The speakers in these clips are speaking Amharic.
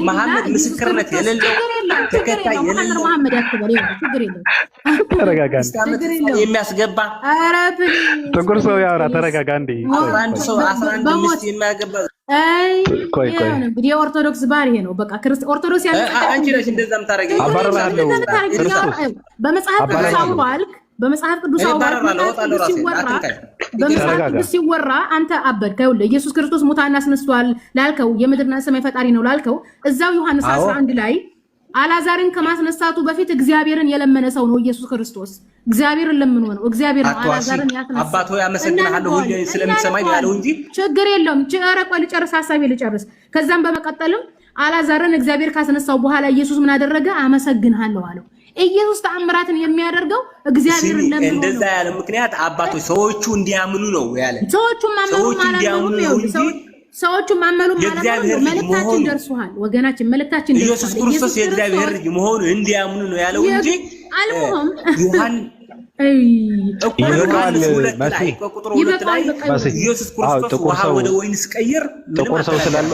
መሐመድ ምስክርነት የሌለው ተከታይ የሌለው መሐመድ ያክበል ችግር የለም። ተረጋጋ። የሚያስገባ ጥቁር ሰው ያወራ። ተረጋጋ እንዴ። 11 ሚስት የሚያገባ ቆይ እንግዲህ ኦርቶዶክስ ባህሪ ነው። በቃ ኦርቶዶክስ ያለ አንቺ ነሽ እንደዛም ታረጋጊ። አባራለሁ በመጽሐፍ ቅዱስ አውባልክ በመጽሐፍ ቅዱስ ሲወራ አንተ አበድክ። ይኸውልህ ኢየሱስ ክርስቶስ ሙታን አስነስቷል ላልከው የምድርና ሰማይ ፈጣሪ ነው ላልከው እዛው ዮሐንስ 11 ላይ አላዛርን ከማስነሳቱ በፊት እግዚአብሔርን የለመነ ሰው ነው ኢየሱስ ክርስቶስ። እግዚአብሔርን ለምኖ ነው እግዚአብሔር ነው አላዛርን ያስነሳው። አባቶ ያመሰግናለሁ ሁሉ ስለምትሰማኝ ያለው እንጂ ችግር የለውም። ጨረቆ ልጨርስ ሐሳቤ ልጨርስ። ከዛም በመቀጠልም አላዛርን እግዚአብሔር ካስነሳው በኋላ ኢየሱስ ምን አደረገ? አመሰግንሃለሁ አለው። ኢየሱስ ተአምራትን የሚያደርገው እግዚአብሔርን ለምኖ ነው። እንደዛ ያለ ምክንያት አባቶች ሰዎቹ እንዲያምኑ ነው ያለ። ሰዎቹ ማመኑ ማለት ነው። ሰዎቹ ማመኑ ማለት ነው። መልእክታችን ደርሷል ወገናችን፣ መልእክታችን ደርሷል። ኢየሱስ ክርስቶስ የእግዚአብሔር ልጅ መሆኑ እንዲያምኑ ነው ያለው እንጂ አልሞም ዮሐን ኢየሱስ ክርስቶስ ውሃ ወደ ወይን ሲቀይር ጥቁር ሰው ስላለ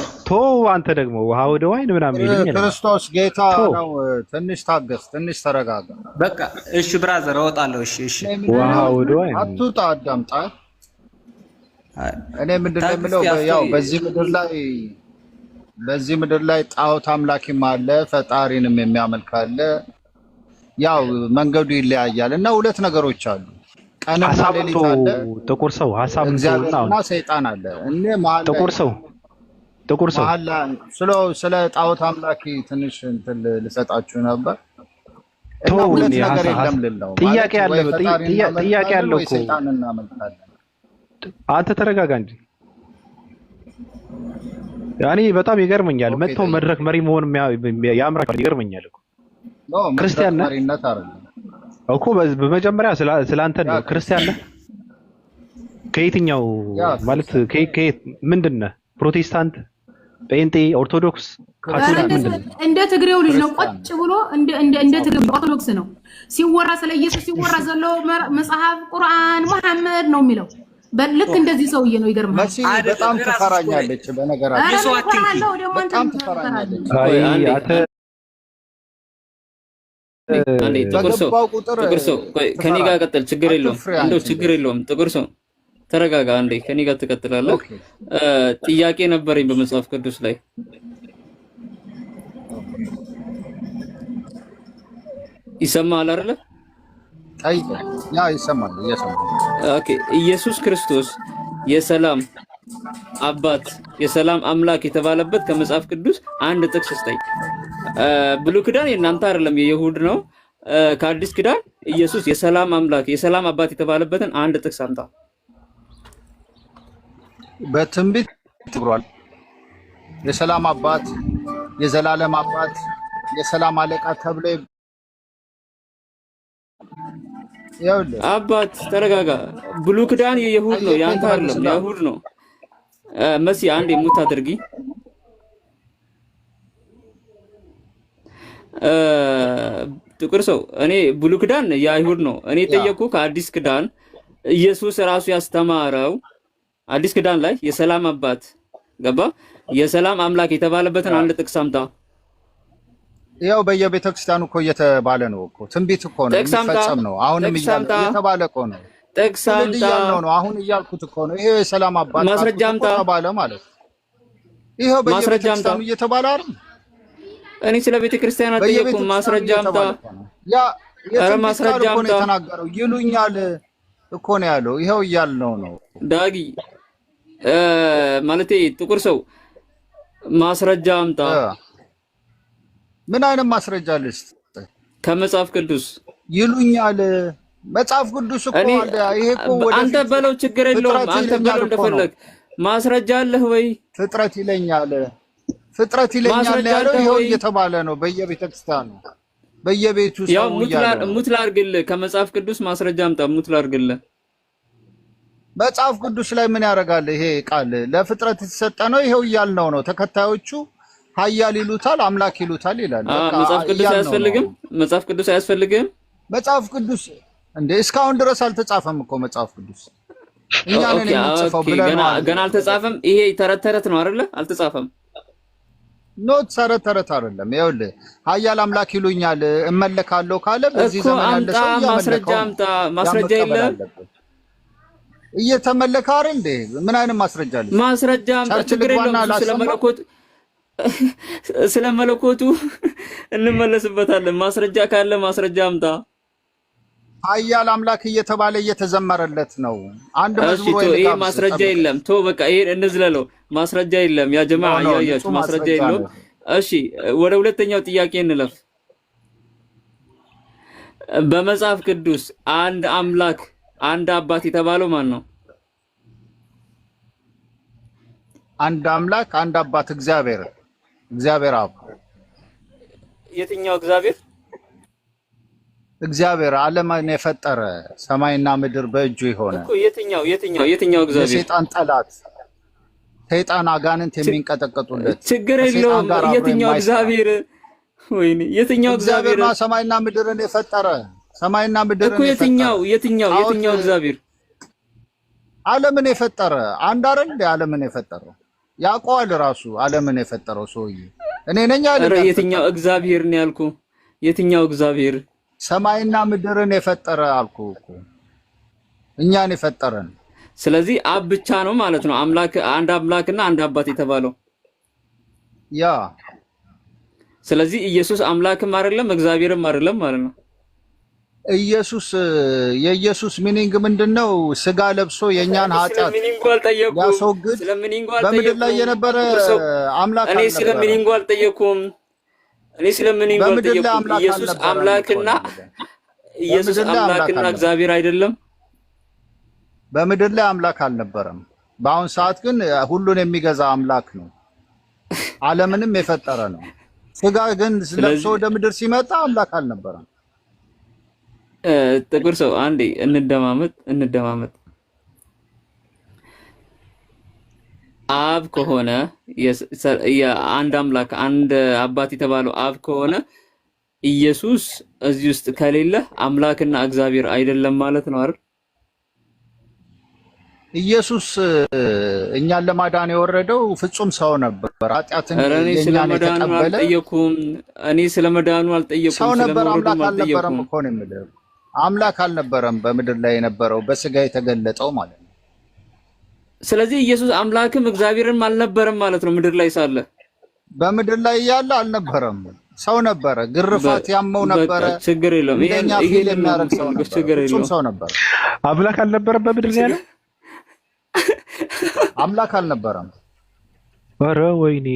አንተ ደግሞ ውሃ ወደ ወይን ምናምን ይልኛል። ክርስቶስ ጌታ ነው። ትንሽ ታገስ፣ ትንሽ ተረጋጋ። በቃ እሺ ብራዘር እወጣለሁ። እሺ ውሃ ወደ ወይን አትውጣ፣ አዳምጣ። እኔ ምንድን ነው የምለው ያው በዚህ ምድር ላይ ጣዖት አምላኪም አለ ፈጣሪንም የሚያመልክ አለ። ያው መንገዱ ይለያያል እና ሁለት ነገሮች አሉ። ቀንና ሌሊት አለ። ጥቁር ሰው ሐሳብን እና ሰይጣን አለ። እኔ ማለት ጥቁር ሰው ስለ ጣዖት አምላኪ ትንሽ እንትን ልሰጣችሁ ነበር። እና ሁለት ነገር የለም ልለው ጥያቄ ያለው እኮ ሰይጣን እናመልካለን። አንተ ተረጋጋ እንጂ ያኔ በጣም ይገርመኛል። መጥቶ መድረክ መሪ መሆን ያምራል። ይገርመኛል እኮ ክርስቲያን ነህ እኮ በመጀመሪያ ስላንተ ነው። ክርስቲያን ነህ? ከየትኛው ማለት ከየት ምንድን ነህ? ፕሮቴስታንት፣ ጴንጤ፣ ኦርቶዶክስ፣ ካቶሊክ ምንድን ነው? እንደ ትግሬው ልጅ ነው። ቁጭ ብሎ እንደ ትግሬው ኦርቶዶክስ ነው ሲወራ፣ ስለ ኢየሱስ ሲወራ ዘሎ መጽሐፍ ቁርአን መሐመድ ነው የሚለው። ልክ እንደዚህ ሰውዬ ነው። ይገርማል። በጣም ትፈራኛለች። በነገራችን በጣም ትፈራኛለች። አንዴ ጥቁር ሰው ከኔ ጋር ቀጥል። ችግር የለውም። ጥቁር ሰው ተረጋጋ። አንዴ ከኔ ጋር ትቀጥላለህ። ጥያቄ ነበረኝ በመጽሐፍ ቅዱስ ላይ ይሰማል አይደለ? ይሰማል። ኦኬ። ኢየሱስ ክርስቶስ የሰላም አባት የሰላም አምላክ የተባለበት ከመጽሐፍ ቅዱስ አንድ ጥቅስ ስጠኝ። ብሉይ ኪዳን የእናንተ አይደለም የይሁድ ነው። ከአዲስ ኪዳን ኢየሱስ የሰላም አምላክ የሰላም አባት የተባለበትን አንድ ጥቅስ አምጣ። በትንቢት ተብሏል። የሰላም አባት፣ የዘላለም አባት፣ የሰላም አለቃ ተብሎ አባት ተረጋጋ። ብሉይ ኪዳን የይሁድ ነው፣ ያንተ አይደለም፣ የይሁድ ነው። መሲ አንዴ ሙት አድርጊ። ጥቁር ሰው እኔ ብሉይ ኪዳን የአይሁድ ነው። እኔ ጠየቅኩ ከአዲስ ኪዳን ኢየሱስ ራሱ ያስተማረው አዲስ ኪዳን ላይ የሰላም አባት ገባ የሰላም አምላክ የተባለበትን አንድ ጥቅስ አምጣ። ያው በየቤተክርስቲያኑ እኮ እየተባለ ነው እኮ ትንቢት እኮ ነው የሚፈጸም ነው። አሁንም እየተባለ እኮ ነው። ጥቅስ አምጣ ነው አሁን እያልኩት እኮ ነው። ይሄ የሰላም አባት ማስረጃ አምጣ ተባለ ማለት ይሄው በየቤተክርስቲያኑ እየተባለ አይደል? እኔ ስለ ቤተክርስቲያን አጠየቅኩ። ማስረጃ አምጣ። ኧረ ማስረጃ አምጣ። የተናገረው ይሉኛል እኮ ነው ያለው። ይሄው እያልነው ነው ዳጊ ማለቴ ጥቁር ሰው ማስረጃ አምጣ። ምን አይነት ማስረጃ ልስጥ? ከመጽሐፍ ቅዱስ ይሉኛል። መጽሐፍ ቅዱስ እኮ አለ። ይሄ እኮ አንተ በለው ችግር የለውም። አንተ በለው እንደፈለግ። ማስረጃ አለህ ወይ? ፍጥረት ይለኛል ያለው ይሄው እየተባለ ነው በየቤተክርስቲያኑ በየቤቱ ሰው ያው ሙት ላድርግልህ። ከመጽሐፍ ቅዱስ ማስረጃ አምጣ። ሙት ላድርግልህ። መጽሐፍ ቅዱስ ላይ ምን ያደርጋል? ይሄ ቃል ለፍጥረት የተሰጠ ነው። ይሄው እያልነው ነው። ተከታዮቹ ኃያል ይሉታል፣ አምላክ ይሉታል ይላል። መጽሐፍ ቅዱስ አያስፈልግም። መጽሐፍ ቅዱስ አያስፈልግም። መጽሐፍ ቅዱስ እንዴ እስካሁን ድረስ አልተጻፈም እኮ መጽሐፍ ቅዱስ። እኛ ነን የምንጽፈው ብለን ገና አልተጻፈም። ይሄ ተረት ነው አይደለ? አልተጻፈም። ኖት ተረት አይደለም። ይኸውልህ ኃያል አምላክ ይሉኛል እመለካለሁ ካለ በዚህ ዘመን ያለ ሰው ማስረጃ የለም። እየተመለከ አይደል እንዴ? ምን አይነት ማስረጃ አለ? ማስረጃ አምጣ። ችግር የለውም። ስለመለኮቱ እንመለስበታለን። ማስረጃ ካለ ማስረጃ አምጣ። ኃያል አምላክ እየተባለ እየተዘመረለት ነው። አንድ መዝሙር ወይ ይሄ ማስረጃ የለም። ቶ በቃ ይሄ እንዝለለው። ማስረጃ የለም። ያ ጀማዓ አያያችሁ ማስረጃ የለም። እሺ ወደ ሁለተኛው ጥያቄ እንለፍ። በመጽሐፍ ቅዱስ አንድ አምላክ አንድ አባት የተባለው ማን ነው? አንድ አምላክ አንድ አባት እግዚአብሔር አብ። የትኛው እግዚአብሔር? እግዚአብሔር ዓለምን የፈጠረ ሰማይና ምድር በእጁ የሆነ እኮ የትኛው እግዚአብሔር? የሰይጣን ጠላት ሰይጣን አጋንንት የሚንቀጠቀጡለት ችግር የለውም። የትኛው እግዚአብሔር? ወይኔ የትኛው እግዚአብሔር ነው ሰማይና ምድርን የፈጠረ? ሰማይና ምድርን እኮ የትኛው እግዚአብሔር? ዓለምን የፈጠረ አንድ አይደል? ዓለምን የፈጠረው ያውቀዋል ራሱ። ዓለምን የፈጠረው ሰውዬ እኔ ነኝ አይደል? የትኛው እግዚአብሔር ነው ያልኩ? የትኛው እግዚአብሔር? ሰማይና ምድርን የፈጠረ አልኩ እኮ እኛን የፈጠረን። ስለዚህ አብ ብቻ ነው ማለት ነው አምላክ፣ አንድ አምላክና አንድ አባት የተባለው ያ። ስለዚህ ኢየሱስ አምላክም አይደለም እግዚአብሔርም አይደለም ማለት ነው። የኢየሱስ ሚኒንግ ምንድነው? ስጋ ለብሶ የኛን ኃጢአት ያስወግድ በምድር ላይ የነበረ አምላክ። እኔ ስለ ሚኒንጉ አልጠየኩም። ኢየሱስ አምላክና እግዚአብሔር አይደለም። በምድር ላይ አምላክ አልነበረም። በአሁን ሰዓት ግን ሁሉን የሚገዛ አምላክ ነው። ዓለምንም የፈጠረ ነው። ስጋ ግን ለብሶ ወደ ምድር ሲመጣ አምላክ አልነበረም። ጥቁር ሰው አንዴ እንደማመጥ አብ ከሆነ የአንድ አምላክ አንድ አባት የተባለው አብ ከሆነ ኢየሱስ እዚህ ውስጥ ከሌለ አምላክና እግዚአብሔር አይደለም ማለት ነው አይደል? ኢየሱስ እኛን ለማዳን የወረደው ፍጹም ሰው ነበር። ኃጢአትን የኛን የተቀበለ እኔ ስለመዳኑ አልጠየኩም። ሰው ነበር፣ አምላክ አልነበረም እኮ ነው የምልህ። አምላክ አልነበረም በምድር ላይ የነበረው በስጋ የተገለጠው ማለት ነው። ስለዚህ ኢየሱስ አምላክም እግዚአብሔርም አልነበረም ማለት ነው። ምድር ላይ ሳለ በምድር ላይ ያለ አልነበረም፣ ሰው ነበረ። ግርፋት ያመው ነበረ። ችግር የለውም። ይሄ የሚያደርግ ሰው ነበር። ፍጹም ሰው ነበር። አምላክ አልነበረም በምድር ላይ ያለ አምላክ አልነበረም። ኧረ ወይኔ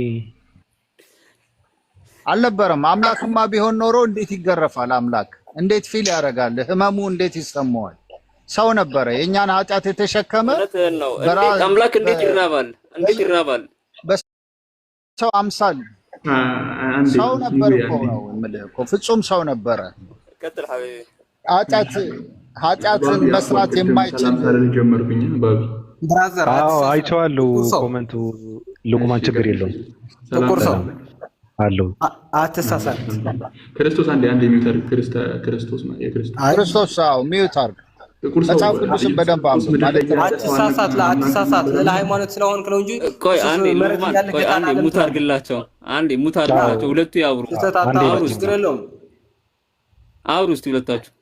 አልነበረም። አምላክማ ቢሆን ኖሮ እንዴት ይገረፋል? አምላክ እንዴት ፊል ያደርጋል? ህመሙ እንዴት ይሰማዋል? ሰው ነበረ የኛን ኃጢአት የተሸከመ። አምላክ እንዴት ይራባል? በሰው አምሳል ሰው ነበር እኮ ነው የምልህ እኮ ፍጹም ሰው ነበረ። ኃጢአትን መስራት የማይችል ብራዘር። አይቼዋለሁ ኮመንቱ። ልቁማን ችግር የለውም ጥቁር ሰው አለው። አትሳሳት። ክርስቶስ አንዴ ሚውት አድርግ። ክርስቶስ ሚውት አድርግ። መጽሐፍ ቅዱስን በደንብ አንብብ ማለት ነው። አትሳሳት። ለሃይማኖት ስለሆንክ ነው እንጂ ቆይ አንዴ ሙት አድርግላቸው። ሁለቱ ያውሩ። አውሩ እስቲ ሁለታችሁ።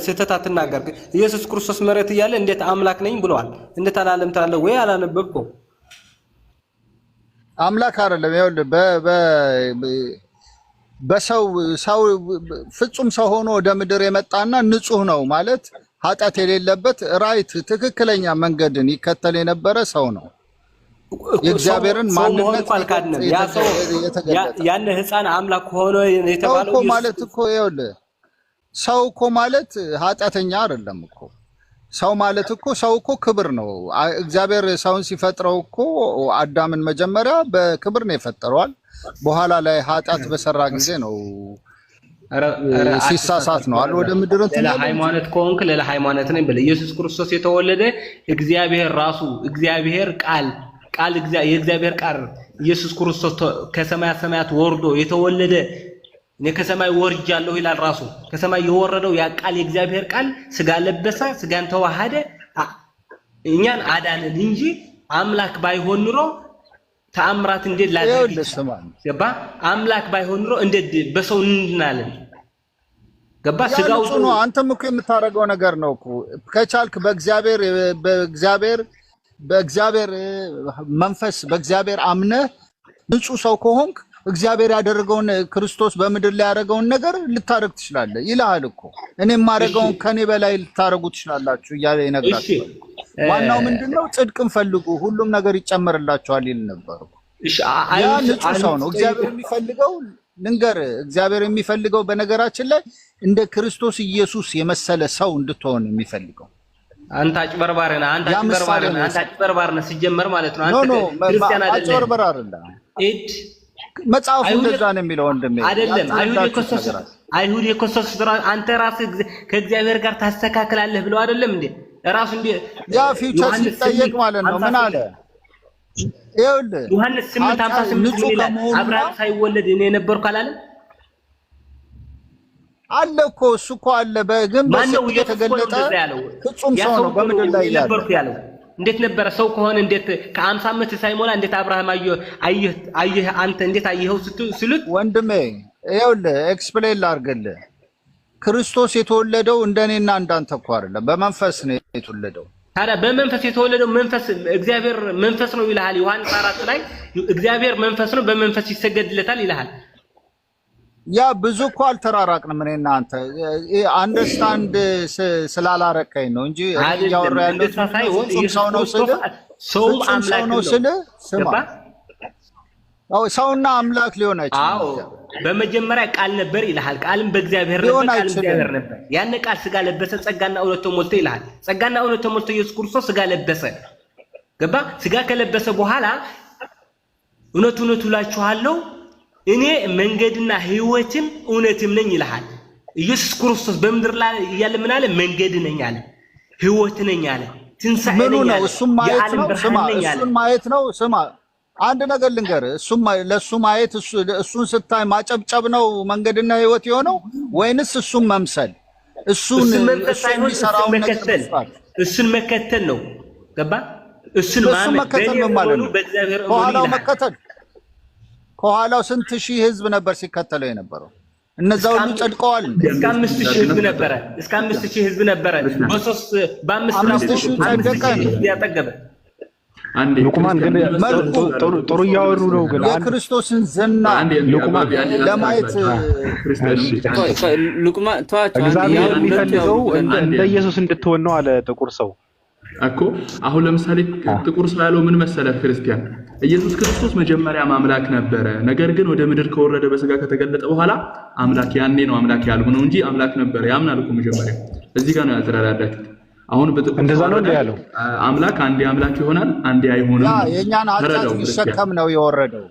ስህተት አትናገር። ኢየሱስ ክርስቶስ መሬት እያለ እንዴት አምላክ ነኝ ብለዋል? እንዴት አላለም ትላለህ ወይ? አላነበብከው? አምላክ አይደለም። ይኸውልህ በሰው ፍጹም ሰው ሆኖ ወደ ምድር የመጣና ንጹህ ነው ማለት ኃጢአት የሌለበት ራይት ትክክለኛ መንገድን ይከተል የነበረ ሰው ነው። የእግዚአብሔርን ማንነት አልካድንም። ያ ሰው ያን ሕፃን አምላክ ሆኖ የተባለው ማለት እኮ ይኸውልህ ሰው እኮ ማለት ኃጢአተኛ አይደለም እኮ። ሰው ማለት እኮ ሰው እኮ ክብር ነው። እግዚአብሔር ሰውን ሲፈጥረው እኮ አዳምን መጀመሪያ በክብር ነው የፈጠረዋል። በኋላ ላይ ኃጢአት በሰራ ጊዜ ነው ሲሳሳት ነው አለ ወደ ምድር እንትን ያለው። ለሃይማኖት ከሆንክ ለሃይማኖት ነኝ ብለህ ኢየሱስ ክርስቶስ የተወለደ እግዚአብሔር ራሱ እግዚአብሔር ቃል የእግዚአብሔር ቃል ኢየሱስ ክርስቶስ ከሰማያት ሰማያት ወርዶ የተወለደ እኔ ከሰማይ ወርጃለሁ ይላል ራሱ። ከሰማይ የወረደው ያ ቃል የእግዚአብሔር ቃል ስጋ ለበሰ፣ ስጋን ተዋሃደ፣ እኛን አዳነን እንጂ አምላክ ባይሆን ኑሮ ተአምራት እንዴት ላድርግ ገባ አምላክ ባይሆን ኖሮ እንዴት በሰው እንድናለን ገባ ስጋው ነው አንተም እኮ የምታረገው ነገር ነው እኮ ከቻልክ በእግዚአብሔር መንፈስ በእግዚአብሔር አምነህ ንጹህ ሰው ከሆንክ እግዚአብሔር ያደረገውን ክርስቶስ በምድር ላይ ያደረገውን ነገር ልታረግ ትችላለህ ይላል እኮ እኔም ማረገውን ከኔ በላይ ልታረጉ ትችላላችሁ እያለ ይነግራችኋል ዋናው ምንድነው ጽድቅን ፈልጉ ሁሉም ነገር ይጨመርላችኋል ይል ነበር እሺ ያ ንጹህ ሰው ነው እግዚአብሔር የሚፈልገው እግዚአብሔር የሚፈልገው በነገራችን ላይ እንደ ክርስቶስ ኢየሱስ የመሰለ ሰው እንድትሆን የሚፈልገው አንተ አጭበርባሪ ነህ አንተ አጭበርባሪ ነህ ሲጀመር ማለት ነው አንተ ክርስቲያን አይደለም አጭበርባሪ አይደለም መጽሐፉ እንደዛ ነው የሚለው ወንድሜ አይደለም አይሁድ የኮሰስ አንተ ራስህ ከእግዚአብሔር ጋር ታስተካክላለህ ብለው አይደለም እንዴ ራሱ እንዴ ያ ፊውቸር ሲጠየቅ ማለት ነው ምን አለ ይኸውልህ ዮሐንስ 8:58 ይላል አብርሃም ሳይወለድ እኔ ነበርኩ አላለም አለ እኮ እሱ እኮ አለ በግን በሰው የተገለጠ ፍጹም ሰው ነው በምድር ላይ ያለው እንዴት ነበር ሰው ከሆነ እንዴት ከ50 ዓመት ሳይሞላ እንዴት አብርሃም አየህ አንተ እንዴት አየኸው ሲሉት ወንድሜ ይኸውልህ ኤክስፕሌን ላድርግልህ ክርስቶስ የተወለደው እንደኔና እንዳንተ እኮ አይደለም በመንፈስ ነው የተወለደው ታዲያ በመንፈስ የተወለደው መንፈስ እግዚአብሔር መንፈስ ነው ይላል ዮሐንስ 4 ላይ እግዚአብሔር መንፈስ ነው በመንፈስ ይሰገድለታል ይላል ያ ብዙ እኮ አልተራራቅንም እኔና አንተ አንደርስታንድ ስላላረከኝ ነው እንጂ ያወራ ያለው ሰው ነው ሰው አምላክ ነው ስማ ሰውና አምላክ ሊሆን አይችልም በመጀመሪያ ቃል ነበር ይላል ቃልም በእግዚአብሔር ነበር ያን ቃል ስጋ ለበሰ ጸጋና እውነት ተሞልቶ ይላል ጸጋና እውነት ተሞልቶ ኢየሱስ ክርስቶስ ስጋ ለበሰ ገባ ስጋ ከለበሰ በኋላ እውነት እላችኋለሁ እኔ መንገድና ህይወትም እውነትም ነኝ ይላል ኢየሱስ ክርስቶስ በምድር ላይ ያለ ምን አለ መንገድ ነኝ አለ ህይወት ነኝ አለ ትንሣኤ ነኝ አለ እሱም ማየት ነው ስማ አንድ ነገር ልንገር ለሱ ማየት እሱን ስታይ ማጨብጨብ ነው መንገድና ህይወት የሆነው ወይንስ እሱን መምሰል እሱን መከተል ነው ገባ እሱን መከተል ነው ማለት ነው ከኋላው መከተል ከኋላው ስንት ሺህ ህዝብ ነበር ሲከተለው የነበረው እነዛ ሁሉ ጸድቀዋል እስከ 5000 ህዝብ ነበረ በ5 ጸደቀ ያጠገበ አንዴ ሉቅማን ግን ጥሩ እያወሩ ነው ግን የክርስቶስን ዝና ሉቅማን ለማየት ሉቅማን ተዋቸው እግዚአብሔር የሚፈልገው እንደ ኢየሱስ እንድትሆን ነው አለ ጥቁር ሰው እኮ አሁን ለምሳሌ ጥቁር ሰው ያለው ምን መሰለ ክርስቲያን ኢየሱስ ክርስቶስ መጀመሪያ አምላክ ነበረ ነገር ግን ወደ ምድር ከወረደ በስጋ ከተገለጠ በኋላ አምላክ ያኔ ነው አምላክ ያልሆነው እንጂ አምላክ ነበረ ያምናል እኮ መጀመሪያ እዚህ ጋር ነው ያልተረዳዳችሁት አሁን በጥቁር እንደዛ ነው ያለው አምላክ አንዴ አምላክ ይሆናል አንዴ አይሆንም ያ የኛን ኃጢአት ሊሸከም ነው የወረደው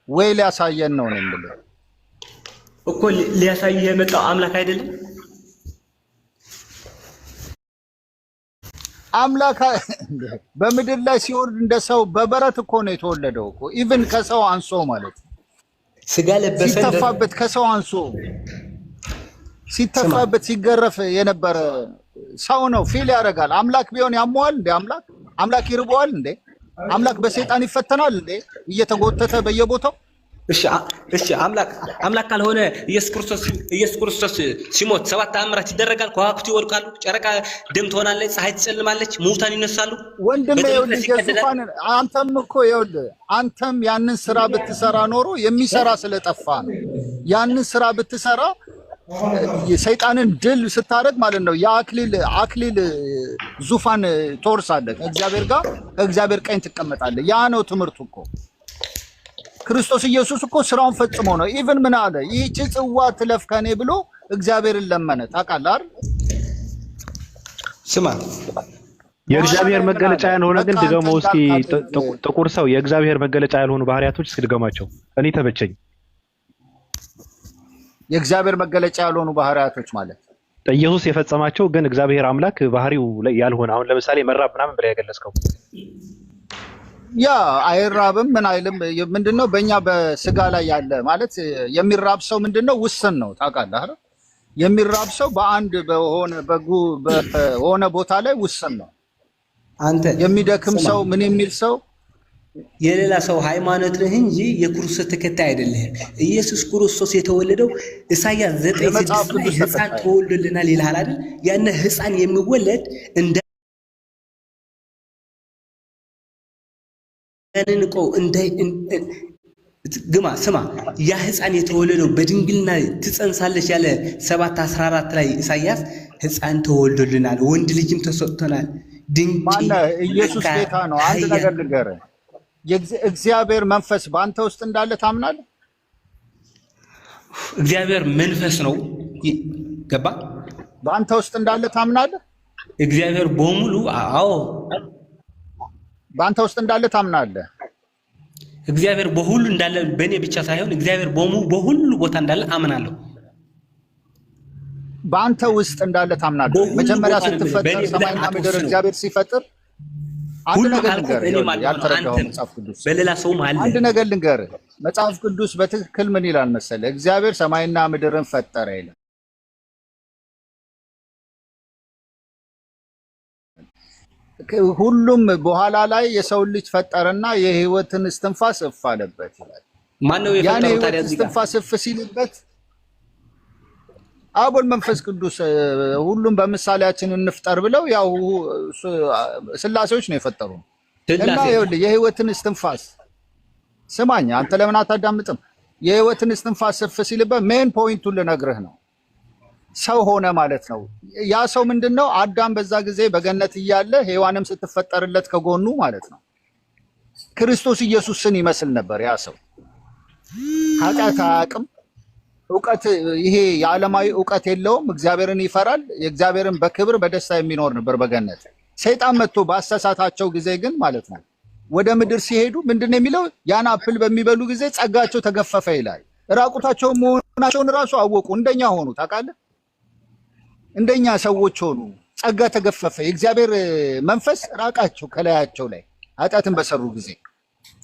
ወይ ሊያሳየን ነው የምልህ እኮ ሊያሳየህ የመጣው አምላክ አይደለም አምላክ በምድር ላይ ሲወርድ እንደ ሰው በበረት እኮ ነው የተወለደው እኮ ኢቭን ከሰው አንሶ ማለት ስጋ ለበሰ ሲተፋበት ከሰው አንሶ ሲተፋበት ሲገረፍ የነበረ ሰው ነው ፊል ያደርጋል አምላክ ቢሆን ያሟል እንዴ አምላክ ይርበዋል እንዴ አምላክ በሰይጣን ይፈተናል እንዴ እየተጎተተ በየቦታው እሺ አምላክ ካልሆነ ኢየሱስ ክርስቶስ ሲሞት 7 ተአምራት ይደረጋል ከዋክብት ይወድቃሉ ጨረቃ ደም ትሆናለች ፀሐይ ትጨልማለች ሙታን ይነሳሉ ወንድሜ ኢየሱስፋን አንተም እኮ ይኸውልህ አንተም ያንን ስራ ብትሰራ ኖሮ የሚሰራ ስለጠፋ ነው ያንን ስራ ብትሰራ ሰይጣንን ድል ስታረግ ማለት ነው የአክሊል ዙፋን ትወርሳለህ ከእግዚአብሔር ቀኝ ትቀመጣለህ ያ ነው ትምህርቱ እኮ ክርስቶስ ኢየሱስ እኮ ስራውን ፈጽሞ ነው ኢቭን ምን አለ ይህች ጽዋ ትለፍ ከኔ ብሎ እግዚአብሔርን ለመነ ታውቃለህ አይደል ስማ የእግዚአብሔር መገለጫ ያልሆነ ግን ድገመው እስኪ ጥቁር ሰው የእግዚአብሔር መገለጫ ያልሆኑ ባህሪያቶች እስኪ ድገማቸው እኔ ተበቸኝ የእግዚአብሔር መገለጫ ያልሆኑ ባህሪያቶች ማለት ኢየሱስ የፈጸማቸው ግን እግዚአብሔር አምላክ ባህሪው ላይ ያልሆነ አሁን ለምሳሌ መራብ ምናምን ብለህ ያገለጽከው ያ አይራብም ምን አይልም ምንድነው በእኛ በስጋ ላይ ያለ ማለት የሚራብ ሰው ምንድነው ውስን ነው ታውቃለህ አይደል የሚራብ ሰው በአንድ በሆነ ቦታ ላይ ውስን ነው አንተ የሚደክም ሰው ምን የሚል ሰው የሌላ ሰው ሃይማኖት ነህ እንጂ የክርስቶስ ተከታይ አይደለህም። ኢየሱስ ክርስቶስ የተወለደው ኢሳይያስ 9:6 ላይ ሕፃን ተወልዶልናል ይልሃል አይደል? ያነ ሕፃን የሚወለድ እንደ እንቆ ግማ ስማ፣ ያ ሕፃን የተወለደው በድንግልና ትጸንሳለች ያለ 7:14 ላይ ኢሳይያስ ሕፃን ተወልዶልናል ወንድ ልጅም ተሰጥቶናል። ድንቅ ኢየሱስ ጌታ ነው። አንድ ነገር ልንገርህ፣ የእግዚአብሔር መንፈስ በአንተ ውስጥ እንዳለ ታምናለህ? እግዚአብሔር መንፈስ ነው። ገባ? በአንተ ውስጥ እንዳለ ታምናለህ? እግዚአብሔር በሙሉ አዎ፣ በአንተ ውስጥ እንዳለ ታምናለህ? እግዚአብሔር በሁሉ እንዳለ በእኔ ብቻ ሳይሆን እግዚአብሔር በሁሉ ቦታ እንዳለ አምናለሁ። በአንተ ውስጥ እንዳለ ታምናለህ? መጀመሪያ ስትፈጠር ሰማይና ምድር እግዚአብሔር ሲፈጥር አንድ ነገር ልንገርህ፣ ያልተረዳኸው መጽሐፍ ቅዱስ በሌላ ሰውም አለ። አንድ ነገር ልንገርህ፣ መጽሐፍ ቅዱስ በትክክል ምን ይላል መሰለህ? እግዚአብሔር ሰማይና ምድርን ፈጠረ ይላል። ሁሉም በኋላ ላይ የሰው ልጅ ፈጠረና የህይወትን እስትንፋስ እፍ አለበት ይላል። ማን ነው የፈጠረው ታዲያ? እስትንፋስ እፍ ሲልበት አብ ወልድ መንፈስ ቅዱስ ሁሉም በምሳሌያችን እንፍጠር ብለው ያው ስላሴዎች ነው የፈጠሩ እና ይኸውልህ የህይወትን እስትንፋስ ስማኝ፣ አንተ ለምን አታዳምጥም? የህይወትን እስትንፋስ እፍ ሲልበት ሜን ፖይንቱን ልነግርህ ነው። ሰው ሆነ ማለት ነው። ያ ሰው ምንድነው? አዳም በዛ ጊዜ በገነት እያለ ሔዋንም ስትፈጠርለት ከጎኑ ማለት ነው ክርስቶስ ኢየሱስን ይመስል ነበር። ያ ሰው ኃጢአት አያውቅም። እውቀት ይሄ የዓለማዊ እውቀት የለውም። እግዚአብሔርን ይፈራል። የእግዚአብሔርን በክብር በደስታ የሚኖር ነበር በገነት። ሰይጣን መጥቶ ባሳሳታቸው ጊዜ ግን ማለት ነው ወደ ምድር ሲሄዱ ምንድነው የሚለው? ያን አፕል በሚበሉ ጊዜ ጸጋቸው ተገፈፈ ይላል። ራቁታቸው መሆናቸውን ራሱ አወቁ። እንደኛ ሆኑ። ታውቃለህ? እንደኛ ሰዎች ሆኑ። ጸጋ ተገፈፈ። የእግዚአብሔር መንፈስ ራቃቸው ከላያቸው ላይ ኃጢአትን በሰሩ ጊዜ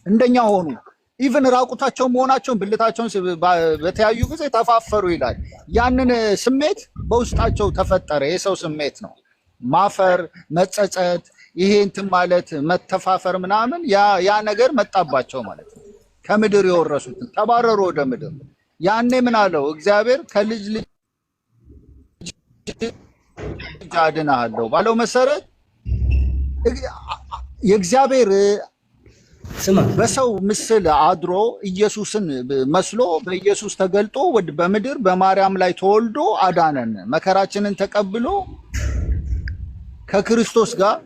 እንደኛ ሆኑ። ኢቭን ራቁታቸው መሆናቸውን ብልታቸውን በተያዩ ጊዜ ተፋፈሩ ይላል። ያንን ስሜት በውስጣቸው ተፈጠረ። የሰው ስሜት ነው። ማፈር፣ መጸጸት፣ ይሄ እንትን ማለት መተፋፈር ምናምን ያ ነገር መጣባቸው ማለት ነው። ከምድር የወረሱትን ተባረሩ ወደ ምድር። ያኔ ምን አለው እግዚአብሔር? ከልጅ ልጅ አድናለሁ ባለው መሰረት የእግዚአብሔር በሰው ምስል አድሮ ኢየሱስን መስሎ በኢየሱስ ተገልጦ በምድር በማርያም ላይ ተወልዶ አዳነን። መከራችንን ተቀብሎ ከክርስቶስ ጋር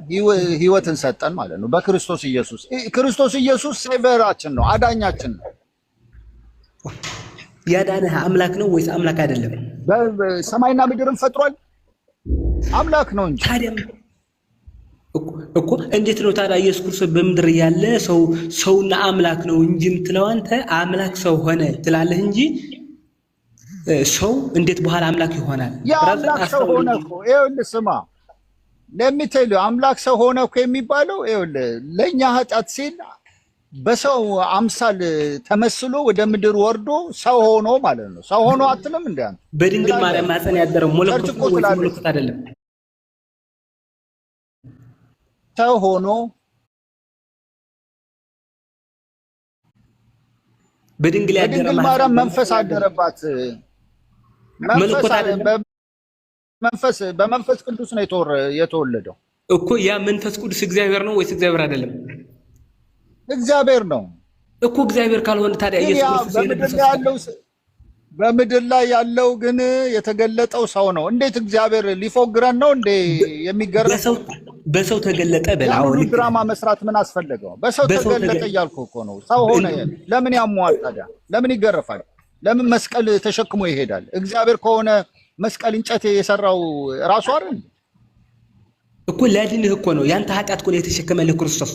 ህይወትን ሰጠን ማለት ነው። በክርስቶስ ኢየሱስ ክርስቶስ ኢየሱስ ሴቨራችን ነው፣ አዳኛችን ነው። ያዳነህ አምላክ ነው ወይስ አምላክ አይደለም? ሰማይና ምድርን ፈጥሯል። አምላክ ነው እንጂ ታዲያ እኮ እንዴት ነው ታዲያ ኢየሱስ ክርስቶስ በምድር ያለ ሰውና አምላክ ነው እንጂ የምትለው አንተ አምላክ ሰው ሆነ ትላለህ እንጂ ሰው እንዴት በኋላ አምላክ ይሆናል? ያ አምላክ ሰው ሆነ እኮ ይኸውልህ፣ ስማ ለሚተል አምላክ ሰው ሆነ እኮ የሚባለው ይኸውልህ ለኛ ኃጢአት ሲል በሰው አምሳል ተመስሎ ወደ ምድር ወርዶ ሰው ሆኖ ማለት ነው። ሰው ሆኖ አትልም እንዴ አንተ? በድንግል ማርያም ማፀን ያደረው መለኮት ነው ወይስ መለኮት አይደለም? ሰው ሆኖ በድንግል ያደረ ማርያም መንፈስ አደረባት። በመንፈስ ቅዱስ ነው የተወለደው እኮ። ያ መንፈስ ቅዱስ እግዚአብሔር ነው ወይስ እግዚአብሔር አይደለም? እግዚአብሔር ነው እኮ። እግዚአብሔር ካልሆነ ታዲያ ኢየሱስ ክርስቶስ በምድር ላይ ያለው ግን የተገለጠው ሰው ነው። እንዴት እግዚአብሔር ሊፎግረን ነው እንዴ? የሚገርም በሰው ተገለጠ በላው ድራማ መስራት ምን አስፈለገው? በሰው ተገለጠ እያልኩ እኮ ነው። ሰው ሆነ። ለምን ያሟል ታዲያ? ለምን ይገረፋል? ለምን መስቀል ተሸክሞ ይሄዳል? እግዚአብሔር ከሆነ መስቀል እንጨት የሰራው ራሱ አይደል እኮ? ላድንህ እኮ ነው። ያንተ ኃጢአት እኮ ነው የተሸከመልህ ክርስቶስ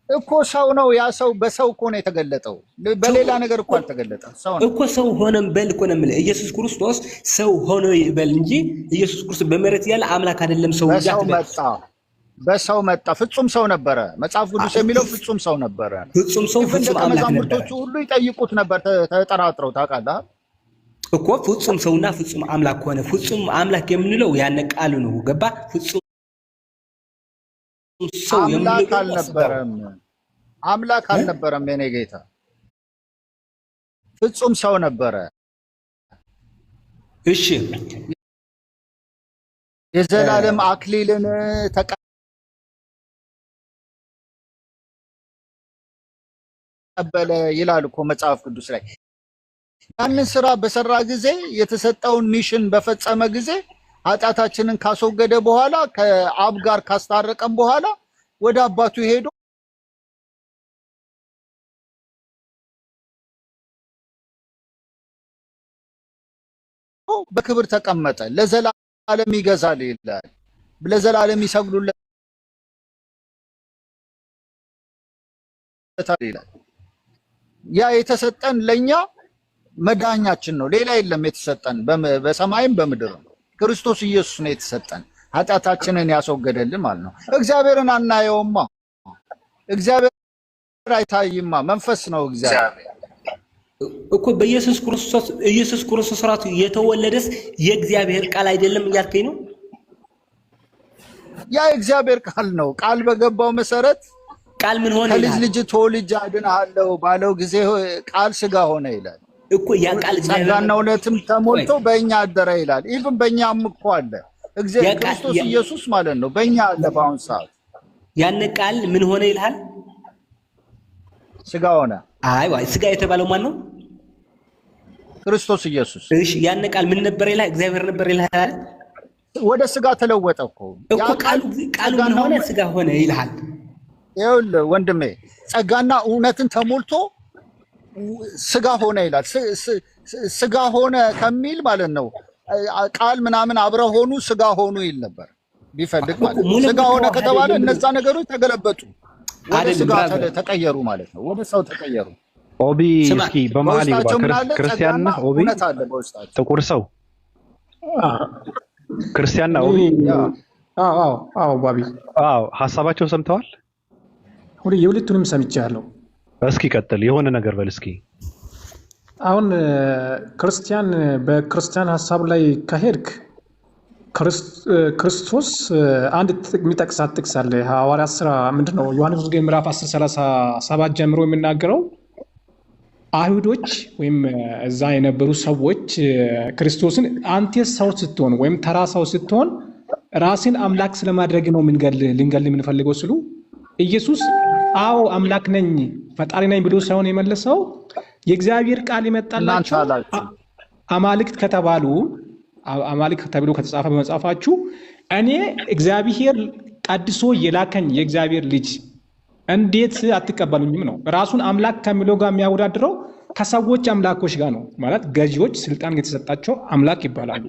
እኮ። ሰው ነው። ያ ሰው በሰው እኮ ነው የተገለጠው። በሌላ ነገር እኮ አልተገለጠም። ሰው ነው እኮ። ሰው ሆነም በል እኮ ነው የምልህ። ኢየሱስ ክርስቶስ ሰው ሆኖ ይበል እንጂ ኢየሱስ ክርስቶስ በመሬት ያለ አምላክ አይደለም። ሰው በሰው መጣ። ፍጹም ሰው ነበረ። መጽሐፍ ቅዱስ የሚለው ፍጹም ሰው ነበረ። ፍጹም ሰው ፍጹም አምላክ ነበረ። መዛሙርቶቹ ሁሉ ይጠይቁት ነበር ተጠራጥረው። ታውቃለህ እኮ ፍጹም ሰውና ፍጹም አምላክ ሆነ። ፍጹም አምላክ የምንለው ያነ ቃሉ ነው። ገባ? ፍጹም ሰው አምላክ አልነበረም የኔ ጌታ ፍጹም ሰው ነበረ። እሺ የዘላለም አክሊልን ተቀበለ ይላል እኮ መጽሐፍ ቅዱስ ላይ። ያንን ስራ በሰራ ጊዜ የተሰጠውን ሚሽን በፈጸመ ጊዜ ኃጢአታችንን ካስወገደ በኋላ ከአብ ጋር ካስታረቀን በኋላ ወደ አባቱ ሄዶ በክብር ተቀመጠ። ለዘላለም ይገዛል ይላል። ለዘላለም ይሰግዱለታል ይላል። ያ የተሰጠን ለኛ መዳኛችን ነው። ሌላ የለም የተሰጠን በሰማይም በምድርም ክርስቶስ ኢየሱስ ነው የተሰጠን። ኃጢአታችንን ያስወገደልን ማለት ነው። እግዚአብሔርን አናየውማ። እግዚአብሔር አይታይማ። መንፈስ ነው እግዚአብሔር እኮ በኢየሱስ ክርስቶስ ራሱ የተወለደስ የእግዚአብሔር ቃል አይደለም እያልከኝ ነው? ያ የእግዚአብሔር ቃል ነው። ቃል በገባው መሰረት ቃል ምን ሆነ? ከልጅ ልጅ ተወልጄ አድንሃለሁ ባለው ጊዜ ቃል ስጋ ሆነ ይላል እኮ። ያ ቃል ጸጋና እውነትም ተሞልቶ በእኛ አደረ ይላል። ኢቭን በእኛም እኮ አለ እግዚአብሔር ክርስቶስ ኢየሱስ ማለት ነው። በእኛ አለ በአሁን ሰዓት። ያን ቃል ምን ሆነ ይልሃል? ስጋ ሆነ። አይ ስጋ የተባለው ማን ነው? ክርስቶስ ኢየሱስ። እሺ ያን ቃል ምን ነበር ይልሃል? እግዚአብሔር ነበር ይልሃል? ወደ ስጋ ተለወጠ እኮ ቃሉ ምን ሆነ? ስጋ ሆነ ይልሃል። ይኸውልህ ወንድሜ ጸጋና እውነትን ተሞልቶ ስጋ ሆነ ይላል። ስጋ ሆነ ከሚል ማለት ነው ቃል ምናምን አብረው ሆኑ ስጋ ሆኑ ይል ነበር ቢፈልግ ማለት ነው። ስጋ ሆነ ከተባለ እነዛ ነገሮች ተገለበጡ፣ ወደ ስጋ ተቀየሩ ማለት ነው። ወደ ሰው ተቀየሩ። ኦቢ እስኪ በመሃል ይግባ። ክርስቲያን ነህ ኦቢ? ጥቁር ሰው ክርስቲያን ነህ ኦቢ? አዎ ባቢ። ሀሳባቸው ሰምተዋል? የሁለቱንም ሰምቻለሁ። እስኪ ቀጥል፣ የሆነ ነገር በል እስኪ። አሁን ክርስቲያን በክርስቲያን ሀሳብ ላይ ከሄድክ ክርስቶስ አንድ የሚጠቅሳት ጥቅስ አለ። ሐዋርያት ሥራ ምንድነው ዮሐንስ ወንጌል ምዕራፍ 10:37 ጀምሮ የሚናገረው አይሁዶች ወይም እዛ የነበሩ ሰዎች ክርስቶስን አንተ ሰው ስትሆን ወይም ተራ ሰው ስትሆን ራስን አምላክ ስለማድረግ ነው ልንገል የምንፈልገው ሲሉ ኢየሱስ አዎ አምላክ ነኝ ፈጣሪ ነኝ ብሎ ሳይሆን የመለሰው የእግዚአብሔር ቃል ይመጣላችሁ አማልክት ከተባሉ አማልክት ተብሎ ከተጻፈ በመጽሐፋችሁ እኔ እግዚአብሔር ቀድሶ የላከኝ የእግዚአብሔር ልጅ እንዴት አትቀበሉኝም ነው። ራሱን አምላክ ከሚለው ጋር የሚያወዳድረው ከሰዎች አምላኮች ጋር ነው። ማለት ገዢዎች ስልጣን የተሰጣቸው አምላክ ይባላሉ።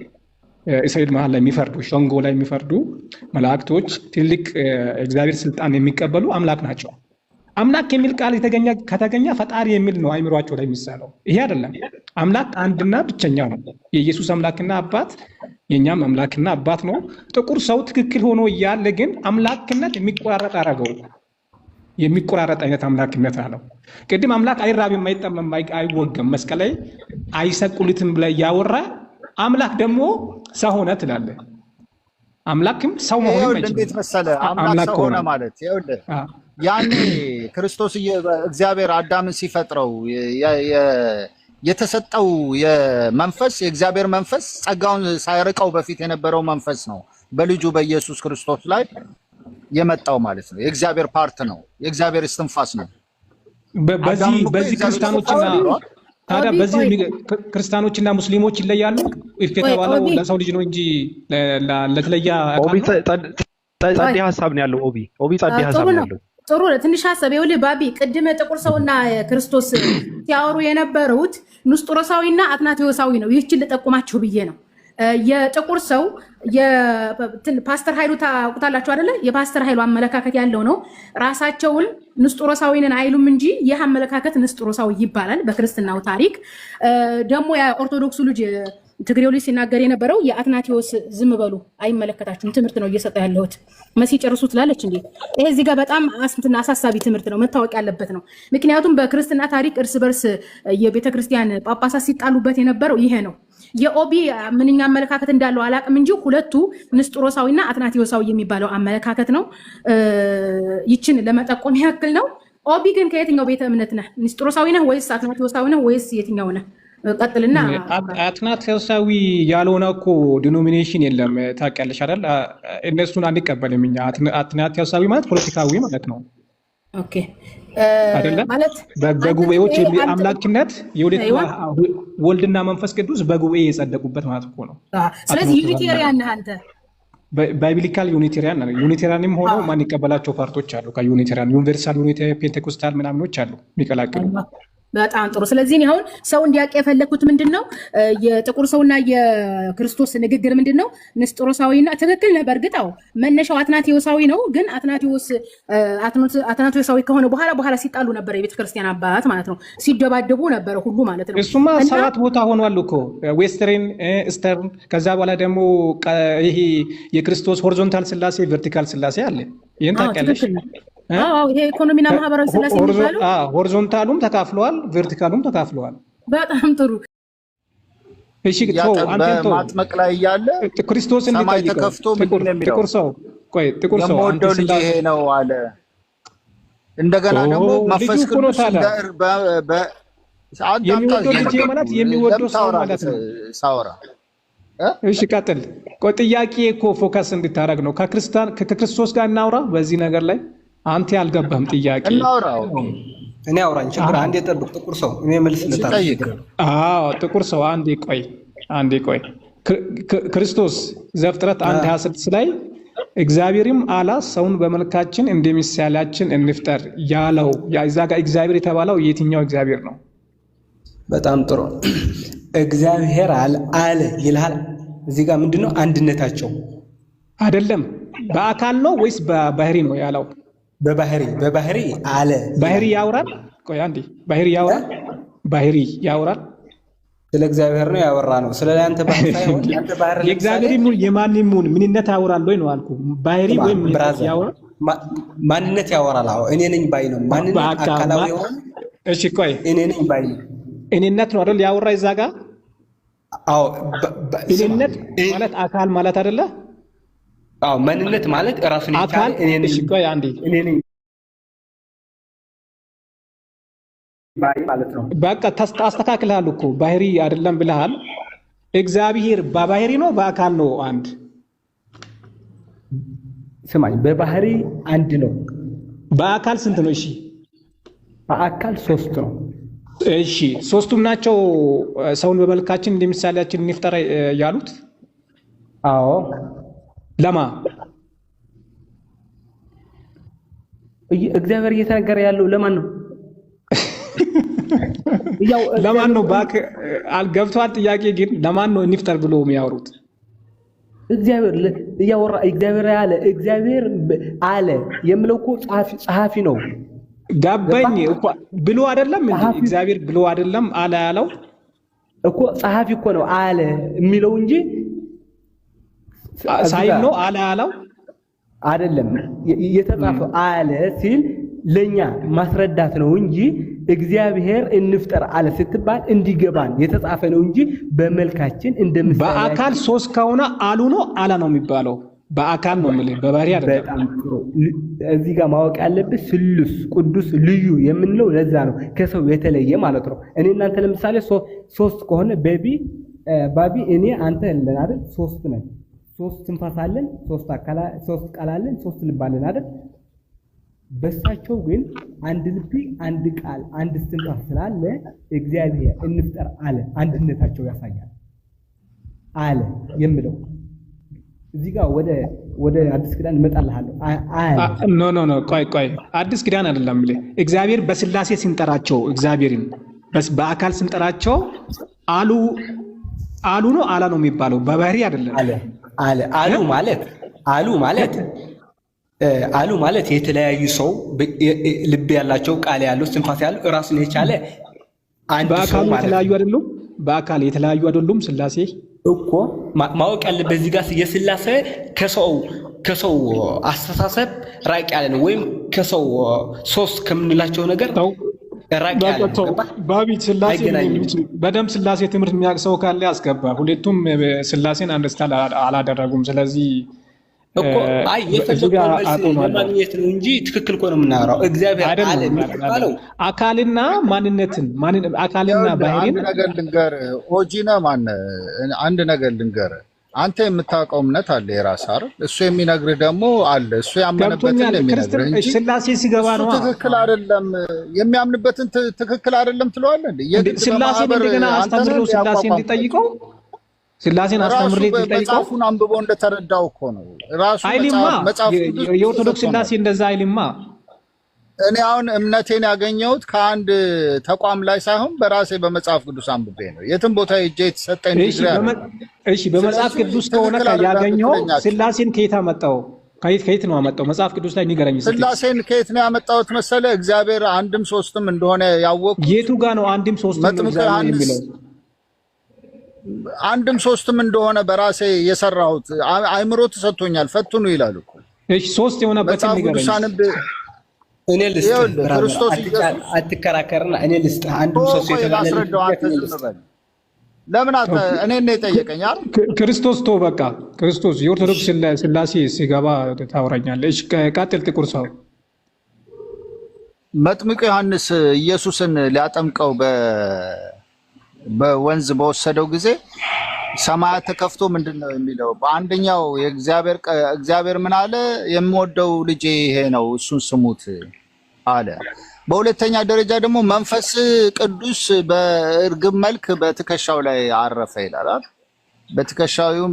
እስራኤል መሃል ላይ የሚፈርዱ ሸንጎ ላይ የሚፈርዱ መላእክቶች ትልቅ እግዚአብሔር ስልጣን የሚቀበሉ አምላክ ናቸው። አምላክ የሚል ቃል ከተገኘ ፈጣሪ የሚል ነው አይምሯቸው ላይ የሚሳለው። ይሄ አይደለም። አምላክ አንድና ብቸኛ ነው። የኢየሱስ አምላክና አባት የኛም አምላክና አባት ነው። ጥቁር ሰው ትክክል ሆኖ እያለ ግን አምላክነት የሚቆራረጥ አደረገው። የሚቆራረጥ አይነት አምላክነት አለው። ቅድም አምላክ አይራብም፣ አይጠማም፣ አይወገም፣ መስቀል ላይ አይሰቅሉትም ብለህ ያወራ አምላክ ደግሞ ሰው ሆነ ትላለህ። አምላክም ሰው መሆን እንዴት መሰለህ? አምላክ ሰው ሆነ ማለት ይኸውልህ ያኔ ክርስቶስ እግዚአብሔር አዳምን ሲፈጥረው የተሰጠው የመንፈስ የእግዚአብሔር መንፈስ ጸጋውን ሳይርቀው በፊት የነበረው መንፈስ ነው በልጁ በኢየሱስ ክርስቶስ ላይ የመጣው ማለት ነው። የእግዚአብሔር ፓርት ነው። የእግዚአብሔር እስትንፋስ ነው። በዚህ ክርስቲያኖችና ሙስሊሞች ይለያሉ። የተባለው ለሰው ልጅ ነው እንጂ ለተለያ ጸዴ ሀሳብ ነው ያለው። ኦቢ ጸዴ ሀሳብ ነው ያለው። ጥሩ ትንሽ ሀሳብ ይኸውልህ ባቢ፣ ቅድም ጥቁር ሰውና ክርስቶስ ሲያወሩ የነበሩት ንስጥሮሳዊና አትናቴዎሳዊ ነው። ይህችን ልጠቁማችሁ ብዬ ነው። የጥቁር ሰው የፓስተር ኃይሉ ታውቁታላችሁ አይደለ? የፓስተር ኃይሉ አመለካከት ያለው ነው። ራሳቸውን ንስጥሮሳዊንን አይሉም እንጂ ይህ አመለካከት ንስጥሮሳዊ ይባላል በክርስትናው ታሪክ። ደግሞ የኦርቶዶክሱ ልጅ ትግሬው ልጅ ሲናገር የነበረው የአትናቴዎስ ዝም በሉ አይመለከታችሁም ትምህርት ነው እየሰጠ ያለሁት መሲ ጨርሱ ትላለች እንዴ? ይሄ እዚህ ጋር በጣም አሳሳቢ ትምህርት ነው፣ መታወቅ ያለበት ነው። ምክንያቱም በክርስትና ታሪክ እርስ በርስ የቤተክርስቲያን ጳጳሳት ሲጣሉበት የነበረው ይሄ ነው። የኦቢ ምንኛ አመለካከት እንዳለው አላቅም እንጂ ሁለቱ ንስጥሮሳዊና አትናቴዎሳዊ የሚባለው አመለካከት ነው። ይችን ለመጠቆም ያክል ነው። ኦቢ ግን ከየትኛው ቤተ እምነት ነህ? ንስጥሮሳዊ ነህ ወይስ አትናቴዎሳዊ ነህ ወይስ የትኛው ነህ? ቀጥልና። አትናቴዎሳዊ ያልሆነ እኮ ዲኖሚኔሽን የለም ታውቂያለሽ አይደል? እነሱን አንቀበልም እኛ። አትናቴዎሳዊ ማለት ፖለቲካዊ ማለት ነው። ኦኬ ማለት በጉባኤዎች አምላክነት ወልድና መንፈስ ቅዱስ በጉባኤ የጸደቁበት ማለት እኮ ነው። ስለዚህ ዩኒቴሪያን ነህ አንተ። ባይብሊካል ዩኒቴሪያን ነው። ዩኒቴሪያንም ሆኖ ማን ይቀበላቸው ፓርቶች አሉ። ከዩኒቴሪያን ዩኒቨርሳል ዩኒቴሪያን ፔንቴኮስታል ምናምኖች አሉ የሚቀላቅሉ። በጣም ጥሩ። ስለዚህ አሁን ሰው እንዲያውቅ የፈለኩት ምንድነው የጥቁር ሰውና የክርስቶስ ንግግር ምንድነው? ንስጥሮሳዊና ትክክል ነህ። በእርግጥ መነሻው አትናቴዎሳዊ ነው። ግን አትናቴዎሳዊ ከሆነ በኋላ ሲጣሉ ነበር የቤተክርስቲያን አባት ማለት ነው። ሲደባደቡ ነበር ሁሉ ማለት ነው። እሱማ 7 ቦታ ሆኗል እኮ ዌስተርን፣ ኢስተርን። ከዛ በኋላ ደግሞ ይሄ የክርስቶስ ሆሪዞንታል ስላሴ፣ ቨርቲካል ስላሴ አለ። ይሄን ታውቂያለሽ? ይሄ ኢኮኖሚና ማህበራዊ ስላሴ የሚባለው ሆሪዞንታሉም ተካፍለዋል፣ ቨርቲካሉም ተካፍለዋል። በጣም ጥሩ። እሺ በማጥመቅ ላይ እያለ ክርስቶስ ሰማይ ተከፍቶ ምንድን ነው የሚለው? ጥቁር ሰው የምወደው ልጅ ይሄ ነው አለ። እንደገና ደግሞ መንፈስ ቅዱስ የሚወደው ልጅ ማለት የሚወደው ሰው ማለት ነው። ሳውራ እሺ ቀጥል። ጥያቄ እኮ ፎከስ እንድታረግ ነው። ከክርስቶስ ጋር እናውራ በዚህ ነገር ላይ። አንተ ያልገባህም ጥያቄ እናውራው። እኔ አውራኝ ችግር አንዴ ጠብቅ። ጥቁር ሰው እኔ መልስ ልታረግ። ጥቁር ሰው አንዴ ቆይ። ክርስቶስ ዘፍጥረት 1:26 ላይ እግዚአብሔርም አለ ሰውን በመልካችን እንደ ምሳሌያችን እንፍጠር ያለው እዛ ጋር እግዚአብሔር የተባለው የትኛው እግዚአብሔር ነው? በጣም ጥሩ። እግዚአብሔር አለ ይልሃል። እዚህ ጋር ምንድነው አንድነታቸው? አይደለም በአካል ነው ወይስ በባህሪ ነው ያለው? በባህሪ አለ። ባህሪ ያወራል። ቆይ አንዴ ባህሪ ያወራል። ስለ እግዚአብሔር ነው ያወራ ነው። ስለ አንተ ባህሪ ሳይሆን አንተ ባህሪ የእግዚአብሔር ይሙን የማንም ይሙን ምንነት ያወራል ወይ ነው አልኩ። ባህሪ ወይም ያወራል ማንነት ያወራል። እኔ ነኝ ባይ ነው ማንነት አካላዊ ሆነ። እሺ ቆይ እኔ ነኝ ባይ ነው እኔነት ነው አይደል? ያወራ እዛ ጋር እኔነት ማለት አካል ማለት አይደለ? ማንነት ማለት ራሱን የቻለ እኔ ነኝ። እሺ ቆይ አንዴ እኔ ነኝ ባይ ማለት ነው። በቃ አስተካክልሃል እኮ ባህሪ አይደለም ብለሃል። እግዚአብሔር በባህሪ ነው በአካል ነው አንድ? ስማኝ፣ በባህሪ አንድ ነው። በአካል ስንት ነው? እሺ በአካል 3 ነው። እሺ ሶስቱም ናቸው ሰውን በመልካችን እንደ ምሳሌያችን እንፍጠር ያሉት? አዎ። ለማ እግዚአብሔር እየተናገረ ያለው ለማን ነው? ለማን ነው? አልገብቷል ጥያቄ ግን ለማን ነው እንፍጠር ብሎ የሚያወሩት? እግዚአብሔር አለ የምለው እኮ ጸሐፊ ነው። ጋበኝ እኮ ብሎ አይደለም እንዴ? እግዚአብሔር ብሎ አይደለም አለ ያለው እኮ ጸሐፊ እኮ ነው አለ የሚለው እንጂ ሳይል ነው አለ ያለው አይደለም። የተጻፈው አለ ሲል ለኛ ማስረዳት ነው እንጂ እግዚአብሔር እንፍጠር አለ ስትባል እንዲገባን የተጻፈ ነው እንጂ በመልካችን እንደምሳሌ በአካል 3 ከሆነ አሉ ነው አለ ነው የሚባለው። በአካል ነው ማለት በባህሪ አይደለም። በጣም ጥሩ። እዚህ ጋር ማወቅ ያለብህ ስሉስ ቅዱስ ልዩ የምንለው ለዛ ነው፣ ከሰው የተለየ ማለት ነው። እኔ እናንተ ለምሳሌ 3 ከሆነ ባቢ እኔ አንተ ያለን አይደል? 3 ነን። 3 ትንፋስ አለን፣ 3 ቃል አለን፣ 3 ልብ አለን አይደል? በሳቸው ግን አንድ ልብ፣ አንድ ቃል፣ አንድ ትንፋስ ስላለ እግዚአብሔር እንፍጠር አለ። አንድነታቸው ያሳያል አለ የምለው እዚህ ጋር ወደ አዲስ ኪዳን እመጣልሃለሁ። ኖ ቆይ አዲስ ኪዳን አይደለም ማለት እግዚአብሔር በስላሴ ሲንጠራቸው እግዚአብሔርን በአካል ሲንጠራቸው አሉ ነው አላ ነው የሚባለው፣ በባህሪ አይደለም። አሉ ማለት የተለያዩ ሰው ልብ ያላቸው ቃል ያለው ትንፋስ ያለው ራሱን የቻለ አንድ ሰው በአካል የተለያዩ አይደሉም። በአካል የተለያዩ አይደሉም ስላሴ እኮ ማወቅ ያለበት እዚህ ጋር የስላሴ ከሰው አስተሳሰብ ራቅ ያለ ነው፣ ወይም ከሰው ሶስት ከምንላቸው ነገር ራቅ ያለ ነው። ባቢ ስላሴ በደም ስላሴ ትምህርት የሚያውቅ ሰው ካለ ያስገባ። ሁለቱም ስላሴን አንደርስታንድ አላደረጉም። ስለዚህ እኮ አይ የፈለገው ለማግኘት ነው እንጂ ትክክል እኮ ነው የምናወራው። እግዚአብሔር አለ የሚባለው አካልና ማንነትን አካልና ባህሪን ነገር ልንገር ኦጂና አንድ ነገር ልንገር። አንተ የምታውቀው እምነት አለ የራስህ አይደል? እሱ የሚነግርህ ደግሞ አለ። እሱ ያመነበትን የሚነግርህ እንጂ ስላሴ ሲገባ ነው ትክክል አይደለም የሚያምንበትን ትክክል አይደለም ትለዋለህ እንዴ? ስላሴን እንደገና አስተምረው ስላሴ እንዲጠይቀው ስላሴን አስተምሬ እንዲጠይቀው መጽሐፉን አንብቦ እንደተረዳው እኮ ነው ራሱ መጽሐፍ። የኦርቶዶክስ ስላሴ እንደዛ አይልማ። እኔ አሁን እምነቴን ያገኘሁት ከአንድ ተቋም ላይ ሳይሆን በራሴ በመጽሐፍ ቅዱስ አንብቤ ነው። የትም ቦታ ሄጄ የተሰጠኝ ዲግሪ አለ። እሺ በመጽሐፍ ቅዱስ ከሆነ ያገኘው ስላሴን ከየት አመጣው? ከየት ነው አመጣው? መጽሐፍ ቅዱስ ላይ ንገረኝ። ስላሴን ከየት ነው ያመጣሁት መሰለ? እግዚአብሔር አንድም ሶስትም እንደሆነ ያወቅኩት የቱ ጋር ነው? አንድም ሶስትም የሚለው አንድም ሶስትም እንደሆነ በራሴ የሰራሁት አይምሮ ተሰጥቶኛል። ፈትኑ ይላል እኮ። እሺ ሶስት የሆነበትን ንገረኝ። እኔ ልስጥ ክርስቶስ አትከራከርና እኔ ልስጥ አንዱ ሶስት የተባለ ለምን እኔ ነው የጠየቀኝ አይደል? ክርስቶስ ተው በቃ ክርስቶስ የኦርቶዶክስ ስላሴ ሲገባ ታወራኛለህ። ቀጥል። ጥቁር ሰው መጥምቁ ዮሐንስ ኢየሱስን ሊያጠምቀው በወንዝ በወሰደው ጊዜ ሰማያት ተከፍቶ ምንድነው የሚለው? በአንደኛው እግዚአብሔር ምን አለ? የምወደው ልጄ ይሄ ነው እሱን ስሙት አለ። በሁለተኛ ደረጃ ደግሞ መንፈስ ቅዱስ በእርግብ መልክ በትከሻው ላይ አረፈ ይላል። በትከሻውም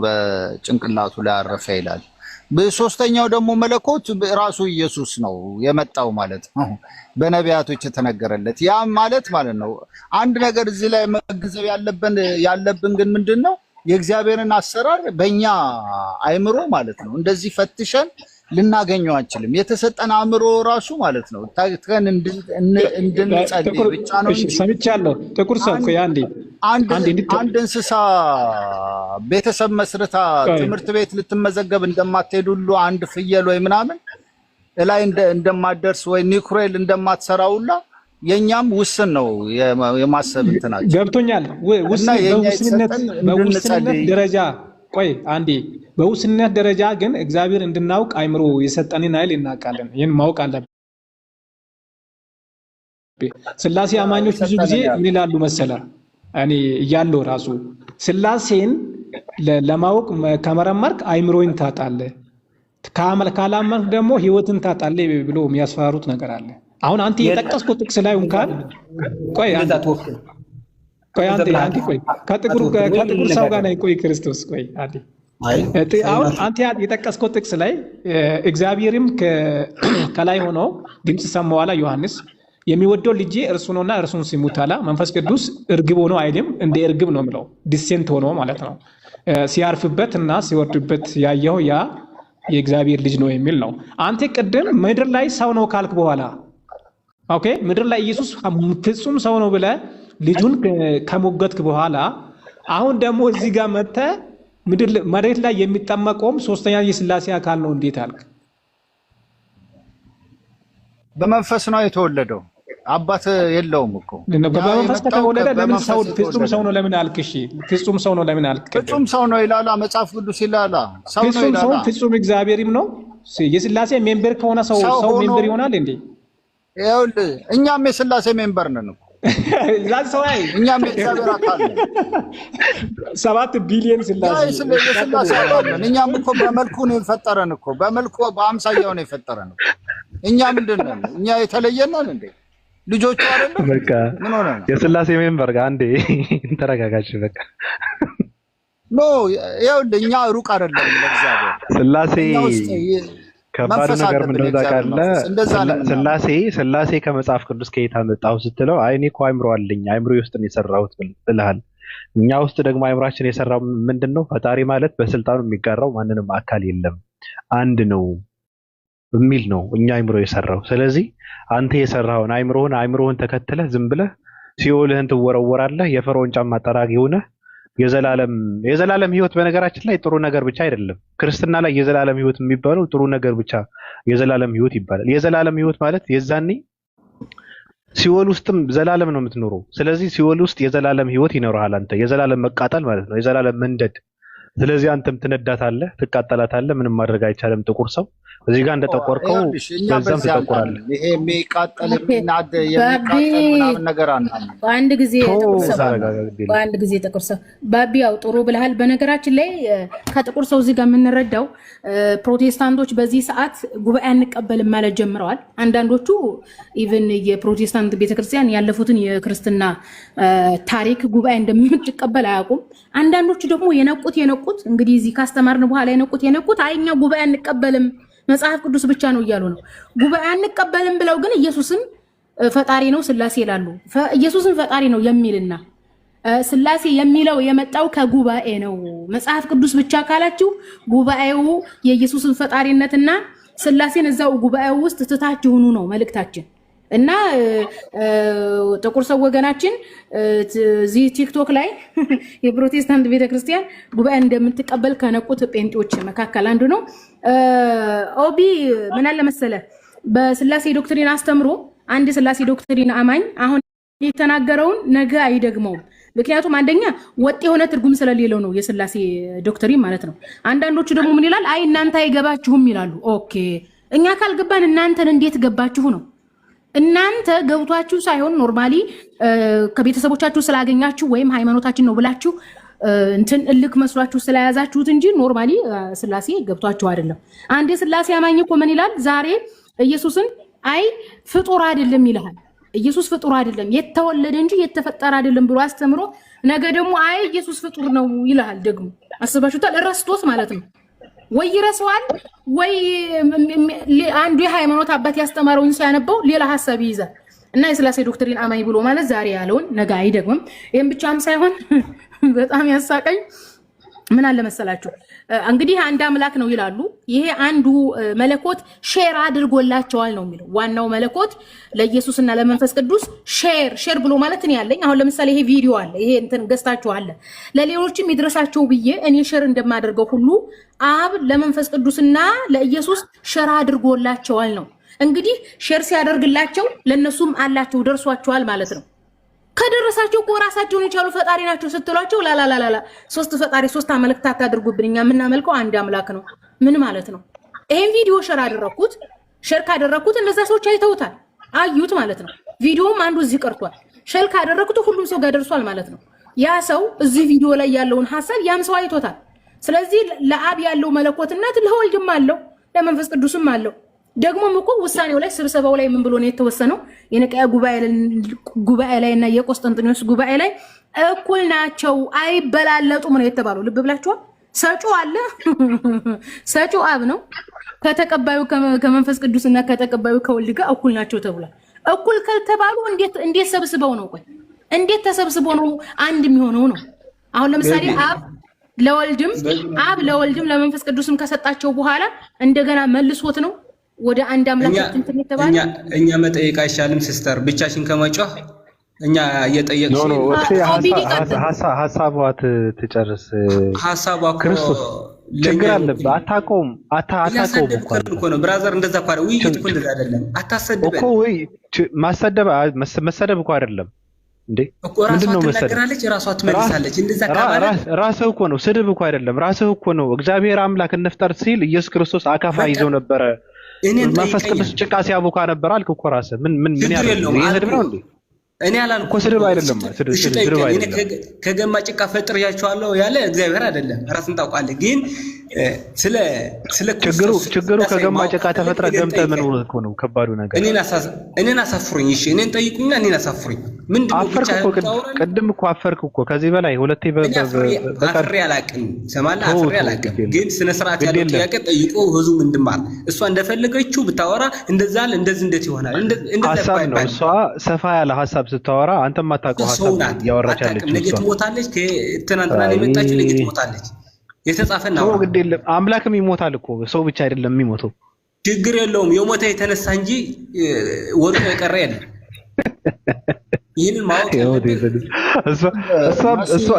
በጭንቅላቱ ላይ አረፈ ይላል። በሶስተኛው ደግሞ መለኮት ራሱ ኢየሱስ ነው የመጣው ማለት ነው። በነቢያቶች የተነገረለት ያ ማለት ነው። አንድ ነገር እዚህ ላይ መገንዘብ ያለብን ግን ምንድነው የእግዚአብሔርን አሰራር በእኛ አይምሮ ማለት ነው እንደዚህ ፈትሸን ልናገኘው አንችልም። የተሰጠን አእምሮ ራሱ ማለት ነው ታክተን እንድንጸልይ ብቻ ነው እንጂ ሰምቻለሁ። ጥቁር ሰው እኮ አንድ እንስሳ ቤተሰብ መስርታ ትምህርት ቤት ልትመዘገብ እንደማትሄድ ሁሉ አንድ ፍየል ወይ ምናምን ላይ እንደማትደርስ ወይ ኒኩሬል እንደማትሰራውላ የኛም ውስን ነው የማሰብ እንትናችን። ገብቶኛል። በውስንነት ደረጃ ቆይ አንዴ በውስንነት ደረጃ ግን እግዚአብሔር እንድናውቅ አይምሮ የሰጠንን ኃይል እናውቃለን። ይሄን ማወቅ አለብን። ስላሴ አማኞች ብዙ ጊዜ ምን ይላሉ መሰለ? እኔ እያለሁ ራሱ ስላሴን ለማወቅ ከመረመርክ አይምሮን ታጣለህ፣ ካላመንክ ደግሞ ህይወትን ታጣለህ ብሎ የሚያስፈራሩት ነገር አለ። አሁን አንተ የጠቀስከው ጥቅስ ላይ እንኳን ቆይ አንዴ ከጥቁር ሰው ጋር ቆይ ክርስቶስ ቆይ አንዴ አሁን አንተ የጠቀስከው ጥቅስ ላይ እግዚአብሔርም ከላይ ሆኖ ድምጽ ሰማው አለ ዮሐንስ። የሚወደው ልጄ እርሱ ነውና እርሱን ስሙት አለ። መንፈስ ቅዱስ እርግብ ሆኖ አይደለም እንደ እርግብ ነው የሚለው ዲሴንት ሆኖ ማለት ነው። ሲያርፍበትና ሲወርድበት ያየው ያ የእግዚአብሔር ልጅ ነው የሚል ነው። አንተ ቅድም ምድር ላይ ሰው ነው ካልክ በኋላ ኦኬ ምድር ላይ ኢየሱስ ፍጹም ሰው ነው ብለህ ልጁን ከሞገትክ በኋላ አሁን ደግሞ እዚህ ጋር መጥተህ መሬት ላይ የሚጠመቀውም ሶስተኛ የስላሴ አካል ነው እንዴት አልክ? በመንፈስ ነው የተወለደው። አባት የለውም እኮ። በመንፈስ ከተወለደ ለምን ሰው ፍጹም ሰው ነው ለምን አልክ? እሺ ፍጹም ሰው ነው ለምን አልክ? ፍጹም ሰው ነው ይላል መጽሐፍ ቅዱስ ይላል። ሰው ነው ይላል። ፍጹም እግዚአብሔርም ነው። የስላሴ ሜምበር ከሆነ ሰው ሜምበር ይሆናል እንዴ? ይኸውልህ እኛም የስላሴ ሜምበር ነን እኮ። እኛም የእግዚአብሔር አካል ነን። 7 ቢሊዮን ስላሴ አካል ነን። እኛም እኮ በመልኩ ነው የፈጠረን እኮ። በመልኩ በአምሳያው ነው የፈጠረን እኮ። እኛ ምንድን ነን? እኛ የተለየን ነን እንዴ? ልጆቹ አይደለም? በቃ ምን ሆነ ነው የስላሴ ሜምበር ጋር አንዴ ተረጋጋች። በቃ ኖ ይኸውልህ እኛ ሩቅ አይደለም ለእግዚአብሔር። ስላሴ ከባድ ነገር ምንድነው ታውቃለህ? ስላሴ ከመጽሐፍ ቅዱስ ከየት አመጣው ስትለው አይ እኔ እኮ አይምሮ አለኝ አይምሮ ውስጥ ነው የሰራሁት ብለሃል። እኛ ውስጥ ደግሞ አይምራችን የሰራው ምንድነው? ፈጣሪ ማለት በስልጣኑ የሚጋራው ማንንም አካል የለም አንድ ነው የሚል ነው እኛ አይምሮ የሰራው። ስለዚህ አንተ የሰራውን አይምሮህን ተከትለህ ዝም ብለህ ሲኦልህን ትወረወራለህ፣ የፈርዖን ጫማ ጠራጊ ሆነህ የዘላለም ህይወት በነገራችን ላይ ጥሩ ነገር ብቻ አይደለም። ክርስትና ላይ የዘላለም ህይወት የሚባለው ጥሩ ነገር ብቻ የዘላለም ህይወት ይባላል። የዘላለም ህይወት ማለት የዛኔ ሲኦል ውስጥም ዘላለም ነው የምትኖረው። ስለዚህ ሲኦል ውስጥ የዘላለም ህይወት ይኖርሃል አንተ፣ የዘላለም መቃጠል ማለት ነው፣ የዘላለም መንደድ። ስለዚህ አንተም ትነዳታለህ፣ ትቃጠላታለህ። ምንም ማድረግ አይቻልም። ጥቁር ሰው እዚህ ጋር እንደጠቆርከው በዛም ትጠቆራለህ። ይሄ የሚቃጠል የሚናድ የሚቃጠል ምናምን ነገር አናምን። በአንድ ጊዜ ጥቁር ሰው ባቢ ያው ጥሩ ብለሃል። በነገራችን ላይ ከጥቁር ሰው እዚህ ጋር የምንረዳው ፕሮቴስታንቶች በዚህ ሰዓት ጉባኤ አንቀበልም ማለት ጀምረዋል። አንዳንዶቹ ኢቭን የፕሮቴስታንት ቤተክርስቲያን ያለፉትን የክርስትና ታሪክ ጉባኤ እንደምትቀበል አያውቁም። አንዳንዶቹ ደግሞ የነቁት እንግዲህ እዚህ ካስተማርን በኋላ የነቁት አይኛ ጉባኤ አንቀበልም መጽሐፍ ቅዱስ ብቻ ነው እያሉ ነው። ጉባኤ አንቀበልም ብለው ግን ኢየሱስን ፈጣሪ ነው ስላሴ ይላሉ። ኢየሱስን ፈጣሪ ነው የሚልና ስላሴ የሚለው የመጣው ከጉባኤ ነው። መጽሐፍ ቅዱስ ብቻ ካላችሁ ጉባኤው የኢየሱስን ፈጣሪነትና ስላሴን እዛው ጉባኤው ውስጥ ትታችሁኑ ነው መልእክታችን። እና ጥቁር ሰው ወገናችን እዚህ ቲክቶክ ላይ የፕሮቴስታንት ቤተክርስቲያን ጉባኤ እንደምትቀበል ከነቁት ጴንጤዎች መካከል አንዱ ነው። ኦቢ ምን አለ መሰለ፣ በስላሴ ዶክትሪን አስተምሮ አንድ ስላሴ ዶክትሪን አማኝ አሁን የተናገረውን ነገ አይደግመውም። ምክንያቱም አንደኛ ወጥ የሆነ ትርጉም ስለሌለው ነው የስላሴ ዶክትሪን ማለት ነው። አንዳንዶቹ ደግሞ ምን ይላል፣ አይ እናንተ አይገባችሁም ይላሉ። ኦኬ እኛ ካልገባን እናንተን እንዴት ገባችሁ ነው። እናንተ ገብቷችሁ ሳይሆን ኖርማሊ ከቤተሰቦቻችሁ ስላገኛችሁ ወይም ሃይማኖታችን ነው ብላችሁ እንትን እልክ መስሏችሁ ስለያዛችሁት እንጂ ኖርማሊ ስላሴ ገብቷችሁ አይደለም። አንድ የስላሴ አማኝ እኮ ምን ይላል ዛሬ ኢየሱስን አይ ፍጡር አይደለም ይልሃል። ኢየሱስ ፍጡር አይደለም የተወለደ እንጂ የተፈጠረ አይደለም ብሎ አስተምሮ ነገ ደግሞ አይ ኢየሱስ ፍጡር ነው ይልሃል። ደግሞ አስባችሁታል? ረስቶስ ማለት ነው። ወይ ይረሳዋል ወይ አንዱ የሃይማኖት አባት ያስተማረውን ሲያነበው ሌላ ሐሳብ ይይዛል። እና የስላሴ ዶክትሪን አማኝ ብሎ ማለት ዛሬ ያለውን ነገ አይደግምም። ይሄን ብቻም ሳይሆን በጣም ያሳቀኝ ምን አለ መሰላችሁ፣ እንግዲህ አንድ አምላክ ነው ይላሉ። ይሄ አንዱ መለኮት ሼር አድርጎላቸዋል ነው የሚለው። ዋናው መለኮት ለኢየሱስና ለመንፈስ ቅዱስ ሼር ብሎ ማለት ነው ያለኝ። አሁን ለምሳሌ ይሄ ቪዲዮ አለ፣ ይሄ እንትን ገዝታችሁ አለ፣ ለሌሎችም ይድረሳቸው ብዬ እኔ ሼር እንደማደርገው ሁሉ አብ ለመንፈስ ቅዱስና ለኢየሱስ ሼር አድርጎላቸዋል ነው። እንግዲህ ሼር ሲያደርግላቸው ለነሱም አላቸው ደርሷቸዋል ማለት ነው። ከደረሳቸው እኮ ራሳቸውን የቻሉ ፈጣሪ ናቸው ስትሏቸው ላላላላ ሶስት ፈጣሪ ሶስት አመልክታት አድርጉብኝ። እኛ የምናመልከው አንድ አምላክ ነው። ምን ማለት ነው? ይሄን ቪዲዮ ሼር ካደረኩት እነዛ ሰዎች አይተውታል፣ አዩት ማለት ነው። ቪዲዮም አንዱ እዚህ ቀርቷል። ሼር ካደረኩት ሁሉም ሰው ጋር ደርሷል ማለት ነው። ያ ሰው እዚህ ቪዲዮ ላይ ያለውን ሐሳብ ያም ሰው አይቶታል። ስለዚህ ለአብ ያለው መለኮትነት ለወልድም አለው ለመንፈስ ቅዱስም አለው። ደግሞም እኮ ውሳኔው ላይ ስብሰባው ላይ ምን ብሎ ነው የተወሰነው? የኒቅያ ጉባኤ ላይ እና የቆስጠንጢኖስ ጉባኤ ላይ እኩል ናቸው አይበላለጡም ነው የተባለው። ልብ ብላችኋል? ሰጪው አለ ሰጪው አብ ነው። ከተቀባዩ ከመንፈስ ቅዱስና ከተቀባዩ ከወልድ ጋር እኩል ናቸው ተብሏል። እኩል ከተባሉ እንዴት ሰብስበው ነው? ቆይ እንዴት ተሰብስበው ነው አንድ የሚሆነው ነው? አሁን ለምሳሌ አብ ለወልድም ለመንፈስ ቅዱስም ከሰጣቸው በኋላ እንደገና መልሶት ነው ወደ አንድ አምላክ እንትን የተባለ። እኛ መጠየቅ አይሻልም? ሲስተር ብቻሽን ከመጮህ እኛ እየጠየቅሽ ነው። ሐሳቧ ትጨርስ። ሐሳቧ ክርስቶስ ችግር አለበት። አታውቀውም እኮ ነው ብራዘር። እንደዛ እኮ አይደለም ውይይት እኮ እንደዛ አይደለም። አታሰድበን እኮ ወይ መሰደብ እኮ አይደለም እንዴ እኮ ራሷ ትናገራለች፣ ራሷ ትመልሳለች። እንደዛ ካባለ ራስህ እኮ ነው፣ ስድብ እኮ አይደለም። ራስህ እኮ ነው። እግዚአብሔር አምላክ እንፍጠር ሲል ኢየሱስ ክርስቶስ አካፋ ይዞ ነበረ። መንፈስ ቅዱስ ጭቃ ሲያቦካ ነበር አልክ እኮ ራስህ። ምን ያለው ስድብ ነው እንዴ? እኔ አላልኩም እኮ ስድብ አይደለም። ስድብ አይደለም። ከገማ ጭቃ ፈጥሬያቸዋለሁ ያለ እግዚአብሔር አይደለም። ራስን ታውቃለህ። ግን ስለ ችግሩ ከገማ ጭቃ ተፈጥረ ገምተህ መኖር እኮ ነው ከባዱ ነገር። እኔን አሳፍሩኝ። እሺ እኔን ጠይቁኝና እኔን አሳፍሩኝ። ምንድነው ብቻ ቅድም እኮ አፈርክ እኮ ከዚህ በላይ ሁለቴ አፍሬ አላቅም። ሰማለህ? አፍሬ አላቅም። ግን ስነ ስርዓት ያለው ጥያቄ ጠይቆ ህዝቡ እንድማር። እሷ እንደፈለገችው ብታወራ እንደዛ እንደዚህ እንዴት ይሆናል? እንደዛ ነው። እሷ ሰፋ ያለ ሐሳብ ስታወራ አንተ ማታውቀው ሐሳብ ያወራች አለች። ነገ ትሞታለች። ከትናንትና ነው የመጣችው። ነገ ትሞታለች። የተጻፈና ነው ግድ የለም። አምላክም ይሞታል እኮ ሰው ብቻ አይደለም የሚሞተው። ችግር የለውም። የሞተ የተነሳ እንጂ ወድቆ የቀረ የለም። ይህንን ማወቅ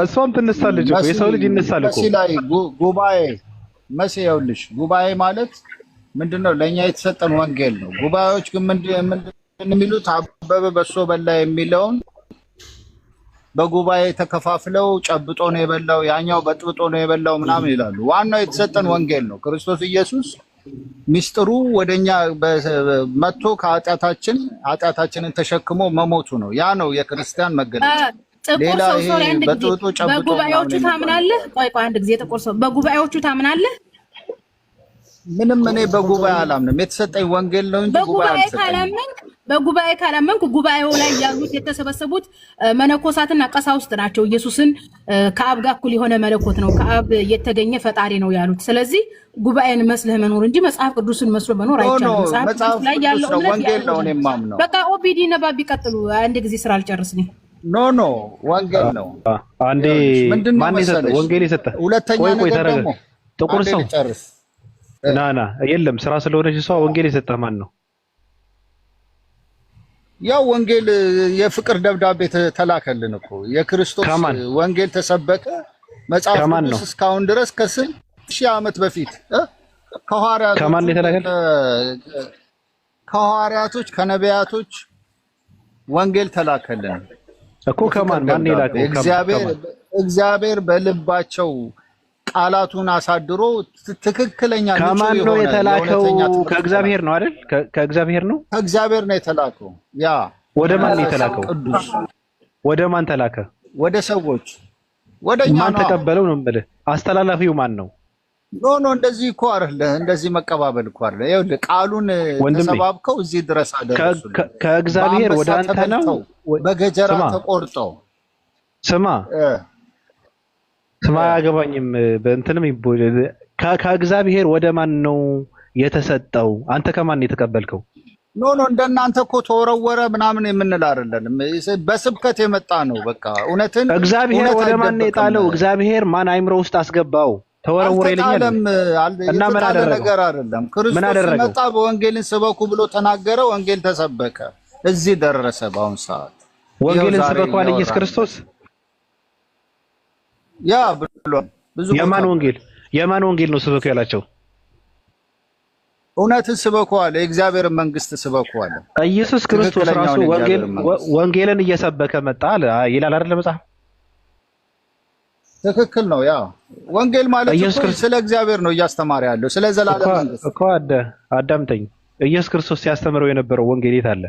እሷም ትነሳለች እኮ የሰው ልጅ ይነሳል እኮ መሲ ላይ ጉባኤ መሲ ይኸውልሽ ጉባኤ ማለት ምንድነው? ለኛ የተሰጠን ወንጌል ነው። ጉባኤዎች ግን ምንድን የሚሉት አበበ በሶ በላ የሚለውን በጉባኤ ተከፋፍለው ጨብጦ ነው የበላው፣ ያኛው በጥብጦ ነው የበላው ምናምን ይላሉ። ዋናው የተሰጠን ወንጌል ነው። ክርስቶስ ኢየሱስ ሚስጥሩ ወደኛ መጥቶ ኃጢአታችንን ተሸክሞ መሞቱ ነው። ያ ነው የክርስቲያን መገለጫ። ሌላ ይሄ በጥብጦ ጨብጦ በጉባኤዎቹ ታምናለህ? ቆይ አንድ ጊዜ ተቆርሶ በጉባኤዎቹ ታምናለህ? ምንም እኔ በጉባኤ አላምንም። የተሰጠኝ ወንጌል ነው እንጂ በጉባኤ ካላመንክ ጉባኤው ላይ ያሉት የተሰበሰቡት መነኮሳትና ቀሳውስት ናቸው። ኢየሱስን ከአብ ጋር እኩል የሆነ መለኮት ነው፣ ከአብ የተገኘ ፈጣሪ ነው ያሉት። ስለዚህ ጉባኤን መስለህ መኖር እንጂ መጽሐፍ ቅዱስን መስሎ መኖር አይቻልም። መጽሐፍ ቅዱስ ላይ ያለው ወንጌል ነው እኔ የማምነው። በቃ ኦቢዲ ነባቢ ቀጥሉ። አንድ ጊዜ ስራ አልጨርስ ነኝ። ኖ ወንጌል ነው። አንዴ ማን ይሰጠ ወንጌል ይሰጠ? ሁለተኛ ነገር ደግሞ ጥቁር ሰው ና የለም ስራ ስለሆነች እሷ ወንጌል የሰጠህ ማን ነው? ያው ወንጌል የፍቅር ደብዳቤ ተላከልን እኮ የክርስቶስ ወንጌል ተሰበከ። መጽሐፍ ቅዱስ እስካሁን ድረስ ከስንት ሺህ ዓመት በፊት ከሐዋርያቶች ከነቢያቶች ወንጌል ተላከልን እኮ። ማን ይላከው? እግዚአብሔር በልባቸው ቃላቱን አሳድሮ ትክክለኛ ከማን ነው የተላከው? ከእግዚአብሔር ነው አይደል? ከእግዚአብሔር ነው። ከእግዚአብሔር ነው የተላከው። ያ ወደ ማን ነው የተላከው? ቅዱስ ወደ ማን ተላከ? ወደ ሰዎች። ወደኛ ነው። ማን ተቀበለው ነው የምልህ። አስተላላፊው ማን ነው? ኖ እንደዚህ እኮ አይደለ። እንደዚህ መቀባበል እኮ አይደለ። ይኸውልህ ቃሉን ተሰባብከው እዚህ ድረስ አደረሱ። ከእግዚአብሔር ወደ አንተ ነው በገጀራ ተቆርጠው። ስማ አያገባኝም። በእንትንም ከእግዚአብሔር ወደ ማን ነው የተሰጠው? አንተ ከማን ነው የተቀበልከው? ኖ እንደናንተ እኮ ተወረወረ ምናምን የምንል አይደለም። በስብከት የመጣ ነው። በቃ እውነትን እግዚአብሔር ወደ ማን ነው የጣለው? እግዚአብሔር ማን አይምሮ ውስጥ አስገባው? ተወረወረ ይለኛል እና ምን አደረገ? ነገር አይደለም። ክርስቶስ መጣ፣ በወንጌልን ስበኩ ብሎ ተናገረ። ወንጌል ተሰበከ፣ እዚህ ደረሰ። በአሁን ሰዓት ወንጌልን ስበኳል ኢየሱስ ክርስቶስ። ያ ብሎ ብዙ የማን ወንጌል ነው ስበኩ ያላቸው? እውነትን ስበኩ አለ። የእግዚአብሔር መንግስት ስበኩ አለ። ኢየሱስ ክርስቶስ ራሱ ወንጌልን እየሰበከ መጣ ይላል አይደል መጽሐፍ? ትክክል ነው። ያ ወንጌል ማለት እኮ ስለ እግዚአብሔር ነው እያስተማረ ያለው፣ ስለ ዘላለም መንግስት እኮ። አዳምጠኝ። ኢየሱስ ክርስቶስ ሲያስተምረው የነበረው ወንጌል የት አለ?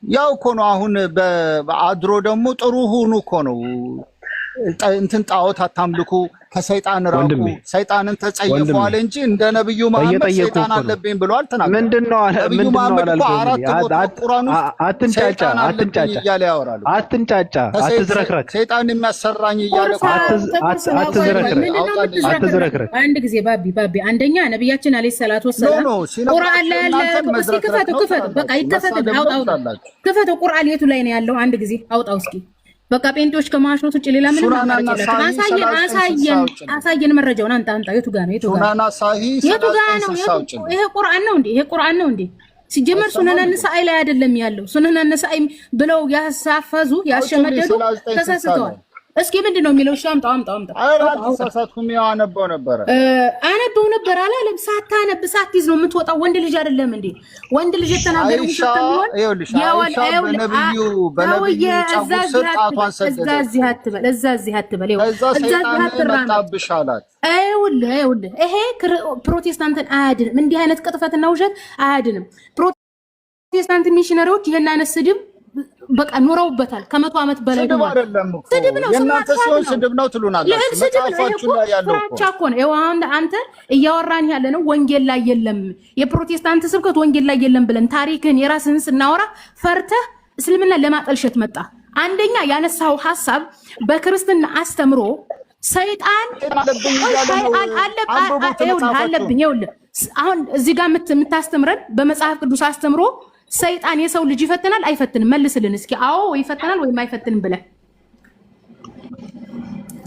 ያው እኮ ነው። አሁን በአድሮ ደግሞ ጥሩ ሁኑ እኮ ነው። እንትን ጣዖት አታምልኩ፣ ከሰይጣን ራቁ፣ ሰይጣንን ተጸየፉ አለ እንጂ እንደ ነብዩ መሐመድ ሰይጣን አለብኝ ብሎ አልተናገረም። ምንድነው አትዝረክረክ፣ ሰይጣን የሚያሰራኝ እያለ አትዝረክረክ። አንድ ጊዜ ባቢ አንደኛ ነብያችን አለይሂ ሰላቱ ወሰላም ቁርአን ላይ ያለ እስኪ ክፈቱ፣ በቃ ይከፈት፣ ክፈቱ። ቁርአን የቱ ላይ ነው ያለው? አንድ ጊዜ አውጣው እስኪ። በቃ ጴንጤዎች ከማሽኖት ውጭ ሌላ ምንም አሳየን። መረጃውን አንጣ። የቱ ጋር ነው? ይሄ ቁርአን ነው እንዴ? ይሄ ቁርአን ነው እንዴ? ሲጀመር ሱነነ ነሳኢ ላይ አይደለም ያለው። ሱነነ ነሳኢ ብለው ያሳፈዙ ያሸመደዱ ተሳስተዋል። እስኪ ምንድነው የሚለው? እሺ አምጣው። ተሳሳትኩም። ያው አነበው ነበር አላለም። ሳታነብ ሳትይዝ ነው የምትወጣው። ወንድ ልጅ አይደለም እንዴ? ወንድ ልጅ የተናገረው ይሽታል። በነብዩ እዛዚህ አትበል። ይሄ ፕሮቴስታንትን አያድንም። እንዲህ አይነት ቅጥፈትና ውሸት አያድንም። ፕሮቴስታንት ሚሽነሪዎች ይሄን አይነት ስድብ በቃ ኖረውበታል። ከ100 ዓመት በላይ ነው። ስድብ ነው። ስድብ ነው ትሉናላችሁ። መጽሐፋችሁ ላይ ያለው እኮ ነው። ይኸው አንተ እያወራን ያለ ነው ወንጌል ላይ የለም፣ የፕሮቴስታንት ስብከት ወንጌል ላይ የለም ብለን ታሪክን የራስህን ስናወራ ፈርተህ እስልምና ለማጠልሸት መጣ። አንደኛ ያነሳው ሐሳብ በክርስትና አስተምሮ ሰይጣን አለብኝ። አሁን እዚህ ጋር የምታስተምረን በመጽሐፍ ቅዱስ አስተምሮ ሰይጣን የሰው ልጅ ይፈትናል አይፈትንም? መልስልን እስኪ። አዎ ይፈትናል ወይም አይፈትንም ብለህ።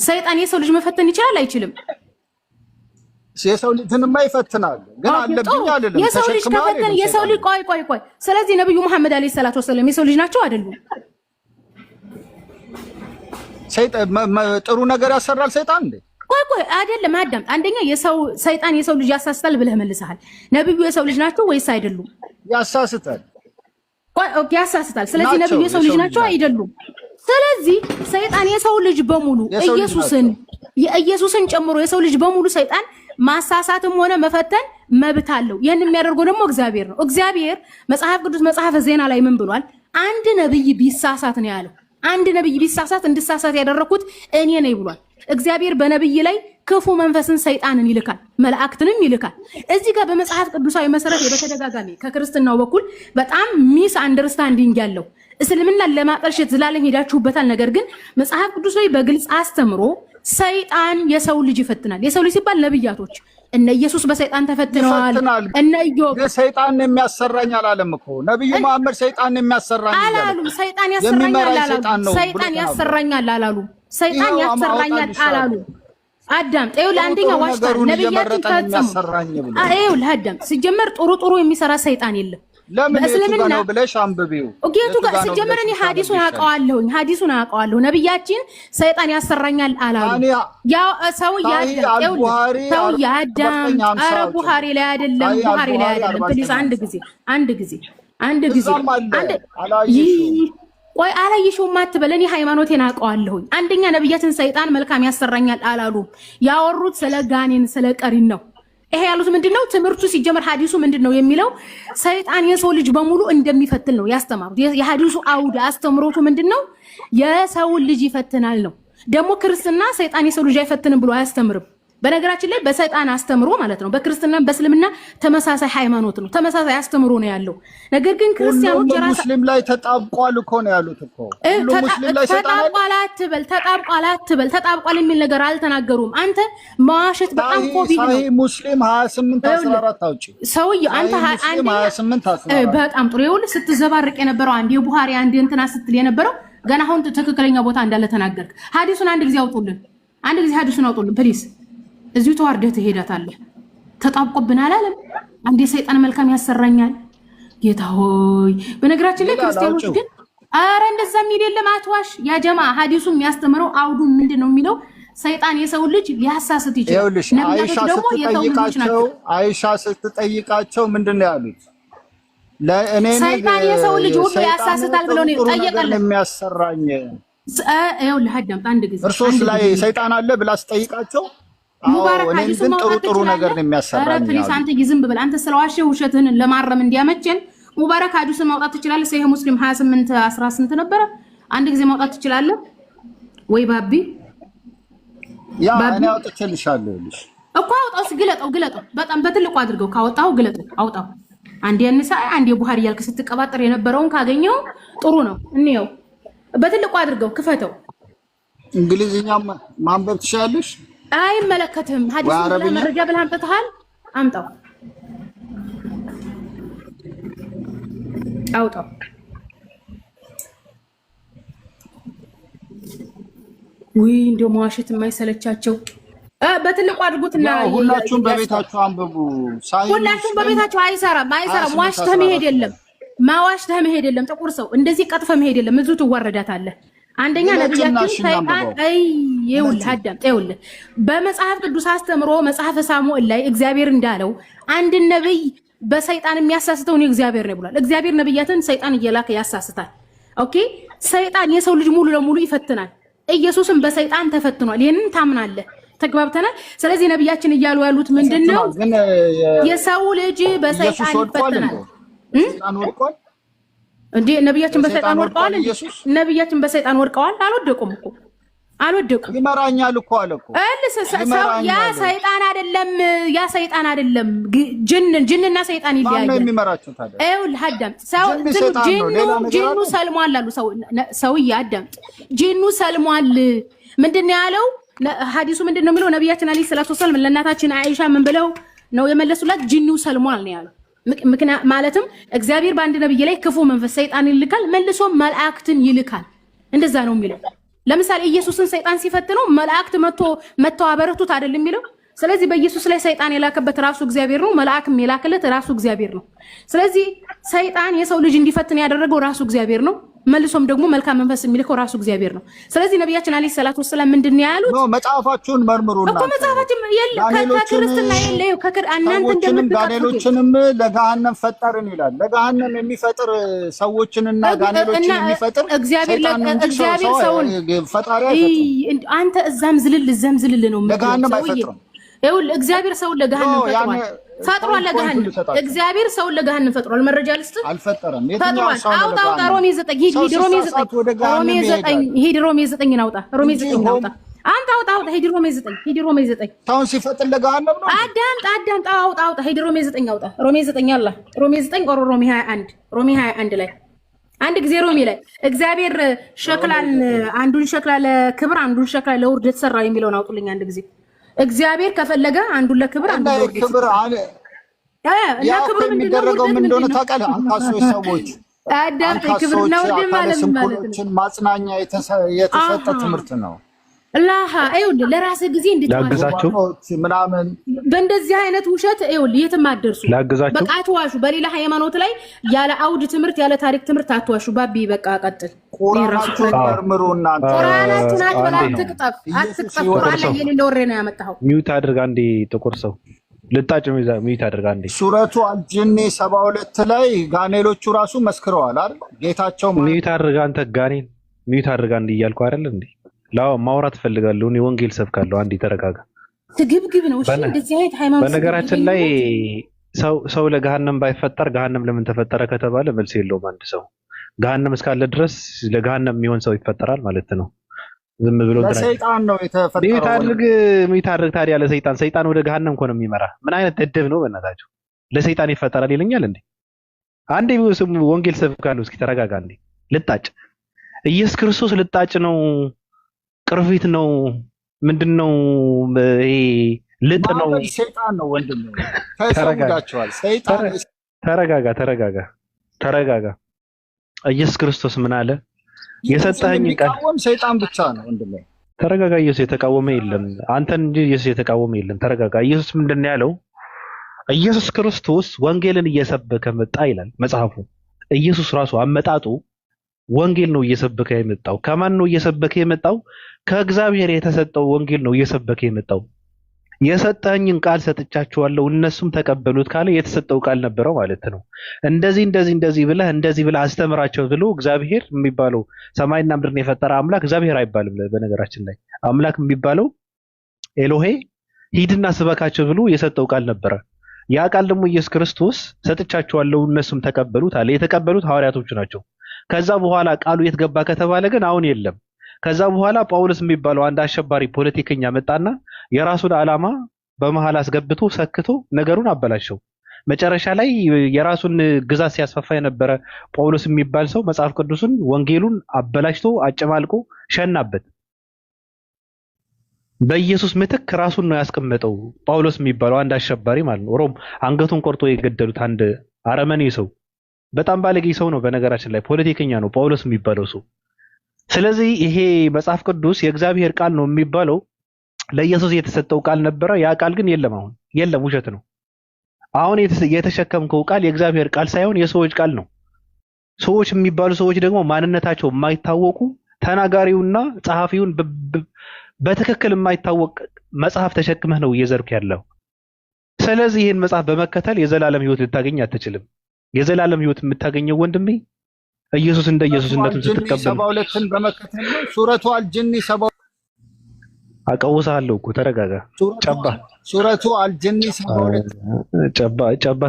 ሰይጣን የሰው ልጅ መፈተን ይችላል አይችልም? የሰው ልጅንማ ይፈትናል። ግን አለብኝ አይደለም የሰው ልጅ ከፈተነ የሰው ልጅ ቆይ ስለዚህ ነብዩ መሐመድ አለይሂ ሰላቱ ወሰለም የሰው ልጅ ናቸው አይደሉም? ጥሩ ነገር ያሰራል ሰይጣን እንዴ? ቆይ አይደለም አዳም። አንደኛ ሰይጣን የሰው ልጅ ያሳስታል ብለህ መልሰሃል። ነብዩ የሰው ልጅ ናቸው ወይስ አይደሉም? ያሳስታል። ኦኬ ያሳስታል። ስለዚህ ነብዩ የሰው ልጅ ናቸው አይደሉም? ስለዚህ ሰይጣን የሰው ልጅ በሙሉ ኢየሱስን ጨምሮ የሰው ልጅ በሙሉ ሰይጣን ማሳሳትም ሆነ መፈተን መብት አለው። ይሄን የሚያደርገው ደግሞ እግዚአብሔር ነው። እግዚአብሔር መጽሐፍ ቅዱስ መጽሐፈ ዜና ላይ ምን ብሏል? አንድ ነብይ ቢሳሳት ነው ያለው። አንድ ነብይ ቢሳሳት እንድሳሳት ያደረኩት እኔ ነኝ ብሏል። እግዚአብሔር በነብይ ላይ ክፉ መንፈስን ሰይጣንን ይልካል፣ መላእክትንም ይልካል። እዚህ ጋር በመጽሐፍ ቅዱሳዊ መሰረት በተደጋጋሚ ከክርስትናው በኩል በጣም ሚስ አንደርስታንዲንግ ያለው እስልምናን ለማጠልሸት ዝላለም ሄዳችሁበታል። ነገር ግን መጽሐፍ ቅዱስ ላይ በግልጽ አስተምሮ ሰይጣን የሰው ልጅ ይፈትናል። የሰው ልጅ ሲባል ነብያቶች እነ ኢየሱስ በሰይጣን ተፈትነዋል። እነ ኢዮብ ሰይጣን የሚያሰራኝ አላለም እኮ ነብዩ መሐመድ ሰይጣን የሚያሰራኝ አላሉም። ሰይጣን ያሰራኛል አላሉም። ሰይጣን ያሰራኛል አላሉም። ሰይጣን ያሰራኛል አላሉም። አዳም ጠይው ለአንደኛ ዋሽታል ነብያትን ፈጽሙ አይው ለአዳም ሲጀመር ጥሩ የሚሰራ ሰይጣን የለም። ለምን ነው ብለሽ አንብቢው ኦኬቱ ጋር ሲጀመር እኔ ሐዲሱን አውቀዋለሁ። ነብያችን ሰይጣን ያሰራኛል አላሉ። ያ ሰው ያዳም አረ ቡኻሪ ላይ አይደለም ፕሊዝ አንድ ጊዜ ቆይ አላየሽውም አትበል። እኔ ሃይማኖቴን አውቀዋለሁ። አንደኛ ነብያችን ሰይጣን መልካም ያሰራኛል አላሉ። ያወሩት ስለ ጋኔን ስለ ቀሪን ነው። ይሄ ያሉት ምንድነው? ትምህርቱ ሲጀመር ሐዲሱ ምንድነው የሚለው? ሰይጣን የሰው ልጅ በሙሉ እንደሚፈትን ነው ያስተማሩት። የሐዲሱ አውድ አስተምሮቱ ምንድነው? የሰው ልጅ ይፈትናል ነው። ደግሞ ክርስትና ሰይጣን የሰው ልጅ አይፈትንም ብሎ አያስተምርም። በነገራችን ላይ በሰይጣን አስተምሮ ማለት ነው በክርስትና በእስልምና ተመሳሳይ ሃይማኖት ነው፣ ተመሳሳይ አስተምሮ ነው ያለው። ነገር ግን ክርስቲያኖች ሙስሊም ላይ ተጣብቋል እኮ ነው ያሉት እኮ ተጣብቋል የሚል ነገር አልተናገሩም። አንተ መዋሸት በጣም ኮቢድ ነው። ሙስሊም 28:14 አውጪ ሰውዬ አንተ 28:14 በጣም ጥሩ ይኸውልህ፣ ስትዘባርቅ የነበረው አንዴ ቡሃሪ አንዴ እንትና ስትል የነበረው ገና አሁን ትክክለኛ ቦታ እንዳለ ተናገርክ። ሐዲሱን አንድ ጊዜ አውጡልን፣ ሐዲሱን አውጡልን ፕሊዝ። እዚሁ ተዋርደህ ትሄዳታለህ። ተጣብቆብናል አለም አንዴ ሰይጣን መልካም ያሰራኛል። ጌታ ሆይ በነገራችን ላይ ክርስቲያኖች ግን አረ እንደዛ የሚል የለም። አትዋሽ ያ ጀማ። ሐዲሱ የሚያስተምረው አውዱ ምንድነው የሚለው? ሰይጣን የሰው ልጅ ሊያሳስት ይችላል። ነብያቶች ደግሞ የሰው ልጅ ናቸው። አይሻ ስትጠይቃቸው ምንድነው ያሉት? ለእኔ ሰይጣን የሰው ልጅ ሁሉ ያሳስታል ብለው ነው ጠየቀልን። የሚያሰራኝ ይኸውልህ አዳምጥ አንድ ጊዜ እርሶስ ላይ ሰይጣን አለ ብላ ስጠይቃቸው ሙባረክ ሐዲሱ ጥሩ ነገር ነው የሚያሰራኝ። አረ ፕሊስ አንተ ዝም ብለህ አንተ ስለዋሸህ ውሸትህን ለማረም እንዲያመቸን ሙባረክ ሐዲሱን ማውጣት ትችላለህ። ሰሂህ ሙስሊም 28:18 ነበረ። አንድ ጊዜ ማውጣት ትችላለህ ወይ ባቢ? ያ እኔ አውጥቼልሻለሁ ልሽ እኮ አውጣው። ግለጠው በጣም በትልቁ አድርገው ካወጣው ግለጠው አውጣው። አንዴ እንሳ አንዴ ቡሃሪ ያልክ ስትቀባጥር የነበረውን ካገኘው ጥሩ ነው። እንየው በትልቁ አድርገው ክፈተው። እንግሊዝኛ ማንበብ ትችላለሽ? አይመለከትም። ሐዲስ ለመረጃ ብለህ አምጥተሃል፣ አምጣው አውጣው። ወይ እንደው መዋሸት የማይሰለቻቸው በትልቁ አድርጉትና ሁላችሁም በቤታችሁ አንብቡ። ሁላችሁም በቤታችሁ አይሰራም። ዋሽተህ መሄድ የለም። ጥቁር ሰው እንደዚህ ቀጥፈህ መሄድ የለም። እዚሁ ትዋረዳታለህ። አንደኛ ነብያችን ሰይጣን ይኸውልህ በመጽሐፍ ቅዱስ አስተምሮ መጽሐፈ ሳሙኤል ላይ እግዚአብሔር እንዳለው አንድ ነብይ በሰይጣን የሚያሳስተው ነው እግዚአብሔር ነው ብሏል። እግዚአብሔር ነብያትን ሰይጣን እየላከ ያሳስታል። ኦኬ ሰይጣን የሰው ልጅ ሙሉ ለሙሉ ይፈትናል። ኢየሱስም በሰይጣን ተፈትኗል። ይሄንን ታምናለህ? ተግባብተናል። ስለዚህ ነብያችን እያሉ ያሉት ምንድነው? የሰው ልጅ በሰይጣን ይፈትናል። ሰይጣን ወድቋል እንዴ? ነብያችን በሰይጣን ወድቀዋል? ነብያችን በሰይጣን ወድቀዋል? አልወደቁም እኮ አልወደቁም። ይመራኛል እኮ አለ እኮ ያ ሰይጣን አይደለም። ጅንና ሰይጣን ይለያያል። ማነው የሚመራቸው ታዲያ? ይኸውልህ አዳምጥ። ጂኑ ሰልሟል አሉ። ሰውዬ አዳምጥ። ጂኑ ሰልሟል ምንድነው ያለው? ሐዲሱ ምንድነው የሚለው? ነብያችን አለይሂ ሰላቱ ወሰለም ለእናታችን አይሻ ምን ብለው ነው የመለሱላት? ጂኑ ሰልሟል ነው ያለው። ማለትም እግዚአብሔር በአንድ ነብይ ላይ ክፉ መንፈስ ሰይጣን ይልካል፣ መልሶ መላእክትን ይልካል። እንደዛ ነው የሚለው። ለምሳሌ ኢየሱስን ሰይጣን ሲፈትነው መላእክት መተው አበረቱት አይደል የሚለው? ስለዚህ በኢየሱስ ላይ ሰይጣን የላከበት ራሱ እግዚአብሔር ነው። መልአክም የላከለት ራሱ እግዚአብሔር ነው። ስለዚህ ሰይጣን የሰው ልጅ እንዲፈትን ያደረገው ራሱ እግዚአብሔር ነው። መልሶም ደግሞ መልካም መንፈስ የሚልከው ራሱ እግዚአብሔር ነው። ስለዚህ ነብያችን አለይሂ ሰላቱ ወሰለም ምንድን ነው ያሉት? ነው መጽሐፋችሁን መርምሩና እኮ መጽሐፋችን ከክርስትና የለው እናንተ እንደምትቀጥሉ ጋኔሎችንም ለገሃነም ፈጠርን ይላል። ለገሃነም የሚፈጥር ሰዎችንና ጋኔሎችን የሚፈጥር እግዚአብሔር ሰውን ፈጣሪ አይፈጥርም። አንተ እዛም ዝልል ነው ለገሃነም አይፈጥርም። ይኸውልህ እግዚአብሔር ሰውን ለገሃነም ፈጥሯል። ለገሃነም እግዚአብሔር ሰውን ለገሃነም ፈጥሯል። መረጃ ልስጥ አልፈጠረም። ፈጥሯል። አውጣ ሮሜ 9 ሂድ ሮሜ 9 አውጣ ሮሜ 9 አውጣ አንተ አውጣ ሂድ ሮሜ 9 ሰውን ሲፈጥር ለገሃነም ነው። አዳምጥ አውጣ ሂድ ሮሜ 9 አውጣ ሮሜ 9 አላ ሮሜ 9 ኦሮ ሮሜ 21 ላይ አንድ ጊዜ ሮሜ ላይ እግዚአብሔር ሸክላን አንዱን ሸክላ ለክብር አንዱን ሸክላ ለውርደት ሰራ የሚለውን አውጡልኝ አንድ ጊዜ። እግዚአብሔር ከፈለገ አንዱን ለክብር አንዱን ለክብር ያ ክብር የሚደረገው ምን እንደሆነ ታውቃለህ? አንካሶች ሰዎች ክብር ነው ማለት ነው። ማጽናኛ የተሰጠ ትምህርት ነው። ላሃ ይኸውልህ ለራስህ ጊዜ ላግዛችሁ ምናምን በእንደዚህ አይነት ውሸት ይኸውልህ የትም አትደርሱ። በቃ አትዋሹ። በሌላ ሃይማኖት ላይ ያለ አውድ ትምህርት ያለ ታሪክ ትምህርት አትዋሹ። ባቢ በቃ ቀጥል። ቁርአናችሁን መርምሩ እናንተ። ቁርአናችሁን አትቅጠፍ። ቁርአን ላይ የሌለ ወሬ ነው ያመጣኸው። ሚውት አድርግ አንዴ ጥቁር ሰው ልጣጭ ሚውት አድርግ አንዴ። ሱረቱ አልጂኒ 72 ላይ ጋኔሎቹ ራሱ መስክረዋል አይደል? ጌታቸው ሚውት አድርግ አንተ ጋኔን ሚውት አድርግ አንዴ እያልኩ አይደል እንዴ? ማውራት ፈልጋለሁ። እኔ ወንጌል ሰብካለሁ። አንዴ ተረጋጋ። ትግብግብ ነው። እሺ እንደዚህ አይነት ሃይማኖት በነገራችን ላይ ሰው ለገሃነም ባይፈጠር ገሃነም ለምን ተፈጠረ ከተባለ መልስ የለውም። አንድ ሰው ገሃነም እስካለ ድረስ ለገሃነም የሚሆን ሰው ይፈጠራል ማለት ነው። ዝም ብሎ ለሰይጣን ነው የተፈጠረው። ሚውት አድርግ ታዲያ ለሰይጣን ወደ ገሃነም እኮ ነው የሚመራ። ምን አይነት ደደብ ነው በእናታችሁ? ለሰይጣን ይፈጠራል ይለኛል እንዴ? አንዴ ወንጌል ሰብካለሁ። እስኪ ተረጋጋ አንዴ። ልጣጭ ኢየሱስ ክርስቶስ ልጣጭ ነው፣ ቅርፊት ነው፣ ምንድነው? ይሄ ልጥ ነው። ሰይጣን ነው ወንድም። ተሰውዳቸዋል። ሰይጣን ተረጋጋ። ኢየሱስ ክርስቶስ ምን አለ? የሰጠኸኝ ቃል ሰይጣን ብቻ ነው ወንድም። ተረጋጋ። ኢየሱስ የተቃወመ የለም፣ አንተን እንጂ ኢየሱስ የተቃወመ የለም። ተረጋጋ። ኢየሱስ ምንድነው ያለው? ኢየሱስ ክርስቶስ ወንጌልን እየሰበከ መጣ ይላል መጽሐፉ። ኢየሱስ ራሱ አመጣጡ ወንጌል ነው እየሰበከ የመጣው። ከማን ነው እየሰበከ የመጣው? ከእግዚአብሔር የተሰጠው ወንጌል ነው እየሰበከ የመጣው። የሰጠኝን ቃል ሰጥቻቸዋለሁ እነሱም ተቀበሉት ካለ የተሰጠው ቃል ነበረው ማለት ነው። እንደዚህ ብለህ አስተምራቸው ብሎ እግዚአብሔር የሚባለው ሰማይና ምድርን የፈጠረ አምላክ እግዚአብሔር አይባልም። በነገራችን ላይ አምላክ የሚባለው ኤሎሄ ሂድና ስበካቸው ብሎ የሰጠው ቃል ነበረ። ያ ቃል ደግሞ ኢየሱስ ክርስቶስ ሰጥቻቸዋለሁ እነሱም ተቀበሉት አለ። የተቀበሉት ሐዋርያቶቹ ናቸው። ከዛ በኋላ ቃሉ የት ገባ ከተባለ ግን አሁን የለም። ከዛ በኋላ ጳውሎስ የሚባለው አንድ አሸባሪ ፖለቲከኛ መጣና የራሱን ዓላማ በመሃል አስገብቶ ሰክቶ ነገሩን አበላሸው። መጨረሻ ላይ የራሱን ግዛት ሲያስፋፋ የነበረ ጳውሎስ የሚባል ሰው መጽሐፍ ቅዱስን ወንጌሉን አበላሽቶ አጨማልቆ ሸናበት። በኢየሱስ ምትክ ራሱን ነው ያስቀመጠው ጳውሎስ የሚባለው አንድ አሸባሪ ማለት ነው። ሮም አንገቱን ቆርጦ የገደሉት አንድ አረመኔ ሰው፣ በጣም ባለጌ ሰው ነው። በነገራችን ላይ ፖለቲከኛ ነው ጳውሎስ የሚባለው ሰው። ስለዚህ ይሄ መጽሐፍ ቅዱስ የእግዚአብሔር ቃል ነው የሚባለው ለኢየሱስ የተሰጠው ቃል ነበረ። ያ ቃል ግን የለም፣ አሁን የለም፣ ውሸት ነው። አሁን የተሸከምከው ቃል የእግዚአብሔር ቃል ሳይሆን የሰዎች ቃል ነው። ሰዎች የሚባሉ ሰዎች ደግሞ ማንነታቸው የማይታወቁ ተናጋሪውና ጸሐፊውን በትክክል የማይታወቅ መጽሐፍ ተሸክመህ ነው እየዘርክ ያለው። ስለዚህ ይህን መጽሐፍ በመከተል የዘላለም ሕይወት ልታገኝ አትችልም። የዘላለም ሕይወት የምታገኘው ወንድሜ ኢየሱስ እንደ ኢየሱስነቱ ስትቀበል 72ን በመከተል ነው። ሱረቱ አልጂኒ 72 አቀውሳለሁ እኮ ተረጋጋ። ሱረቱ አልጂኒ 72 ጨባ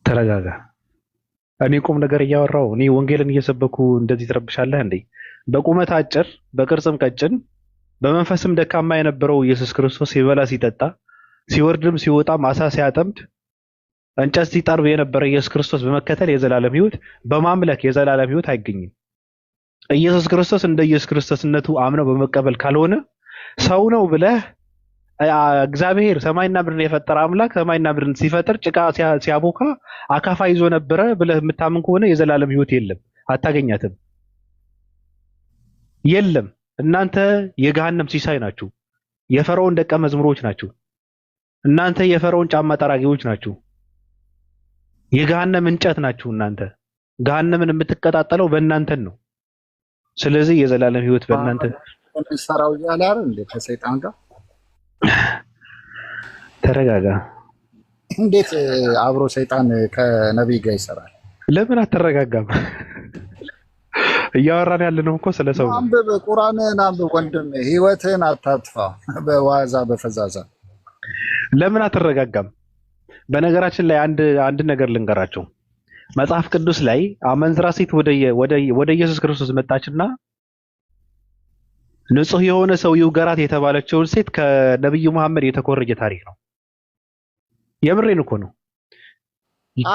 ተረጋጋ። እኔ ቁም ነገር እያወራሁ እኔ ወንጌልን እየሰበኩ እንደዚህ ትረብሻለህ እንዴ? በቁመት አጭር በቅርጽም ቀጭን በመንፈስም ደካማ የነበረው ኢየሱስ ክርስቶስ ሲበላ ሲጠጣ ሲወርድም ሲወጣም አሳ ሲያጠምድ እንጨት ሲጠርብ የነበረ ኢየሱስ ክርስቶስ በመከተል የዘላለም ሕይወት በማምለክ የዘላለም ሕይወት አይገኝም። ኢየሱስ ክርስቶስ እንደ ኢየሱስ ክርስቶስነቱ አምነው በመቀበል ካልሆነ ሰው ነው ብለህ እግዚአብሔር ሰማይና ምድርን የፈጠረ አምላክ ሰማይና ምድርን ሲፈጥር ጭቃ ሲያቦካ አካፋ ይዞ ነበረ ብለህ የምታምን ከሆነ የዘላለም ሕይወት የለም፣ አታገኛትም። የለም። እናንተ የገሃነም ሲሳይ ናችሁ። የፈርዖን ደቀ መዝሙሮች ናችሁ። እናንተ የፈርዖን ጫማ ጠራጊዎች ናችሁ። የገሃነም እንጨት ናችሁ። እናንተ ገሃነምን የምትቀጣጠለው በእናንተን ነው። ስለዚህ የዘላለም ህይወት በእናንተ ሰራው ያለ አይደል እንዴ? ከሰይጣን ጋር ተረጋጋ። እንዴት አብሮ ሰይጣን ከነቢይ ጋር ይሰራል? ለምን አትረጋጋም? እያወራን ያለነው እኮ ስለ ሰው ነው። አንብብ፣ ቁርአንን አንብብ ወንድም፣ ህይወትን አታጥፋ በዋዛ በፈዛዛ። ለምን አትረጋጋም? በነገራችን ላይ አንድ ነገር ልንገራቸው። መጽሐፍ ቅዱስ ላይ አመንዝራ ሴት ወደ ኢየሱስ ክርስቶስ መጣችና ንጹህ የሆነ ሰው ይውገራት የተባለችውን ሴት ከነብዩ መሐመድ የተኮረጀ ታሪክ ነው። የምሬን እኮ ነው።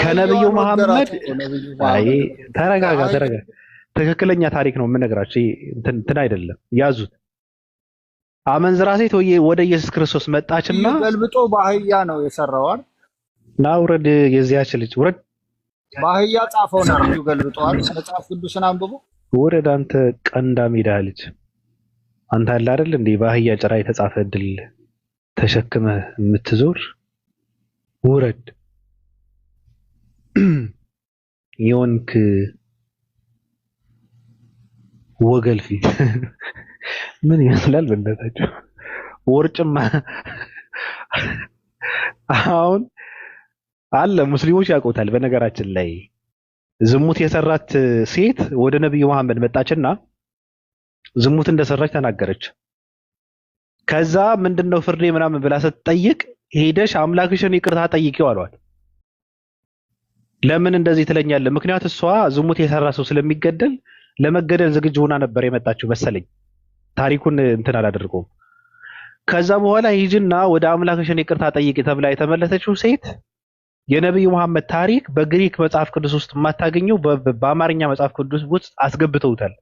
ከነብዩ መሐመድ አይ ተረጋጋ። ትክክለኛ ታሪክ ነው የምነግራችሁ። እንትን አይደለም፣ ያዙት። አመንዝራ ሴት ወደ ኢየሱስ ክርስቶስ መጣችና ገልብጦ በአህያ ነው የሰራው አይደል? ና ውረድ፣ የዚያች ልጅ ውረድ። በአህያ ጻፈው ነው ልጁ ገልብጧል። መጽሐፍ ቅዱስን አንብቦ ውረድ። አንተ ቀንዳ ሜዳ ልጅ፣ አንተ አለ አይደል እንዴ በአህያ ጭራ የተጻፈ ድል ተሸክመህ የምትዞር ውረድ። የወንክ ወገል ፊት ምን ይመስላል? በእናታችሁ ወርጭማ አሁን አለ ሙስሊሞች ያውቁታል። በነገራችን ላይ ዝሙት የሰራት ሴት ወደ ነብዩ መሐመድ መጣችና ዝሙት እንደሰራች ተናገረች። ከዛ ምንድነው ፍርዴ ምናምን ብላ ስትጠይቅ ሄደሽ አምላክሽን ይቅርታ ጠይቂው አሏት። ለምን እንደዚህ ትለኛለህ? ምክንያት እሷ ዝሙት የሰራ ሰው ስለሚገደል ለመገደል ዝግጁ ሆና ነበር የመጣችው መሰለኝ። ታሪኩን እንትን አላደርገውም። ከዛ በኋላ ሂጂና ወደ አምላክሽን ይቅርታ ጠይቂ ተብላ የተመለሰችው ሴት የነብዩ መሐመድ ታሪክ በግሪክ መጽሐፍ ቅዱስ ውስጥ የማታገኘው በአማርኛ መጽሐፍ ቅዱስ ውስጥ አስገብተውታል።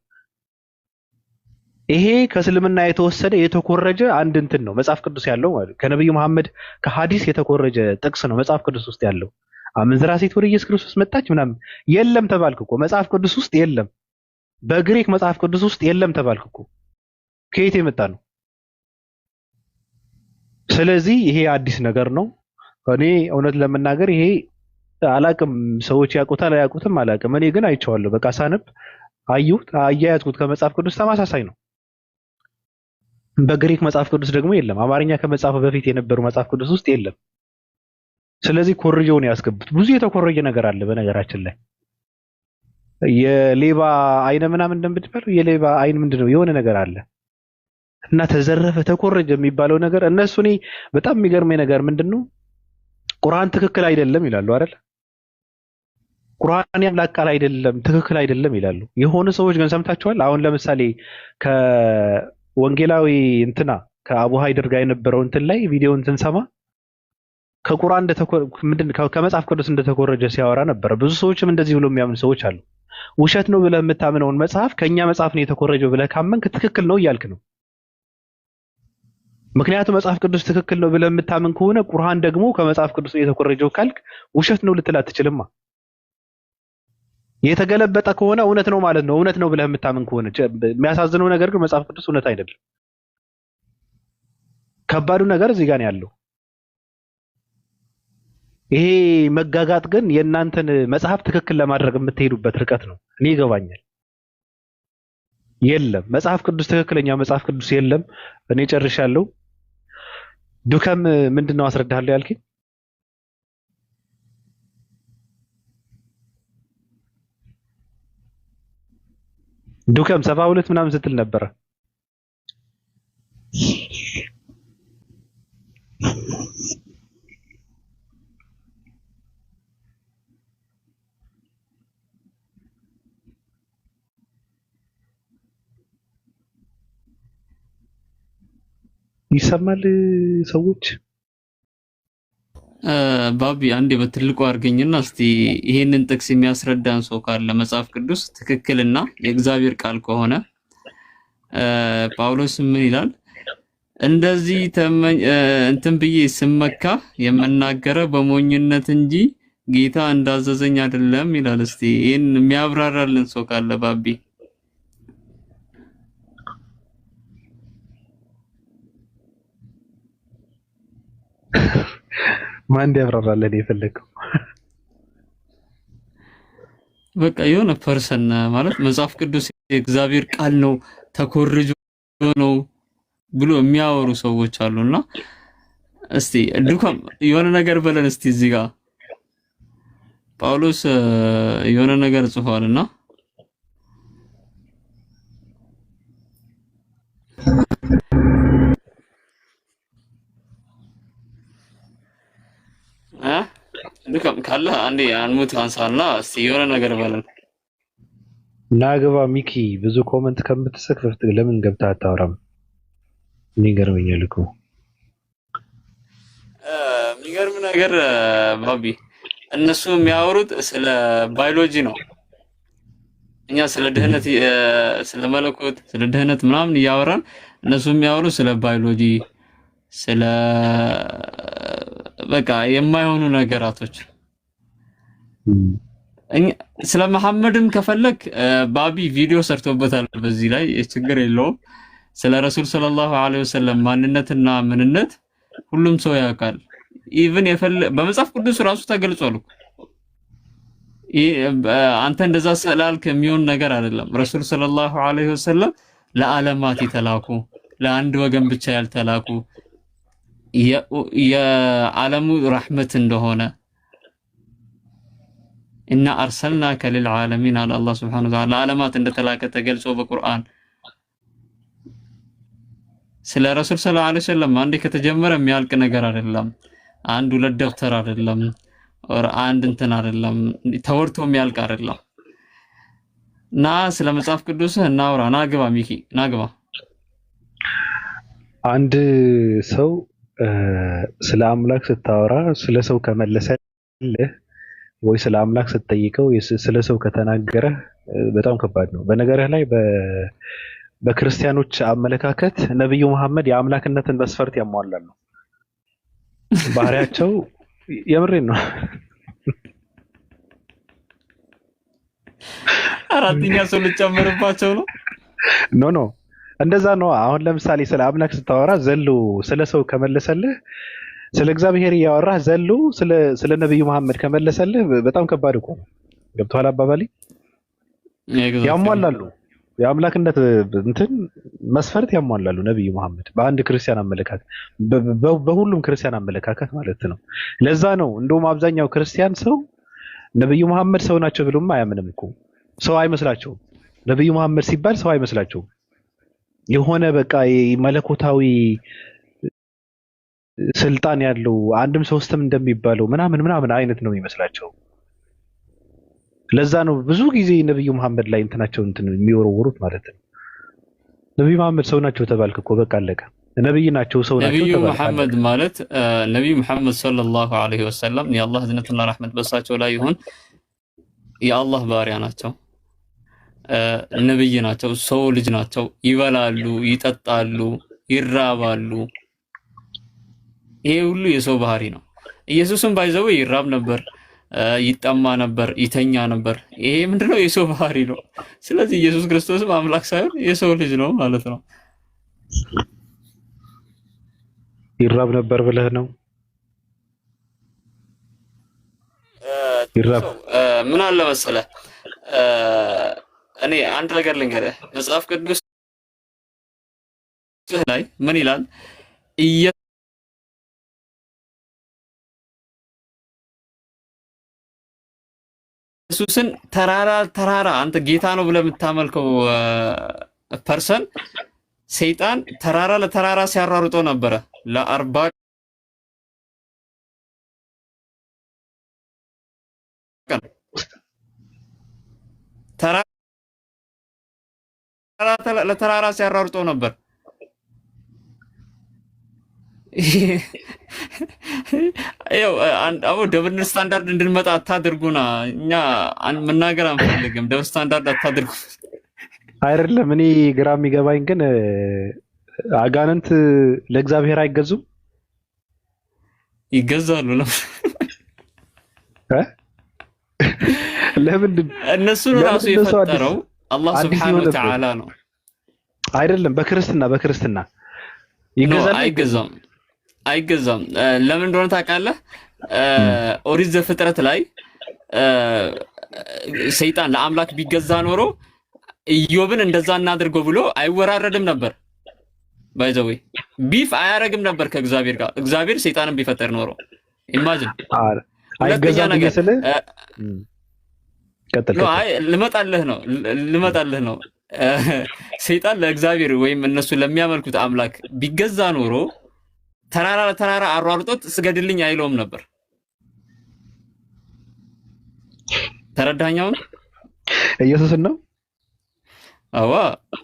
ይሄ ከእስልምና የተወሰደ የተኮረጀ አንድ እንትን ነው መጽሐፍ ቅዱስ ያለው ማለት ከነብዩ መሐመድ ከሐዲስ የተኮረጀ ጥቅስ ነው መጽሐፍ ቅዱስ ውስጥ ያለው። አመንዝራ ሴት ወደ ኢየሱስ ክርስቶስ መጣች ምናምን የለም ተባልክ እኮ መጽሐፍ ቅዱስ ውስጥ የለም። በግሪክ መጽሐፍ ቅዱስ ውስጥ የለም ተባልክ እኮ። ከየት የመጣ ነው? ስለዚህ ይሄ አዲስ ነገር ነው። እኔ እውነት ለመናገር ይሄ አላቅም፣ ሰዎች ያውቁታል አያውቁትም አላቅም። እኔ ግን አይቼዋለሁ። በቃ ሳነብ አየሁት፣ አያያዝኩት ከመጽሐፍ ቅዱስ ተመሳሳይ ነው። በግሪክ መጽሐፍ ቅዱስ ደግሞ የለም። አማርኛ ከመጽሐፉ በፊት የነበሩ መጽሐፍ ቅዱስ ውስጥ የለም። ስለዚህ ኮርጆውን ያስገቡት። ብዙ የተኮረጀ ነገር አለ በነገራችን ላይ። የሌባ አይነ ምናምን እንደምትባለው የሌባ አይን ምንድነው የሆነ ነገር አለ እና ተዘረፈ ተኮረጀ የሚባለው ነገር እነሱ እኔ በጣም የሚገርመኝ ነገር ምንድነው ቁርአን ትክክል አይደለም ይላሉ አይደል? ቁርአን የአምላክ ቃል አይደለም ትክክል አይደለም ይላሉ። የሆኑ ሰዎች ግን ሰምታችኋል። አሁን ለምሳሌ ከወንጌላዊ እንትና ከአቡ ሃይደር ጋር የነበረው እንትን ላይ ቪዲዮውን ስንሰማ ከቁርአን ከመጽሐፍ ቅዱስ እንደተኮረጀ ሲያወራ ነበር። ብዙ ሰዎችም እንደዚህ ብሎ የሚያምኑ ሰዎች አሉ። ውሸት ነው ብለህ የምታምነውን መጽሐፍ ከኛ መጽሐፍ ነው የተኮረጀው ብለህ ካመንክ ትክክል ነው እያልክ ነው። ምክንያቱም መጽሐፍ ቅዱስ ትክክል ነው ብለህ የምታምን ከሆነ ቁርአን ደግሞ ከመጽሐፍ ቅዱስ የተኮረጀው ካልክ ውሸት ነው ልትል አትችልማ። የተገለበጠ ከሆነ እውነት ነው ማለት ነው። እውነት ነው ብለህ የምታምን ከሆነ የሚያሳዝነው ነገር ግን መጽሐፍ ቅዱስ እውነት አይደለም። ከባዱ ነገር እዚህ ጋር ነው ያለው። ይሄ መጋጋጥ ግን የእናንተን መጽሐፍ ትክክል ለማድረግ የምትሄዱበት ርቀት ነው። እኔ ይገባኛል። የለም መጽሐፍ ቅዱስ ትክክለኛ መጽሐፍ ቅዱስ የለም። እኔ ጨርሻለሁ። ዱከም ምንድነው አስረዳለሁ ያልከኝ? ዱከም 72 ምናምን ስትል ነበረ። ይሰማል ሰዎች? ባቢ አንዴ በትልቁ አድርገኝና እስቲ ይሄንን ጥቅስ የሚያስረዳን ሰው ካለ መጽሐፍ ቅዱስ ትክክልና የእግዚአብሔር ቃል ከሆነ ጳውሎስ ምን ይላል? እንደዚህ እንትን ብዬ ስመካ የምናገረው በሞኝነት እንጂ ጌታ እንዳዘዘኝ አይደለም ይላል። እስቲ ይሄን የሚያብራራልን ሰው ካለ ባቢ። ማን እንዲያብራራለን የፈለገው? በቃ የሆነ ፐርሰን ማለት መጽሐፍ ቅዱስ የእግዚአብሔር ቃል ነው ተኮርጆ ነው ብሎ የሚያወሩ ሰዎች አሉና እስቲ ዱካም የሆነ ነገር በለን እስቲ እዚህ ጋር ጳውሎስ የሆነ ነገር ጽፏልና ዱካም ካለ አንዴ አንሙት አንሳና እስቲ የሆነ ነገር በለን። ናግባ ሚኪ ብዙ ኮሜንት ከምትሰክ ለምን ገብታ አታወራም? ይገርመኛል እኮ የሚገርም ነገር ባቢ እነሱ የሚያወሩት ስለ ባዮሎጂ ነው። እኛ ስለ ድህነት ስለ መለኮት ስለ ድህነት ምናምን እያወራን እነሱ የሚያወሩት ስለ ባዮሎጂ ስለ በቃ የማይሆኑ ነገራቶች። ስለ መሐመድም ከፈለክ ባቢ ቪዲዮ ሰርቶበታል በዚህ ላይ ችግር የለውም። ስለ ረሱል ሰለላሁ ዐለይሂ ወሰለም ማንነትና ምንነት ሁሉም ሰው ያውቃል። ኢቭን በመጽሐፍ ቅዱስ ራሱ ተገልጿል እኮ አንተ እንደዛ ስላልክ የሚሆን ነገር አይደለም። ረሱል ሰለላሁ ዐለይሂ ወሰለም ለዓለማት የተላኩ ለአንድ ወገን ብቻ ያልተላኩ የዓለሙ ረህመት እንደሆነ እና አርሰልናከ ሊልዓለሚን አለ አላህ ሱብሓነሁ ወተዓላ ለዓለማት እንደተላከ ተገልጾ በቁርአን። ስለ ረሱል ሰለላሁ ዐለይሂ ወሰለም አንዴ ከተጀመረ የሚያልቅ ነገር አይደለም። አንድ ሁለት ደብተር አይደለም ኦር አንድ እንትን አይደለም ተወርቶ የሚያልቅ አይደለም። እና ስለ መጽሐፍ ቅዱስ እናውራ። ናግባ ሚኪ ናግባ። አንድ ሰው ስለ አምላክ ስታወራ ስለ ሰው ከመለሰልህ ወይ ስለ አምላክ ስትጠይቀው ስለ ሰው ከተናገረ በጣም ከባድ ነው። በነገርህ ላይ በክርስቲያኖች አመለካከት ነብዩ መሐመድ የአምላክነትን መስፈርት ያሟላሉ። ባህሪያቸው የምሬን ነው። አራተኛ ሰው ልጨምርባቸው ነው። ኖ እንደዛ ነው። አሁን ለምሳሌ ስለ አምላክ ስታወራ ዘሎ ስለ ሰው ከመለሰልህ ስለ እግዚአብሔር እያወራህ ዘሎ ስለ ነብዩ መሐመድ ከመለሰልህ በጣም ከባድ እኮ ነው። ገብቶሃል አባባሌ? ያሟላሉ የአምላክነት እንትን መስፈርት ያሟላሉ ነብዩ መሐመድ በአንድ ክርስቲያን አመለካከት በሁሉም ክርስቲያን አመለካከት ማለት ነው። ለዛ ነው እንደውም አብዛኛው ክርስቲያን ሰው ነብዩ መሐመድ ሰው ናቸው ብሎም አያምንም እኮ። ሰው አይመስላቸውም። ነብዩ መሐመድ ሲባል ሰው አይመስላቸውም። የሆነ በቃ መለኮታዊ ስልጣን ያለው አንድም ሶስትም እንደሚባለው ምናምን አይነት ነው የሚመስላቸው። ለዛ ነው ብዙ ጊዜ ነብዩ መሐመድ ላይ እንትናቸው የሚወረወሩት ማለት ነው። ነብዩ መሐመድ ሰው ናቸው ተባልክ እኮ በቃ አለቀ። ነብይ ናቸው ሰው ናቸው ተባልክ። ነብዩ መሐመድ ማለት ነብዩ መሐመድ ሰለላሁ ዐለይሂ ወሰለም የአላህ እዝነትና ረህመት በሳቸው ላይ ይሁን የአላህ ባሪያ ናቸው። ነብይ ናቸው፣ ሰው ልጅ ናቸው። ይበላሉ፣ ይጠጣሉ፣ ይራባሉ። ይሄ ሁሉ የሰው ባህሪ ነው። ኢየሱስም ባይዘው ይራብ ነበር፣ ይጠማ ነበር፣ ይተኛ ነበር። ይሄ ምንድነው? የሰው ባህሪ ነው። ስለዚህ ኢየሱስ ክርስቶስም አምላክ ሳይሆን የሰው ልጅ ነው ማለት ነው። ይራብ ነበር ብለህ ነው? ይራብ ምን አለ መሰለህ፣ እኔ አንድ ነገር ልንገርህ። መጽሐፍ ቅዱስ ላይ ምን ይላል? ኢየሱስን ተራራ አንተ ጌታ ነው ብለህ የምታመልከው ፐርሰን ሰይጣን ተራራ ለተራራ ሲያራርጠው ነበረ ለ40 ቀን። ተራራ ለተራራ ሲያራርጠው ነበር። ያው አዎ ደብል ስታንዳርድ እንድንመጣ አታድርጉና እኛ መናገር አንፈልግም። ደብል ስታንዳርድ አታድርጉ። አይደለም እኔ ግራ የሚገባኝ ግን አጋንንት ለእግዚአብሔር አይገዙም? ይገዛሉ። ለምን እነሱን ራሱ የፈጠረው አላህ Subhanahu Wa Ta'ala ነው። አይደለም በክርስትና ይገዛል? አይገዛም አይገዛም። ለምን እንደሆነ ታውቃለህ? ኦሪት ዘፍጥረት ላይ ሰይጣን ለአምላክ ቢገዛ ኖሮ ኢዮብን እንደዛ እናድርገው ብሎ አይወራረድም ነበር። ባይዘዌ ቢፍ አያረግም ነበር ከእግዚአብሔር ጋር። እግዚአብሔር ሰይጣንን ቢፈጠር ኖሮ ኢማጂን አይገዛም ይመስል ልመጣልህ ነው። ሰይጣን ለእግዚአብሔር ወይም እነሱ ለሚያመልኩት አምላክ ቢገዛ ኖሮ ተራራ ለተራራ አሯሩጦት ስገድልኝ አይለውም ነበር። ተረዳኛው? ኢየሱስን ነው። አዋ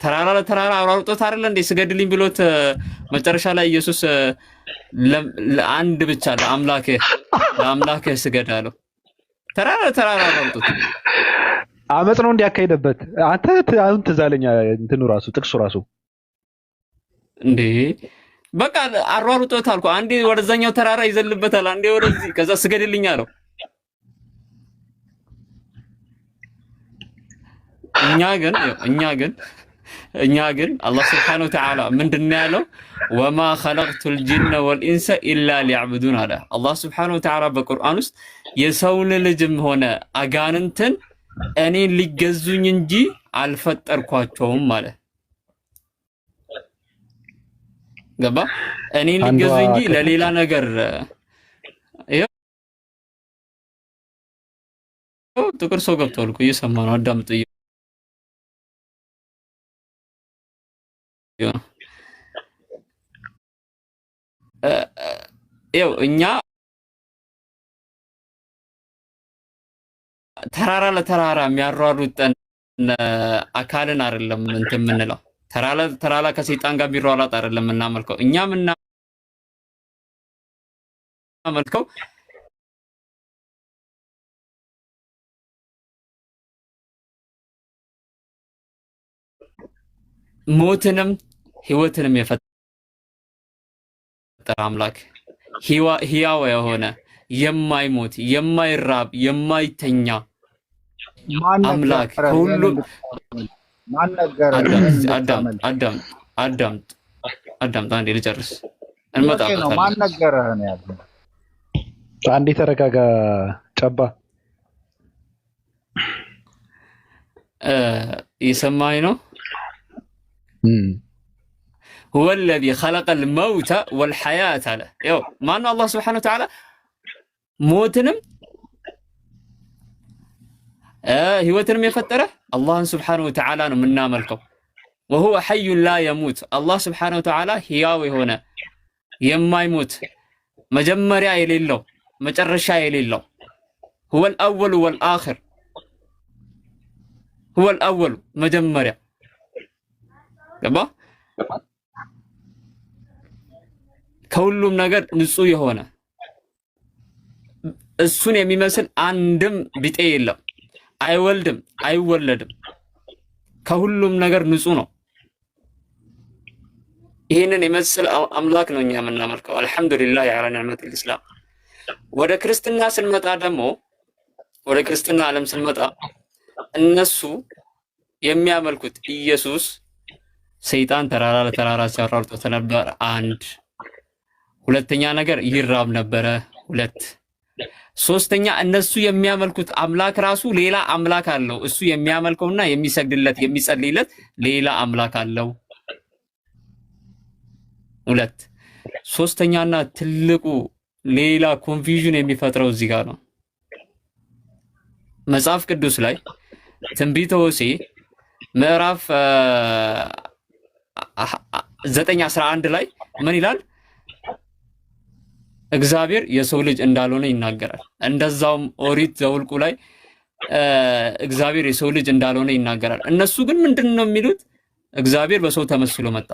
ተራራ ለተራራ አሯሩጦት አይደል እንዴ ስገድልኝ ብሎት መጨረሻ ላይ ኢየሱስ ለአንድ ብቻ ለአምላክህ ስገድ አለው። ተራራ ለተራራ አሯሩጦት አመጽ ነው እንዲያካይደበት። አንተ አሁን ትዝ አለኝ እንትኑ ራሱ ጥቅሱ ራሱ እንዴ በቃ አሯሩጦት አልኩ። አንዴ ወደዛኛው ተራራ ይዘልበታል፣ አንዴ ወደዚህ፣ ከዛ ስገድልኝ አለው። እኛ ግን አላህ Subhanahu Wa Ta'ala ምንድነው ያለው? ወማ ኸለቅቱል ጂነ ወልኢንሰ ኢላ ሊዕቡዱን አለ። አላህ Subhanahu Wa Ta'ala በቁርአን ውስጥ የሰውን ልጅም ሆነ አጋንንትን እኔን ሊገዙኝ እንጂ አልፈጠርኳቸውም ማለት ገባ? እኔን ሊገዙኝ እንጂ ለሌላ ነገር ጥቁር ሰው ገብቷል እኮ እየሰማ ነው። አዳምጥ። እኛ ተራራ ለተራራ የሚያሯሩጠን አካልን አይደለም እንትን የምንለው። ተራራ ከሰይጣን ጋር ቢሯሯጥ አይደለም እናመልከው። እኛ የምናመልከው ሞትንም ህይወትንም የፈጠረ አምላክ፣ ህያው የሆነ የማይሞት የማይራብ የማይተኛ አምላክ ሁሉ አዳምጥ አንዴ ልጨርስ እንመጣበታለን። ማን ነገረህ ነው ያለው? አንዴ ተረጋጋ ጨባ። የሰማኸኝ ነው? هو الذي خلق الموت والحياة على يو ما أن الله سبحانه وتعالى موتنم هوتنم يفتره الله سبحانه وتعالى منا ملكه وهو حي لا يموت. الله سبحانه وتعالى هياوي هنا يما يموت مجمريا يليلو مجرشا يليلو هو الأول والآخر هو الأول مجمريا ገባ? ከሁሉም ነገር ንጹህ የሆነ እሱን የሚመስል አንድም ቢጤ የለም። አይወልድም አይወለድም። ከሁሉም ነገር ንጹህ ነው። ይሄንን የመሰለ አምላክ ነው እኛ የምናመልከው። አልሐምዱሊላህ ዐላ ኒዕመቲል ኢስላም። ወደ ክርስትና ስንመጣ ደግሞ ወደ ክርስትና ዓለም ስንመጣ እነሱ የሚያመልኩት ኢየሱስ ሰይጣን ተራራ ለተራራ ሲያሯሩጦት ነበር። አንድ ሁለተኛ ነገር ይራብ ነበረ። ሁለት ሶስተኛ እነሱ የሚያመልኩት አምላክ ራሱ ሌላ አምላክ አለው። እሱ የሚያመልከውና የሚሰግድለት የሚጸልይለት ሌላ አምላክ አለው። ሁለት ሶስተኛና ትልቁ ሌላ ኮንፊውዥን የሚፈጥረው እዚህ ጋር ነው። መጽሐፍ ቅዱስ ላይ ትንቢተ ሆሴዕ ምዕራፍ 9:11 ላይ ምን ይላል? እግዚአብሔር የሰው ልጅ እንዳልሆነ ይናገራል። እንደዛውም ኦሪት ዘኍልቍ ላይ እግዚአብሔር የሰው ልጅ እንዳልሆነ ይናገራል። እነሱ ግን ምንድነው የሚሉት? እግዚአብሔር በሰው ተመስሎ መጣ፣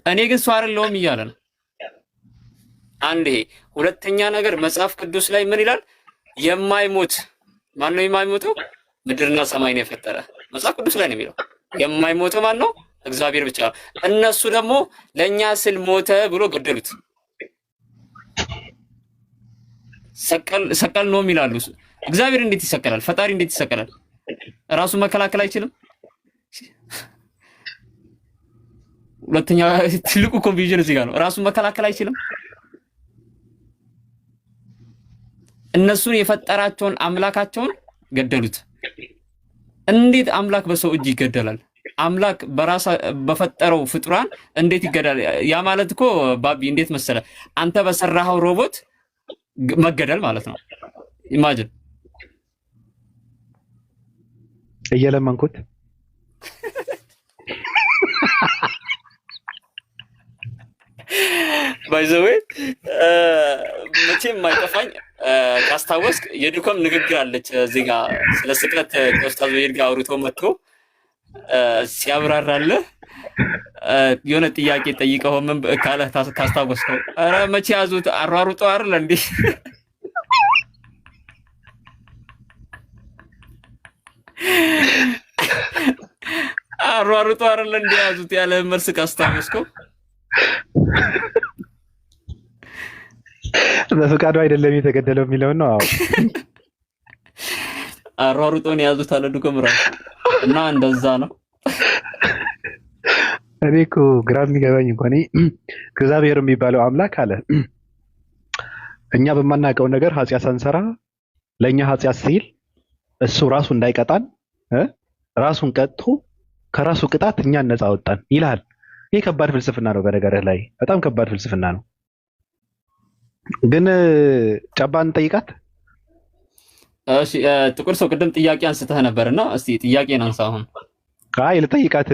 እኔ ግን ሰው አይደለሁም እያለ ነው። አንድ ይሄ። ሁለተኛ ነገር መጽሐፍ ቅዱስ ላይ ምን ይላል? የማይሞት ማን ነው? የማይሞተው ምድርና ሰማይን የፈጠረ መጽሐፍ ቅዱስ ላይ ነው የሚለው። የማይሞተው ማን ነው? እግዚአብሔር ብቻ። እነሱ ደግሞ ለኛ ስል ሞተ ብሎ ገደሉት። ሰቀል ነው ይላሉ። እግዚአብሔር እንዴት ይሰቀላል? ፈጣሪ እንዴት ይሰቀላል? ራሱ መከላከል አይችልም? ሁለተኛ ትልቁ ኮንፊውዥን እዚህ ጋር ነው። ራሱ መከላከል አይችልም? እነሱን የፈጠራቸውን አምላካቸውን ገደሉት። እንዴት አምላክ በሰው እጅ ይገደላል? አምላክ በፈጠረው ፍጡራን እንዴት ይገደላል? ያ ማለት እኮ ባቢ እንዴት መሰለ አንተ በሰራኸው ሮቦት መገደል ማለት ነው። ኢማጂን እየለመንኩት ባይዘዌ መቼም የማይጠፋኝ ካስታወስክ የድኮም ንግግር አለች እዚህ ጋር ስለ ስቅለት ከኡስታዝ ወይድ ጋር አውርቶ መጥቶ ሲያብራራልህ የሆነ ጥያቄ ጠይቀው ምን ካለ ካስታወስከው ኧረ መቼ ያዙት አሯሩጦ አይደል እንዴ አሯሩጦ አይደል እንዴ ያዙት ያለ መልስ ካስታወስከው በፍቃዱ አይደለም የተገደለው የሚለው ነው። አዎ አሯሩጦን ያዙት አለ ድኮም ራሱ እና እንደዛ ነው። እኔ እኮ ግራ የሚገባኝ እንኳን እግዚአብሔር የሚባለው አምላክ አለ እኛ በማናውቀው ነገር ኃጢአት ሳንሰራ ለኛ ኃጢአት ሲል እሱ ራሱ እንዳይቀጣን ራሱን ቀጥቶ ከራሱ ቅጣት እኛን ነፃ አወጣን ይላል። ይሄ ከባድ ፍልስፍና ነው። በነገርህ ላይ በጣም ከባድ ፍልስፍና ነው። ግን ጨባን ጠይቃት። እሺ ጥቁር ሰው ቅድም ጥያቄ አንስተህ ነበርና እስቲ ጥያቄን አንሳ አሁን። አይ ልጠይቃት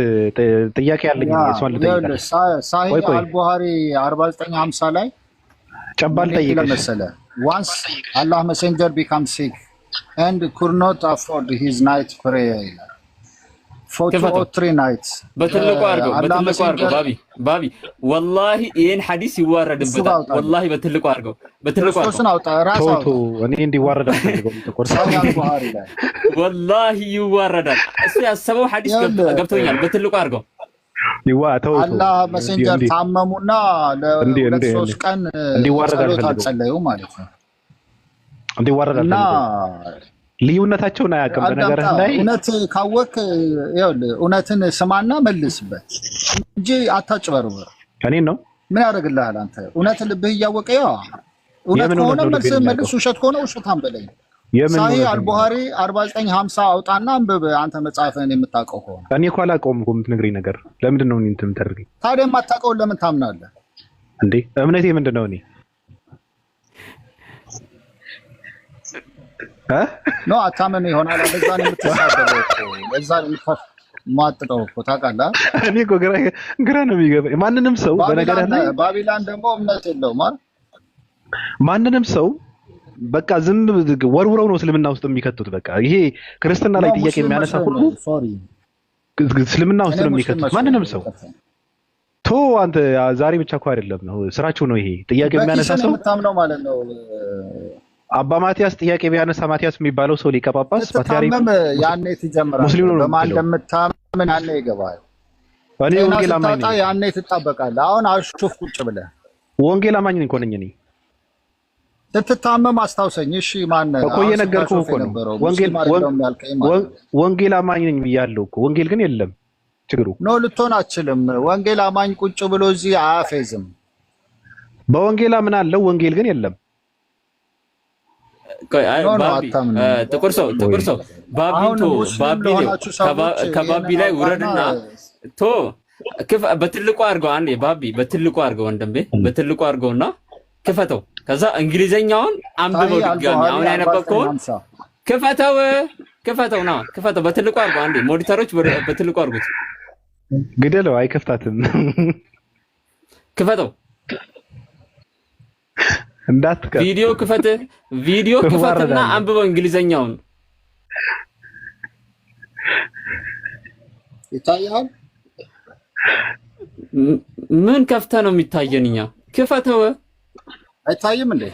ጥያቄ ያለኝ እሷን ልጠይቃት። ሳሂህ አልቡኻሪ 4950 ላይ ጨባን ጠይቀሽ ለመሰለ once Allah messenger become sick and could not afford his night prayer ይላል 43 nights በትልቁ አድርገው ባቢ ወላሂ ይሄን ሐዲስ ይዋረድበታል። ወላሂ በትልቁ አድርገው ክርስቶስን አውጣ ራስ አውጣ እኔ እንዲዋረድ አልፈልግም። ጥቁር ሰው አልቡኻሪ ላይ ወላሂ ይዋረዳል። እሱ ያሰበው ሐዲስ ገብቶኛል። በትልቁ አድርገው አላህ መሰንጀር ታመሙና ለሶስት ቀን ጸሎት አልጸለዩ ማለት ነው። እንዲዋረድ አልፈልግም። ልዩነታቸውን አያውቅም። በነገርህ ላይ እውነት ካወክ ይኸውልህ እውነትን ስማና መልስበት እንጂ አታጭበርበር። እኔን ነው ምን ያደርግልሃል? አንተ እውነትን ልብህ እያወቀ ያው እውነት ከሆነ መልስ፣ ውሸት ከሆነ ውሸታም በለኝ። ሳሂህ አልቡኻሪ 4950 አውጣና አንብብ። አንተ መጽሐፍህን የምታውቀው ከሆነ እኔ እኮ አላውቀውም እኮ የምትነግረኝ ነገር ለምንድን ነው እንትን የምታደርገኝ? ታዲያ የማታውቀውን ለምን ታምናለህ እንዴ? እምነቴ ምንድን ነው? እኔ ነው አታመን ይሆናል። በዛ ነው የምትሳደበው እኮ በዛ ነው የምትማጥጠው እኮ ታውቃለህ። እኔ እኮ ግራ ነው የሚገባኝ። ማንንም ሰው በነገርህ ላይ ባቢላን ደግሞ እምነት የለውም አይደል? ማንንም ሰው በቃ ዝም ወርውረው ነው እስልምና ውስጥ የሚከቱት። በቃ ይሄ ክርስትና ላይ ጥያቄ የሚያነሳ ሁሉ እስልምና ውስጥ ነው የሚከቱት። ማንንም ሰው ቶ አንተ ዛሬ ብቻ እኮ አይደለም ነው ስራቸው ነው ይሄ ጥያቄ የሚያነሳ ሰው የምታምነው ማለት ነው። አባ ማቲያስ ጥያቄ ቢያነሳ ማቲያስ የሚባለው ሰው ሊቀ ጳጳስ ፓትርያርክ ያኔ ትጀምራለህ። ሙስሊም ነው በማን እንደምታምን ያኔ ይገባል። እኔ ወንጌል አማኝ ነኝ። ያኔ ትጣበቃለህ። አሁን አሹፍ ቁጭ ብለህ ወንጌል አማኝ ነኝ እኮ ነኝ እኔ። ስትታመም አስታውሰኝ። እሺ ማን እኮ እየነገርኩህ እኮ ነው። ወንጌል አማኝ ነኝ ብያለሁ እኮ። ወንጌል ግን የለም ችግሩ ነው። ልትሆን አትችልም። ወንጌል አማኝ ቁጭ ብሎ እዚህ አያፌዝም። በወንጌል አምናለሁ፣ ወንጌል ግን የለም። ጥቁር ሰው ከባቢ ላይ ውረድና ቶ በትልቁ አድርገው አንዴ ባቢ በትልቁ አድርገው ወንድሜ በትልቁ አድርገውና ክፈተው። ከዛ እንግሊዘኛውን አንብበው ድጋሚ አሁን ያነበብከውን ክፈተው ና ክፈተው። በትልቁ አድርገው አንዴ ሞኒተሮች በትልቁ አድርጉት። ግደለው፣ አይከፍታትም። ክፈተው እንዳትከፍ ቪዲዮ ክፈትና አንብበው እንግሊዘኛውን። ይታያል። ምን ከፍተህ ነው የሚታየን? እኛ ክፈተው። አይታይም እንዴ?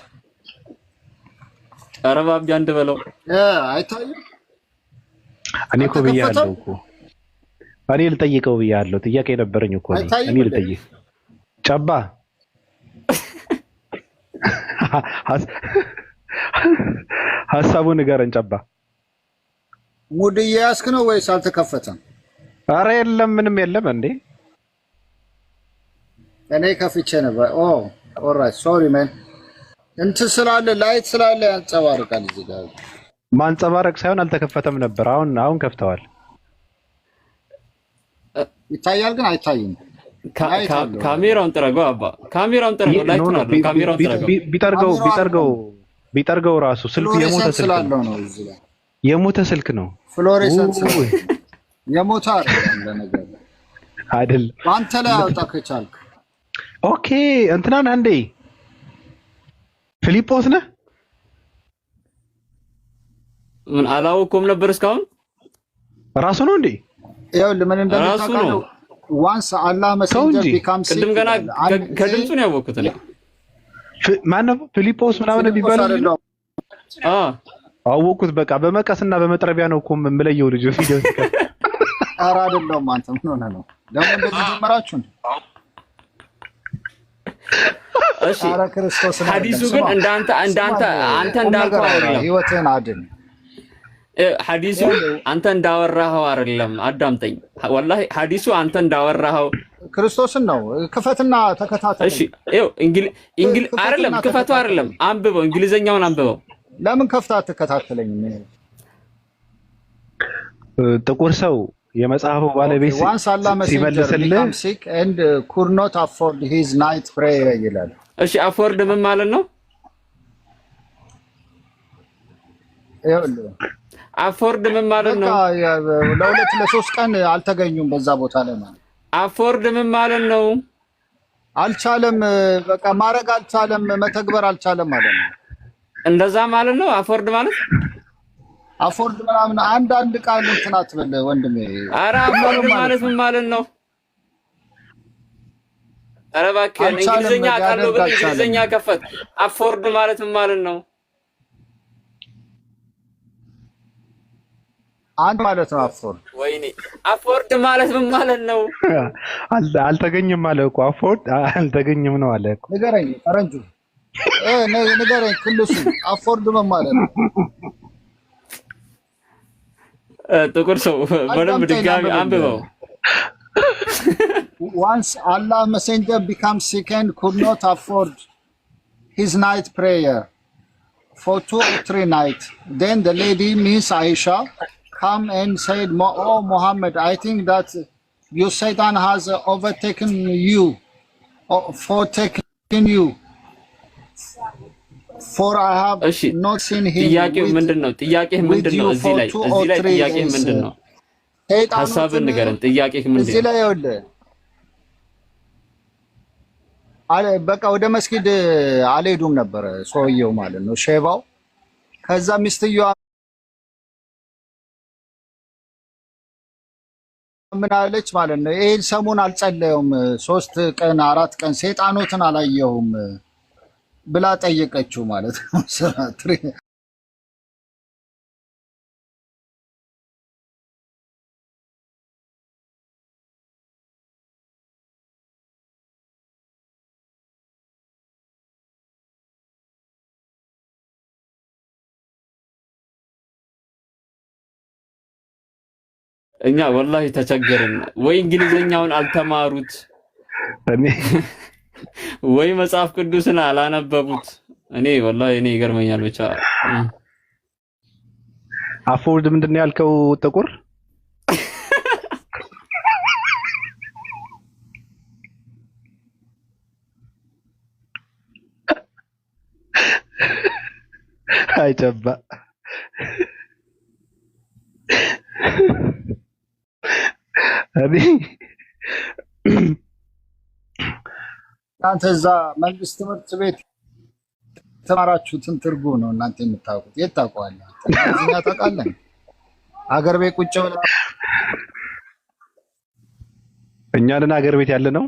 ኧረ ባቢ አንድ በለው። አይታይም። እኔ እኮ ብያለሁ እኮ እኔ ልጠይቀው ብያለሁ። ጥያቄ ነበረኝ እኮ እኔ ልጠይቅ ጨባ ሐሳቡን ንገረን ጨባ። ሙድ እየያዝክ ነው ወይስ አልተከፈተም? ኧረ የለም ምንም የለም እንዴ። እኔ ከፍቼ ነበር። ኦ ኦልራይት ሶሪ ማን እንትን ስላለ ላይት ስላለ ያንጸባርቃል። እዚህ ጋር ማንጸባረቅ ሳይሆን አልተከፈተም ነበር። አሁን ከፍተዋል። ይታያል ግን አይታይም። ካሜራውን ጥረገው አባ፣ ካሜራውን ጥረገው። ላይት ነው ካሜራውን ጥረገው። ቢጠርገው ራሱ ስልኩ የሞተ ስልክ ነው። የሞተ ስልክ ነው። ፍሎሬሰንስ የሞተ አይደል? አንተ ላይ አውጣ ከቻልክ። ኦኬ እንትናን አንዴ ፊሊጶስ ነህ? ምን አላወኩም ነበር እስካሁን። ራሱ ነው እንዴ? ይኸውልህ ምን እንደምታውቀው ዋንስ አላህ መሰንጀር ቢካም ሲክ ቅድም ገና ከድምፁ ነው ያወቅሁት እኔ። ማነው ፊሊጶስ ምናምን የሚባለው? አወቅሁት። በቃ በመቀስና በመጥረቢያ ነው እኮ የምለየው ልጅ ቪዲዮ ሲከፍት። ኧረ አይደለም። አንተ ምን ሆነህ ነው ደግሞ እንደዚህ ጀመራችሁ እንዴ? እሺ ሐዲሱ ግን አንተ እንዳልከው አይደለም። ህይወትን አድን። ሐዲሱ አንተ እንዳወራኸው አይደለም። አዳምጠኝ። ወላሂ ሐዲሱ አንተ እንዳወራኸው ክርስቶስን ነው። ክፈትና ተከታተል። እሺ ይኸው አይደለም ክፈቱ አይደለም፣ አንብበው፣ እንግሊዘኛውን አንብበው። ለምን ከፍታ ተከታተለኝ? ጥቁር ሰው የመጽሐፉ ባለቤት ሲመልስልህ ሲክ ኤንድ ኩድ ኖት አፎርድ ሂዝ ናይት ፕሬየር ይላል። እሺ አፎርድ ምን ማለት ነው? አፎርድ ምን ማለት ነው? ለሁለት ለሶስት ቀን አልተገኙም በዛ ቦታ ላይ ማለት። አፎርድ ምን ማለት ነው? አልቻለም፣ በቃ ማድረግ አልቻለም፣ መተግበር አልቻለም ማለት ነው። እንደዛ ማለት ነው አፎርድ ማለት። አፎርድ ምናምን አንድ ቃል እንትን አትበል ወንድሜ። ኧረ አፎርድ ማለት ምን ማለት ነው? ኧረ እባክህ እንግሊዘኛ ቃል ነው ብለህ እንግሊዘኛ ከፈት። አፎርድ ማለት ምን ማለት ነው? አንድ ማለት ነው አፎርድ። ወይኔ አፎርድ ማለት ምን ማለት ነው? አልተገኘም አለ እኮ አፎርድ አልተገኘም ነው አለ እኮ። ንገረኝ ፈረንጁ፣ ንገረኝ ክልሱ አፎርድ ምን ማለት ነው? ጥቁር ሰው በደንብ ድጋሚ አንብበው። Once Allah messenger becomes sick and could not afford his night prayer for 2 or 3 nights, then the lady means Aisha come and said, "Oh Muhammad, I think that your Satan has overtaken you, or foretaken you, for I have not seen him." ጥያቄው ምንድነው? ጥያቄህ ምንድነው? እዚህ ላይ ጥያቄህ ምንድነው? ሐሳብን ንገረን። ጥያቄህ ምንድነው? እዚህ ላይ ይኸውልህ በቃ ወደ መስጊድ አልሄዱም ነበረ ሰውየው ማለት ነው ሼባው። ከዛ ሚስትየዋ ምን አለች ማለት ነው፣ ይሄን ሰሞን አልጸለየውም 3 ቀን 4 ቀን ሰይጣኖትን አላየሁም ብላ ጠየቀችው ማለት ነው። እኛ ወላሂ ተቸገርን። ወይ እንግሊዘኛውን አልተማሩት ወይ መጽሐፍ ቅዱስን አላነበቡት። እኔ ወላሂ ይገርመኛል። ብቻ አፎርድ ምንድን ነው ያልከው ጥቁር? አይጨባ እናንተ እዛ መንግስት ትምህርት ቤት ተማራችሁትን ትርጉም ነው እናንተ የምታውቁት። የት ታውቀዋለህ? እኛ ታውቃለህ? አገር ቤት ቁጭ ብለህ እኛንን አገር ቤት ያለ ነው።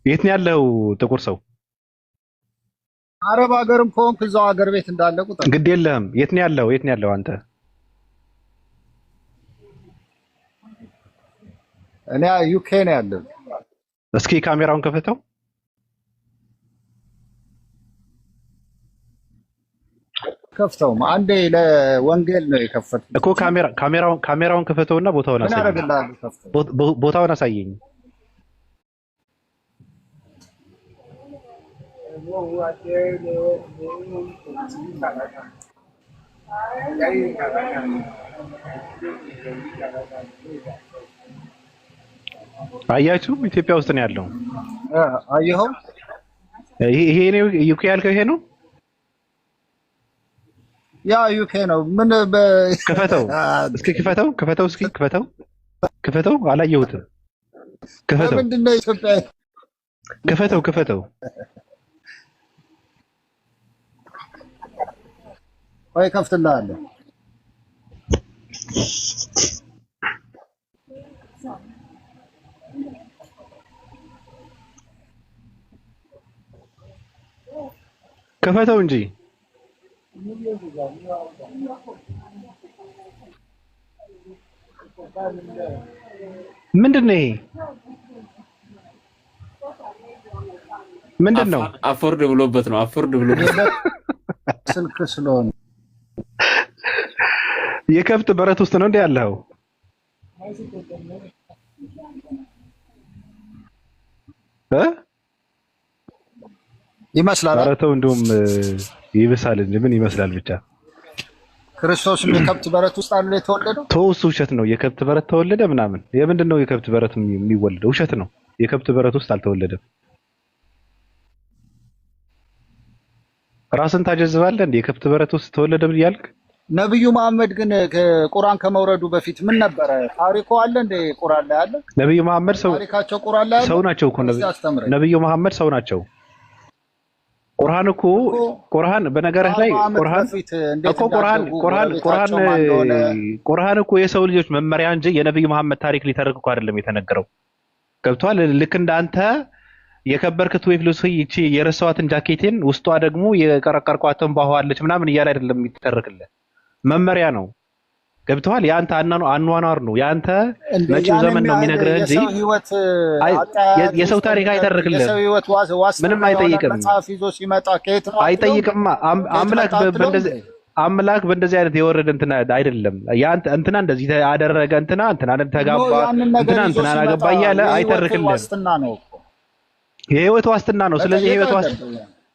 የት ነው ያለው ጥቁር ሰው? አረብ ሀገርም ከሆንክ እዛው ሀገር ቤት እንዳለ ቁጥር ግድ የለህም። የት ነው ያለው? የት ነው ያለው አንተ? እኔ ዩኬ ነው ያለው። እስኪ ካሜራውን ከፈተው። ከፍተውም አንዴ ለወንጌል ነው የከፈተው እኮ። ካሜራውን ከፈተውና ቦታውን አሳየኝ። ቦታውን አሳየኝ። አያችሁ ኢትዮጵያ ውስጥ ነው ያለው። አየኸው? ይሄ ነው ዩኬ ያልከው ይሄ ነው? ያ ዩኬ ነው። ምን ክፈተው እስኪ ክፈተው እስኪ ክፈተው አላየሁትም። ክፈተው ምንድን ነው ኢትዮጵያ? ክፈተው ወይ ከፍትልሃለሁ። ክፈተው እንጂ ምንድን ነው ይሄ? ምንድን ነው? አፎርድ ብሎበት ነው። አፎርድ ብሎበት ስልክ ስለሆነ የከብት በረት ውስጥ ነው እንዴ ያለው? ይመስላል። በረተው እንደውም ይብሳል እንጂ ምን ይመስላል ብቻ። ክርስቶስ የከብት በረት ውስጥ አለ የተወለደው? ተውስ ውሸት ነው። የከብት በረት ተወለደ ምናምን የምንድን ነው የከብት በረት የሚወለደው? ውሸት ነው። የከብት በረት ውስጥ አልተወለደም። ራስን ታጀዝባለህ እንዴ? የከብት በረት ውስጥ ተወለደ ብያልክ? ነብዩ መሐመድ ግን ቁርአን ከመውረዱ በፊት ምን ነበረ? ታሪኩ አለ እንደ ቁርአን ላይ አለ? ነብዩ መሐመድ ታሪካቸው ቁርአን ላይ አለ? ሰው ናቸው እኮ ነብዩ መሐመድ ሰው ናቸው። ቁርአን እኮ ቁርአን በነገርህ ላይ ቁርአን እኮ የሰው ልጆች መመሪያ እንጂ የነብዩ መሐመድ ታሪክ ሊተርክ እኮ አይደለም የተነገረው። ገብቷል? ልክ እንዳንተ የከበርክ ትዌፍ ልብስ ይቺ የረሳዋትን ጃኬቴን ውስጧ ደግሞ የቀረቀርኳትን ባኋለች ምናምን እያለ አይደለም የሚተርክልህ፣ መመሪያ ነው። ገብቷል? ያንተ አኗኗር ነው ያንተ መጪው ዘመን ነው የሚነግርህ እንጂ የሰው ታሪክ አይተርክልህ። ምንም አይጠይቅም። አይጠይቅም። አምላክ በእንደዚህ አይነት የወረደ እንትና አይደለም። ያንተ እንትና እንደዚህ አደረገ እንትና ተጋባ እንትና አገባ እያለ አይተርክልህም። የህይወት ዋስትና ነው። ስለዚህ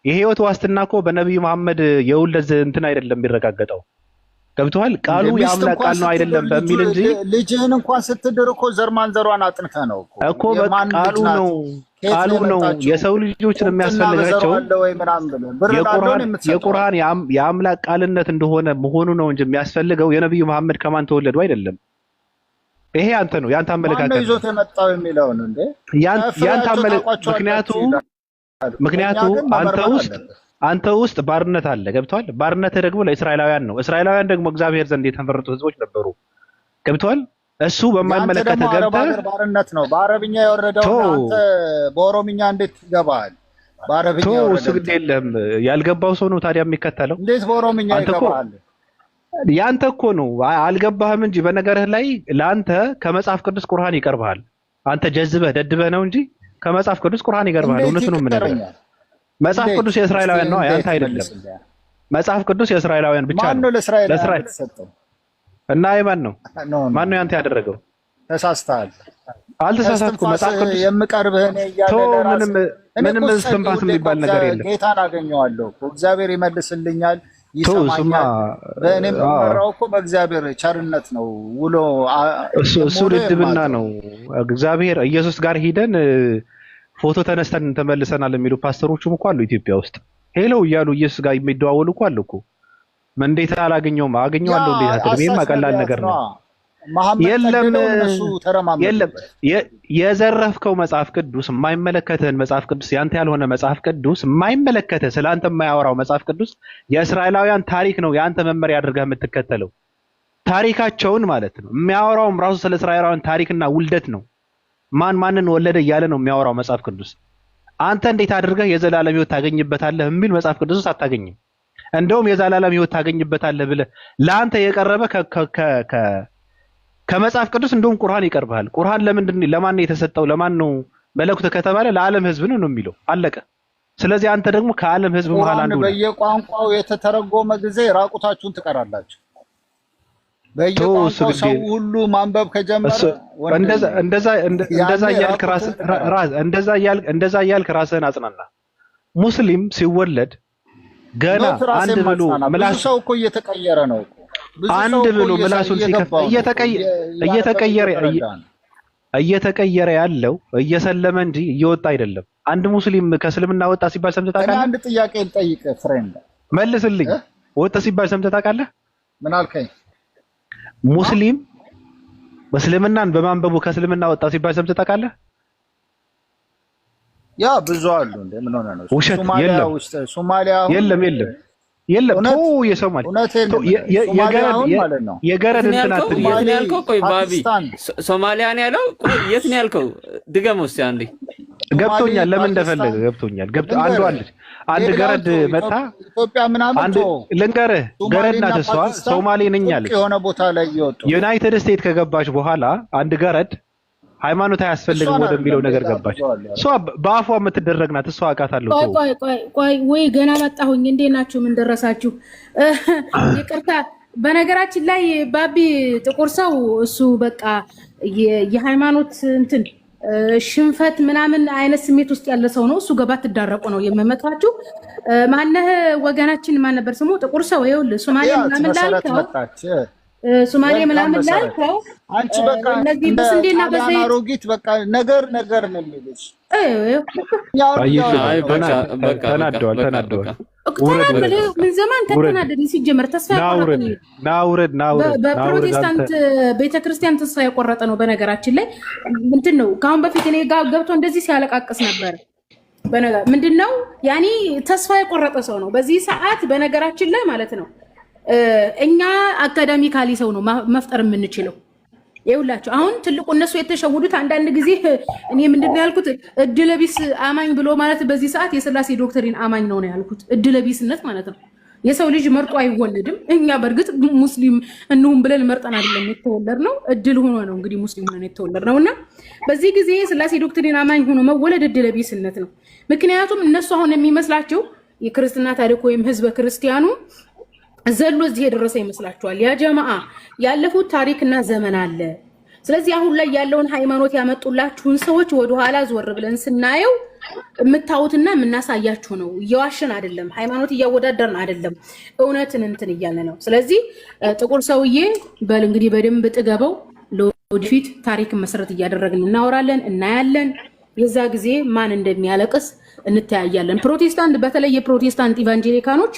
የህይወት ዋስትና እኮ በነብዩ መሐመድ የውልደት እንትን አይደለም የሚረጋገጠው። ገብቶሃል? ቃሉ የአምላክ ቃል ነው አይደለም በሚል እንጂ ልጅህን እንኳን ስትድር እኮ ዘር ማንዘሯን አጥንተህ ነው እኮ ቃሉ ነው የሰው ልጆችን የሚያስፈልጋቸው የቁርአን የአምላክ ቃልነት እንደሆነ መሆኑ ነው እንጂ የሚያስፈልገው የነብዩ መሐመድ ከማን ተወለዱ አይደለም። ይሄ አንተ ነው ያንተ አመለካከት ነው ይዞት የመጣው የሚለው ነው እንዴ? ያንተ ምክንያቱ አንተ ውስጥ ባርነት አለ። ገብቷል? ባርነት ደግሞ ለእስራኤላውያን ነው። እስራኤላውያን ደግሞ እግዚአብሔር ዘንድ የተመረጡ ህዝቦች ነበሩ። ገብቷል? እሱ በማይመለከት ገብተህ ባርነት ነው። በአረብኛ የወረደው አንተ በኦሮምኛ እንዴት ይገባል? በአረብኛ የወረደው እሱ ግድ የለም ያልገባው ሰው ነው ታዲያ የሚከተለው። እንዴት በኦሮምኛ ይገባል? ያንተ እኮ ነው አልገባህም እንጂ በነገርህ ላይ ለአንተ ከመጽሐፍ ቅዱስ ቁርአን ይቀርብሃል። አንተ ጀዝበህ ደድበህ ነው እንጂ ከመጽሐፍ ቅዱስ ቁርአን ይቀርብሃል። እውነቱን ነው የምነግርህ። መጽሐፍ ቅዱስ የእስራኤላውያን ነው ያንተ አይደለም። መጽሐፍ ቅዱስ የእስራኤላውያን ብቻ ነው። ማን ነው ለእስራኤላውያን የተሰጠው? እና ማን ነው ያንተ ያደረገው? ተሳስተሃል። አልተሳሳትኩም። መጽሐፍ ቅዱስ የምቀርብህ እኔ እያለ ምንም እስትንፋስ የሚባል ነገር የለም። ጌታን አገኘዋለሁ እኮ እግዚአብሔር ይመልስልኛል፣ ይሰማኛል። በእኔም የምመራው እኮ በእግዚአብሔር ቸርነት ነው። ውሎ እሱ ድድብና ነው። እግዚአብሔር ኢየሱስ ጋር ሂደን ፎቶ ተነስተን ተመልሰናል የሚሉ ፓስተሮችም እኮ አሉ ኢትዮጵያ ውስጥ። ሄሎ እያሉ ኢየሱስ ጋር የሚደዋወሉ እኮ አሉ እኮ። እንዴት አላገኘውም? አገኘዋለሁ እንዴት አትልም? ይሄማ ቀላል ነገር ነው። የለም የዘረፍከው መጽሐፍ ቅዱስ የማይመለከትህን መጽሐፍ ቅዱስ ያንተ ያልሆነ መጽሐፍ ቅዱስ የማይመለከትህ ስለአንተ የማያወራው መጽሐፍ ቅዱስ የእስራኤላውያን ታሪክ ነው የአንተ መመሪያ አድርገህ የምትከተለው ታሪካቸውን ማለት ነው። የሚያወራውም ራሱ ስለ እስራኤላውያን ታሪክና ውልደት ነው። ማንን ወለደ እያለ ነው የሚያወራው መጽሐፍ ቅዱስ። አንተ እንዴት አድርገህ የዘላለም ሕይወት ታገኝበታለህ የሚል መጽሐፍ ቅዱስ አታገኝም። እንደውም የዘላለም ሕይወት ታገኝበታለህ ብለህ ለአንተ የቀረበ ከመጽሐፍ ቅዱስ እንደውም ቁርአን ይቀርብሃል። ቁርአን ለማን ነው የተሰጠው? ለማን ነው መልእክቱ ከተባለ ለዓለም ሕዝብ ነው የሚለው አለቀ። ስለዚህ አንተ ደግሞ ከዓለም ሕዝብ መሃል አንዱ ነህ። በየቋንቋው የተተረጎመ ጊዜ ራቁታችሁን ትቀራላችሁ። በየቋንቋው ሰው ሁሉ ማንበብ ከጀመረ እንደዛ እያልክ ራስህን አጽናና። ሙስሊም ሲወለድ ገና አንድ ብሎ ምላሱ ሰው እኮ እየተቀየረ ነው እኮ አንድ ብሎ ምላሱን ሲከፍ እየተቀየረ ያለው እየሰለመ እንጂ እየወጣ አይደለም። አንድ ሙስሊም ከእስልምና ወጣ ሲባል ሰምተህ ታውቃለህ? እኔ አንድ ጥያቄ ልጠይቅ ፍሬንድ፣ መልስልኝ። ወጣ ሲባል ሰምተህ ታውቃለህ? ምን አልከኝ? ሙስሊም እስልምናን በማንበቡ ከእስልምና ወጣ ሲባል ሰምተህ ታውቃለህ? ያ ብዙ አሉ እንደ ምን ሆነ ነው? ውሸት የለም። ሶማሊያ የለም የሶማሌ የገረድ እንትናት ያልከው ቆይ ባቢ ሶማሊያን ያለው ቆይ የት ነው ያልከው? ድገመው እስኪ አንዴ። ገብቶኛል፣ ለምን እንደፈለገ ገብቶኛል። አንዱ አለች አንድ ገረድ መጣ ኢትዮጵያ ምናምን አንድ ልንገርህ፣ ገረድ ናት እሷ፣ ሶማሌ ነኝ አለች። የሆነ ቦታ ላይ ይወጡ ዩናይትድ ስቴትስ ከገባች በኋላ አንድ ገረድ ሃይማኖት አያስፈልግም ወደሚለው ነገር ገባች። እሷ በአፏ የምትደረግ ናት። እሷ አውቃታለሁ። ቆይ ወይ ገና መጣሁኝ። እንዴት ናችሁ? ምን ደረሳችሁ? ይቅርታ። በነገራችን ላይ ባቢ ጥቁር ሰው እሱ በቃ የሃይማኖት እንትን ሽንፈት ምናምን አይነት ስሜት ውስጥ ያለ ሰው ነው። እሱ ገባ ትዳረቁ ነው የምመክራችሁ። ማነህ ወገናችን ማን ነበር ስሙ? ጥቁር ሰው ይኸውልህ ሶማሊያ ምናምን ላልከው ሶማሌ ምናምን ላልከው አንቺ በቃ እነዚህ በስንዴና በዘይት አሮጊት በቃ ነገር ነው የሚልሽ። ተናደዋል። ምን ዘመን ከተናደደ ሲጀመር ተስፋ ያቆረጠ ነው። በፕሮቴስታንት ቤተክርስቲያን ተስፋ ያቆረጠ ነው። በነገራችን ላይ እንትን ነው። ከአሁን በፊት እኔ ጋር ገብቶ እንደዚህ ሲያለቃቅስ ነበር። ምንድነው ያኔ ተስፋ የቆረጠ ሰው ነው በዚህ ሰዓት። በነገራችን ላይ ማለት ነው እኛ አካዳሚካሊ ሰው ነው መፍጠር የምንችለው። ይኸውላችሁ አሁን ትልቁ እነሱ የተሸውዱት አንዳንድ ጊዜ እኔ ምንድነው ያልኩት እድለቢስ አማኝ ብሎ ማለት በዚህ ሰዓት የሥላሴ ዶክትሪን አማኝ ነው ያልኩት። እድለቢስነት ማለት ነው። የሰው ልጅ መርጦ አይወለድም። እኛ በእርግጥ ሙስሊም እንሁን ብለን መርጠን አይደለም የተወለድነው፣ እድል ሆኖ ነው እንግዲህ ሙስሊም ሆነን የተወለድነውና በዚህ ጊዜ የሥላሴ ዶክትሪን አማኝ ሆኖ መወለድ እድለቢስነት ነው። ምክንያቱም እነሱ አሁን የሚመስላቸው የክርስትና ታሪክ ወይም ህዝበ ክርስቲያኑ ዘሎ እዚህ የደረሰ ይመስላችኋል። ያ ጀማዓ ያለፉት ታሪክና ዘመን አለ። ስለዚህ አሁን ላይ ያለውን ሃይማኖት ያመጡላችሁን ሰዎች ወደኋላ ዞር ብለን ስናየው የምታዩትና የምናሳያችሁ ነው። እየዋሸን አይደለም፣ ሃይማኖት እያወዳደርን አይደለም፣ እውነትን እንትን እያለ ነው። ስለዚህ ጥቁር ሰውዬ በል እንግዲህ በደንብ ጥገበው፣ ለወደፊት ታሪክን መሰረት እያደረግን እናወራለን፣ እናያለን። የዛ ጊዜ ማን እንደሚያለቅስ እንተያያለን። ፕሮቴስታንት በተለይ የፕሮቴስታንት ኢቫንጀሊካኖች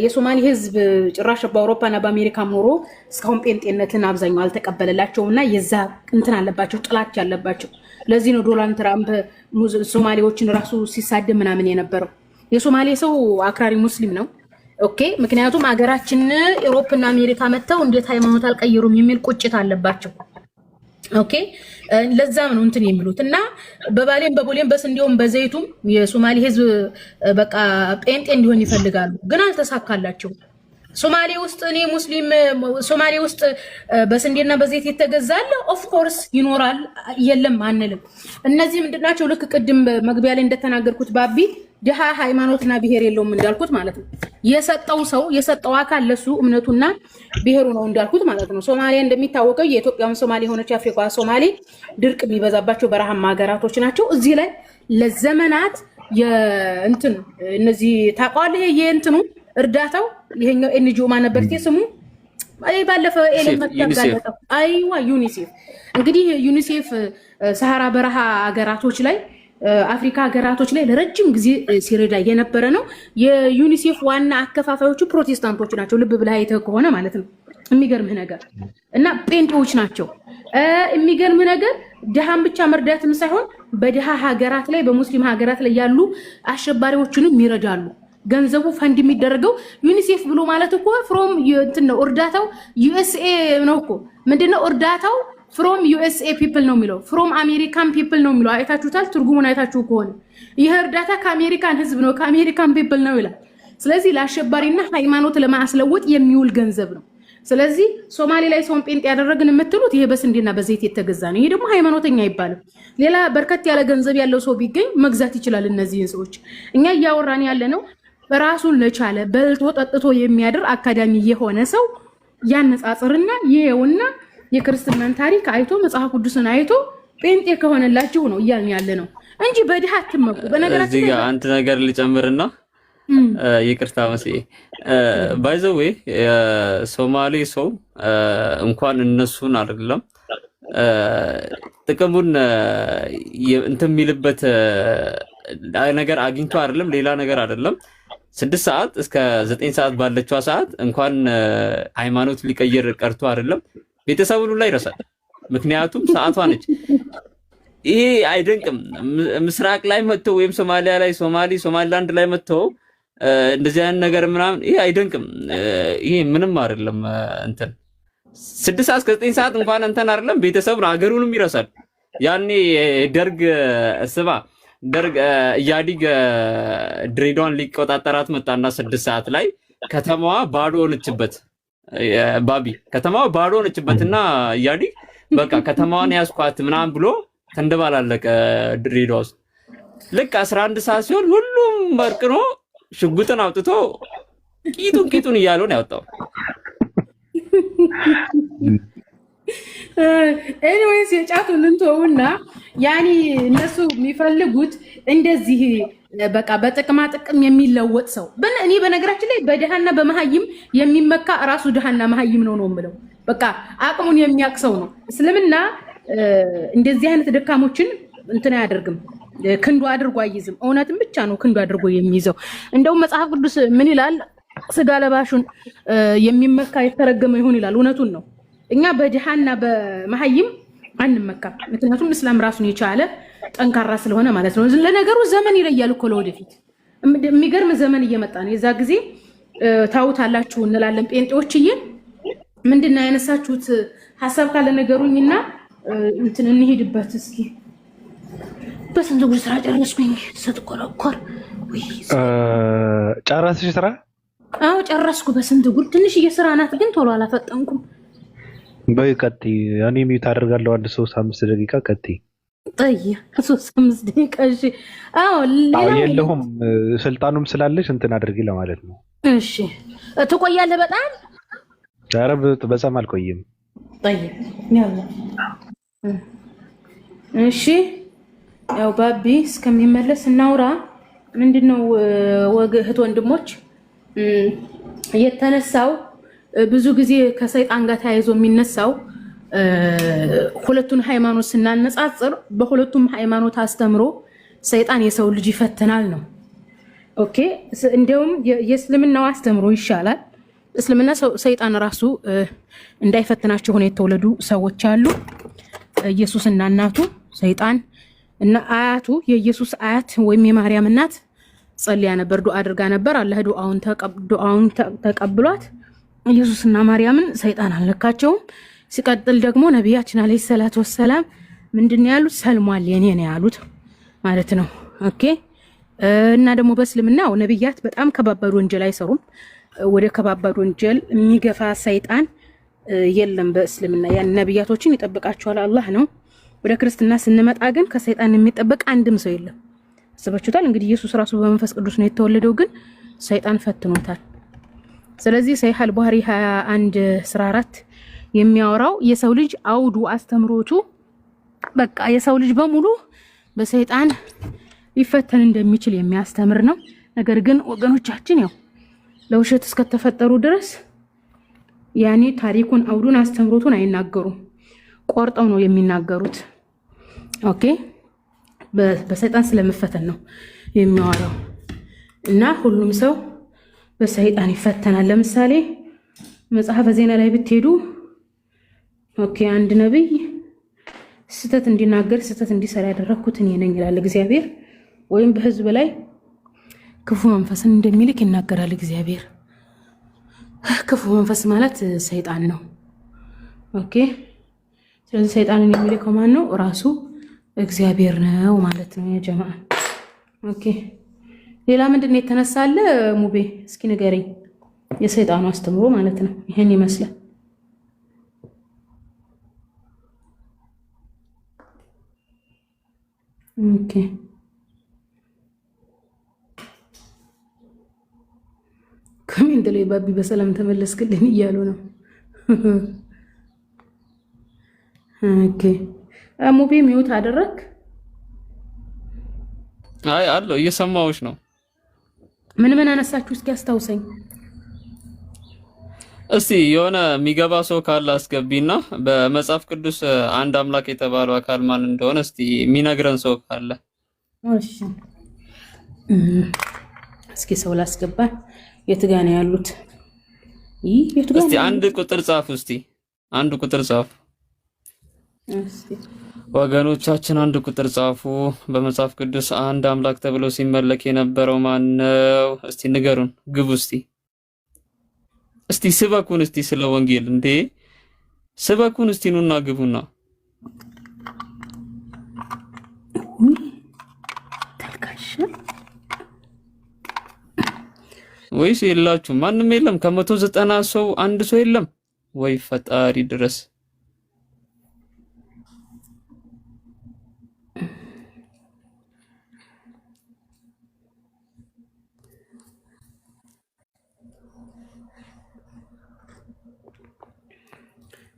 የሶማሌ ህዝብ ጭራሽ በአውሮፓና በአሜሪካ ኖሮ እስካሁን ጴንጤነትን አብዛኛው አልተቀበለላቸውና የዛ እንትን አለባቸው፣ ጥላቻ አለባቸው። ለዚህ ነው ዶናልድ ትራምፕ ሶማሌዎችን ራሱ ሲሳደብ ምናምን የነበረው። የሶማሌ ሰው አክራሪ ሙስሊም ነው። ኦኬ፣ ምክንያቱም አገራችን አውሮፓና አሜሪካ መጥተው እንዴት ሃይማኖት አልቀየሩም የሚል ቁጭት አለባቸው። ኦኬ፣ ለዛም ነው እንትን የሚሉት እና በባሌም በቦሌም በስንዴውም በዘይቱም የሶማሌ ህዝብ በቃ ጴንጤ እንዲሆን ይፈልጋሉ፣ ግን አልተሳካላቸው። ሶማሌ ውስጥ እኔ ሙስሊም ሶማሌ ውስጥ በስንዴና በዘይት የተገዛለ ኦፍ ኮርስ ይኖራል፣ የለም አንልም። እነዚህ ምንድናቸው? ልክ ቅድም መግቢያ ላይ እንደተናገርኩት ባቢ ድሃ ሃይማኖትና ብሔር የለውም እንዳልኩት ማለት ነው። የሰጠው ሰው የሰጠው አካል ለሱ እምነቱና ብሔሩ ነው እንዳልኩት ማለት ነው። ሶማሊያ እንደሚታወቀው የኢትዮጵያውን ሶማሌ ሆነች አፍሪካ ሶማሌ ድርቅ የሚበዛባቸው በረሃማ ሀገራቶች ናቸው። እዚህ ላይ ለዘመናት የእንትን እነዚህ ታውቀዋለህ የእንትኑ እርዳታው ይሄኛው ኤንጂኦ ማን ነበር ስሙ? ባለፈው ኤሌመንት አይዋ ዩኒሴፍ። እንግዲህ ዩኒሴፍ ሰሃራ በረሃ ሀገራቶች ላይ አፍሪካ ሀገራቶች ላይ ለረጅም ጊዜ ሲረዳ የነበረ ነው። የዩኒሴፍ ዋና አከፋፋዮቹ ፕሮቴስታንቶች ናቸው። ልብ ብለህ አይተህ ከሆነ ማለት ነው። የሚገርምህ ነገር እና ጴንጤዎች ናቸው። የሚገርምህ ነገር ድሃን ብቻ መርዳትም ሳይሆን በድሃ ሀገራት ላይ በሙስሊም ሀገራት ላይ ያሉ አሸባሪዎችንም ይረዳሉ። ገንዘቡ ፈንድ የሚደረገው ዩኒሴፍ ብሎ ማለት እኮ ፍሮም እንትን ነው። እርዳታው ዩኤስኤ ነው እኮ ምንድነው እርዳታው? ፍሮም ዩኤስኤ ፒፕል ነው የሚለው፣ ፍሮም አሜሪካን ፒፕል ነው የሚለው። አይታችሁታል? ትርጉሙን አይታችሁ ከሆነ ይሄ እርዳታ ከአሜሪካን ህዝብ ነው ከአሜሪካን ፒፕል ነው ይላል። ስለዚህ ለአሸባሪና ሃይማኖት ለማስለወጥ የሚውል ገንዘብ ነው። ስለዚህ ሶማሌ ላይ ሰውን ጴንጤ ያደረግን የምትሉት ይሄ በስንዴና በዘይት የተገዛ ነው። ይሄ ደግሞ ሃይማኖተኛ አይባልም። ሌላ በርከት ያለ ገንዘብ ያለው ሰው ቢገኝ መግዛት ይችላል እነዚህን ሰዎች። እኛ እያወራን ያለ ነው ራሱን ለቻለ በልቶ ጠጥቶ የሚያድር አካዳሚ የሆነ ሰው ያነጻጽርና ይሄውና የክርስትናን ታሪክ አይቶ መጽሐፍ ቅዱስን አይቶ ጴንጤ ከሆነላችሁ ነው እያልን ያለ ነው እንጂ በድሃ አትመኩ። በነገራችን እዚህ ጋር አንድ ነገር ልጨምርና ይቅርታ መስዬ ባይ ዘ ዌይ ሶማሌ ሰው እንኳን እነሱን አይደለም ጥቅሙን እንትን የሚልበት ነገር አግኝቶ አይደለም ሌላ ነገር አይደለም 6 ሰዓት እስከ 9 ሰዓት ባለችው ሰዓት እንኳን ሃይማኖት ሊቀየር ቀርቶ አይደለም ቤተሰቡን ላይ ይረሳል። ምክንያቱም ሰዓቷ ነች። ይሄ አይደንቅም። ምስራቅ ላይ መጥተው ወይም ሶማሊያ ላይ ሶማሊላንድ ላይ መጥተው እንደዚህ አይነት ነገር ምናምን ይሄ አይደንቅም። ይሄ ምንም አይደለም። እንትን 6 ሰዓት እስከ 9 ሰዓት እንኳን እንትን አይደለም ቤተሰቡን አገሩንም ይረሳል። ያኔ ደርግ ኢህአዲግ ድሬዳዋን ሊቆጣጠራት መጣና 6 ሰዓት ላይ ከተማዋ ባዶ ሆነችበት። ከተማዋ ባዶ ሆነችበትና ኢህአዲግ በቃ ከተማዋን ያስኳት ምናምን ብሎ ተንደባላለቀ ድሬዳዋ ውስጥ። ልክ 11 ሰዓት ሲሆን ሁሉም መርቅኖ ሽጉጥን አውጥቶ ቂጡን እያለው ነው ያወጣው። ኤኒዌይስ የጫቱን እንተውና ያኒ እነሱ የሚፈልጉት እንደዚህ በቃ በጥቅማ ጥቅም የሚለወጥ ሰው እኔ በነገራችን ላይ በድሃና በመሀይም የሚመካ ራሱ ድሃና መሀይም ነው የምለው። በቃ አቅሙን የሚያውቅ ሰው ነው። እስልምና እንደዚህ አይነት ደካሞችን እንትን አያደርግም፣ ክንዱ አድርጎ አይይዝም። እውነትም ብቻ ነው ክንዱ አድርጎ የሚይዘው። እንደውም መጽሐፍ ቅዱስ ምን ይላል? ስጋ ለባሹን የሚመካ የተረገመ ይሁን ይላል። እውነቱን ነው። እኛ በድሃና በመሀይም አንመካም። ምክንያቱም እስላም ራሱን የቻለ ጠንካራ ስለሆነ ማለት ነው። ለነገሩ ዘመን ይለያል እኮ ለወደፊት የሚገርም ዘመን እየመጣ ነው። የዛ ጊዜ ታውታላችሁ እንላለን። ጴንጤዎችዬ ምንድነው ያነሳችሁት ሐሳብ ካለ ነገሩኝና እንትን እንሄድበት እስኪ። በስንት ጉድ ስራ ጨረስኩኝ። ስትቆረቆር ወይ ጨረስሽ ስራ? አዎ ጨረስኩ በስንት ጉድ። ትንሽዬ ስራ ናት ግን ቶሎ አላፈጠንኩም። በይ ቀጥይ። እኔ ሚዩት አደርጋለሁ። አንድ 3-5 ደቂቃ ቀጥይ። ጠይ 3-5 ደቂቃ እሺ። አዎ የለሁም ስልጣኑም ስላለሽ እንትን አድርጊ ለማለት ነው። እሺ ትቆያለህ በጣም? ኧረ በጣም አልቆይም። ጠይ ያላ እሺ። ያው ባቢ እስከሚመለስ እናውራ። ምንድነው እህት ወንድሞች የተነሳው ብዙ ጊዜ ከሰይጣን ጋር ተያይዞ የሚነሳው ሁለቱን ሃይማኖት ስናነጻጽር በሁለቱም ሃይማኖት አስተምሮ ሰይጣን የሰው ልጅ ይፈትናል ነው። ኦኬ እንደውም የእስልምናው አስተምሮ ይሻላል። እስልምና ሰይጣን ራሱ እንዳይፈትናቸው ሆነ የተወለዱ ሰዎች አሉ። ኢየሱስና እናቱ ሰይጣን እና አያቱ የኢየሱስ አያት ወይም የማርያም እናት ጸልያ ነበር፣ ዱዓ አድርጋ ነበር። አላህ ዱዓውን ተቀብሏት ኢየሱስና ማርያምን ሰይጣን አልነካቸውም። ሲቀጥል ደግሞ ነቢያችን አለይሂ ሰላቱ ወሰላም ምንድነው ያሉት? ሰልሟል የኔ ነው ያሉት ማለት ነው። ኦኬ እና ደግሞ በእስልምናው ነቢያት በጣም ከባባድ ወንጀል አይሰሩም። ወደ ከባባድ ወንጀል የሚገፋ ሰይጣን የለም በእስልምና። ያን ነቢያቶችን ይጠብቃቸዋል አላህ ነው። ወደ ክርስትና ስንመጣ ግን ከሰይጣን የሚጠበቅ አንድም ሰው የለም። አስባችሁታል? እንግዲህ ኢየሱስ ራሱ በመንፈስ ቅዱስ ነው የተወለደው፣ ግን ሰይጣን ፈትኖታል። ስለዚህ ሰሒህ አልቡኻሪ 21:14 የሚያወራው የሰው ልጅ አውዱ አስተምሮቱ በቃ የሰው ልጅ በሙሉ በሰይጣን ሊፈተን እንደሚችል የሚያስተምር ነው። ነገር ግን ወገኖቻችን ያው ለውሸት እስከተፈጠሩ ድረስ ያኔ ታሪኩን አውዱን አስተምሮቱን አይናገሩም፣ ቆርጠው ነው የሚናገሩት። ኦኬ በሰይጣን ስለመፈተን ነው የሚያወራው እና ሁሉም ሰው በሰይጣን ይፈተናል። ለምሳሌ መጽሐፈ ዜና ላይ ብትሄዱ ኦኬ አንድ ነብይ ስተት እንዲናገር ስተት እንዲሰራ ያደረኩት እኔ ነኝ ይላል እግዚአብሔር። ወይም በህዝብ ላይ ክፉ መንፈስን እንደሚልክ ይናገራል እግዚአብሔር። ክፉ መንፈስ ማለት ሰይጣን ነው። ኦኬ ስለዚህ ሰይጣንን የሚልከው ማን ነው? ራሱ እግዚአብሔር ነው ማለት ነው የጀማዓ። ኦኬ ሌላ ምንድነው የተነሳለ? ሙቤ እስኪ ንገረኝ። የሰይጣኑ አስተምሮ ማለት ነው ይሄን ይመስላል። ኦኬ ኮሜንት ላይ ባቢ በሰላም ተመለስክልኝ እያሉ ነው። ኦኬ ሙቤ ሚውት አደረክ? አይ አለው እየሰማሁሽ ነው። ምን ምን አነሳችሁ እስኪ አስታውሰኝ። እስቲ የሆነ የሚገባ ሰው ካለ አስገቢና በመጽሐፍ ቅዱስ አንድ አምላክ የተባለው አካል ማን እንደሆነ እስቲ የሚነግረን ሰው ካለ። እሺ እስኪ ሰው ላስገባ። የት ጋር ነው ያሉት? የት ጋር? እስቲ አንድ ቁጥር ጻፉ። እስቲ አንድ ቁጥር ጻፉ። እስቲ ወገኖቻችን አንድ ቁጥር ጻፉ። በመጽሐፍ ቅዱስ አንድ አምላክ ተብሎ ሲመለክ የነበረው ማን ነው? እስቲ ንገሩን። ግቡ እስቲ ስበኩን። እስቲ ስለ ወንጌል እንዴ ስበኩን። እስቲ ኑና ግቡና። ተልካሽ ወይስ የላችሁ? ማንም የለም? ከ190 ሰው አንድ ሰው የለም ወይ? ፈጣሪ ድረስ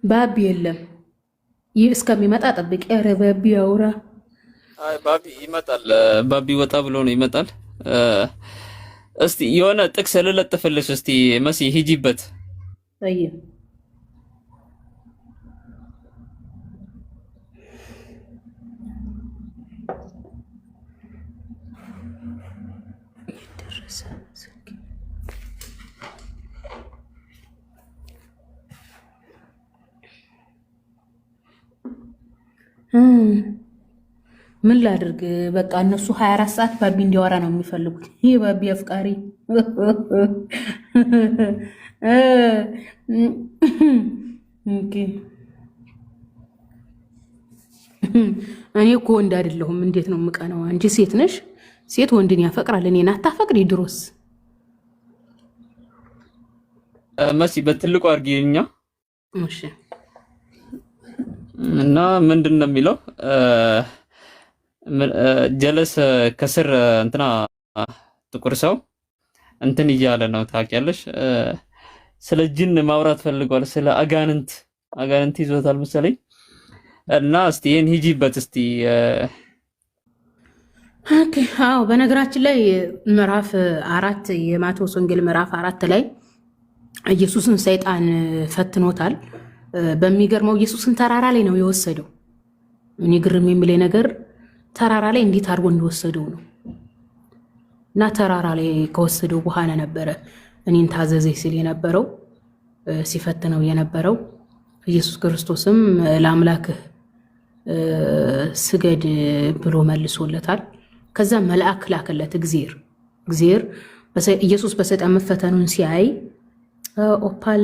ባቢ የለም። ይህ እስከሚመጣ ጠብቂ። ኧረ ባቢ አውራ። አይ ባቢ ይመጣል። ባቢ ወጣ ብሎ ነው ይመጣል። እስቲ የሆነ ጥቅስ ልለጥፍልሽ። እስቲ መሲ ሂጂበት። طيب ምን ላድርግ? በቃ እነሱ 24 ሰዓት ባቢ እንዲያወራ ነው የሚፈልጉት። ይሄ ባቢ አፍቃሪ ኦኬ። እኔ እኮ ወንድ አይደለሁም። እንዴት ነው የምቀነው? አንቺ ሴት ነሽ። ሴት ወንድን ያፈቅራል። እኔን አታፈቅሪ ድሮስ። መሲ በትልቁ አርጊኛ። እሺ እና ምንድን ነው የሚለው? ጀለስ ከስር እንትና ጥቁር ሰው እንትን እያለ ነው ታውቂያለሽ። ስለ ጅን ማውራት ፈልጓል። ስለ አጋንንት ይዞታል መሰለኝ። እና እስቲ ይሄን ሂጂበት እስቲ። ኦኬ አዎ፣ በነገራችን ላይ ምዕራፍ 4 የማቴዎስ ወንጌል ምዕራፍ 4 ላይ ኢየሱስን ሰይጣን ፈትኖታል። በሚገርመው ኢየሱስን ተራራ ላይ ነው የወሰደው። እኔ ግርም የሚለኝ ነገር ተራራ ላይ እንዴት አድርጎ እንደወሰደው ነው። እና ተራራ ላይ ከወሰደው በኋላ ነበረ እኔን ታዘዘኝ ሲል የነበረው ሲፈትነው የነበረው። ኢየሱስ ክርስቶስም ለአምላክህ ስገድ ብሎ መልሶለታል። ከዛ መልአክ ላከለት እግዚአብሔር ኢየሱስ በሰይጣን መፈተኑን ሲያይ ኦፓል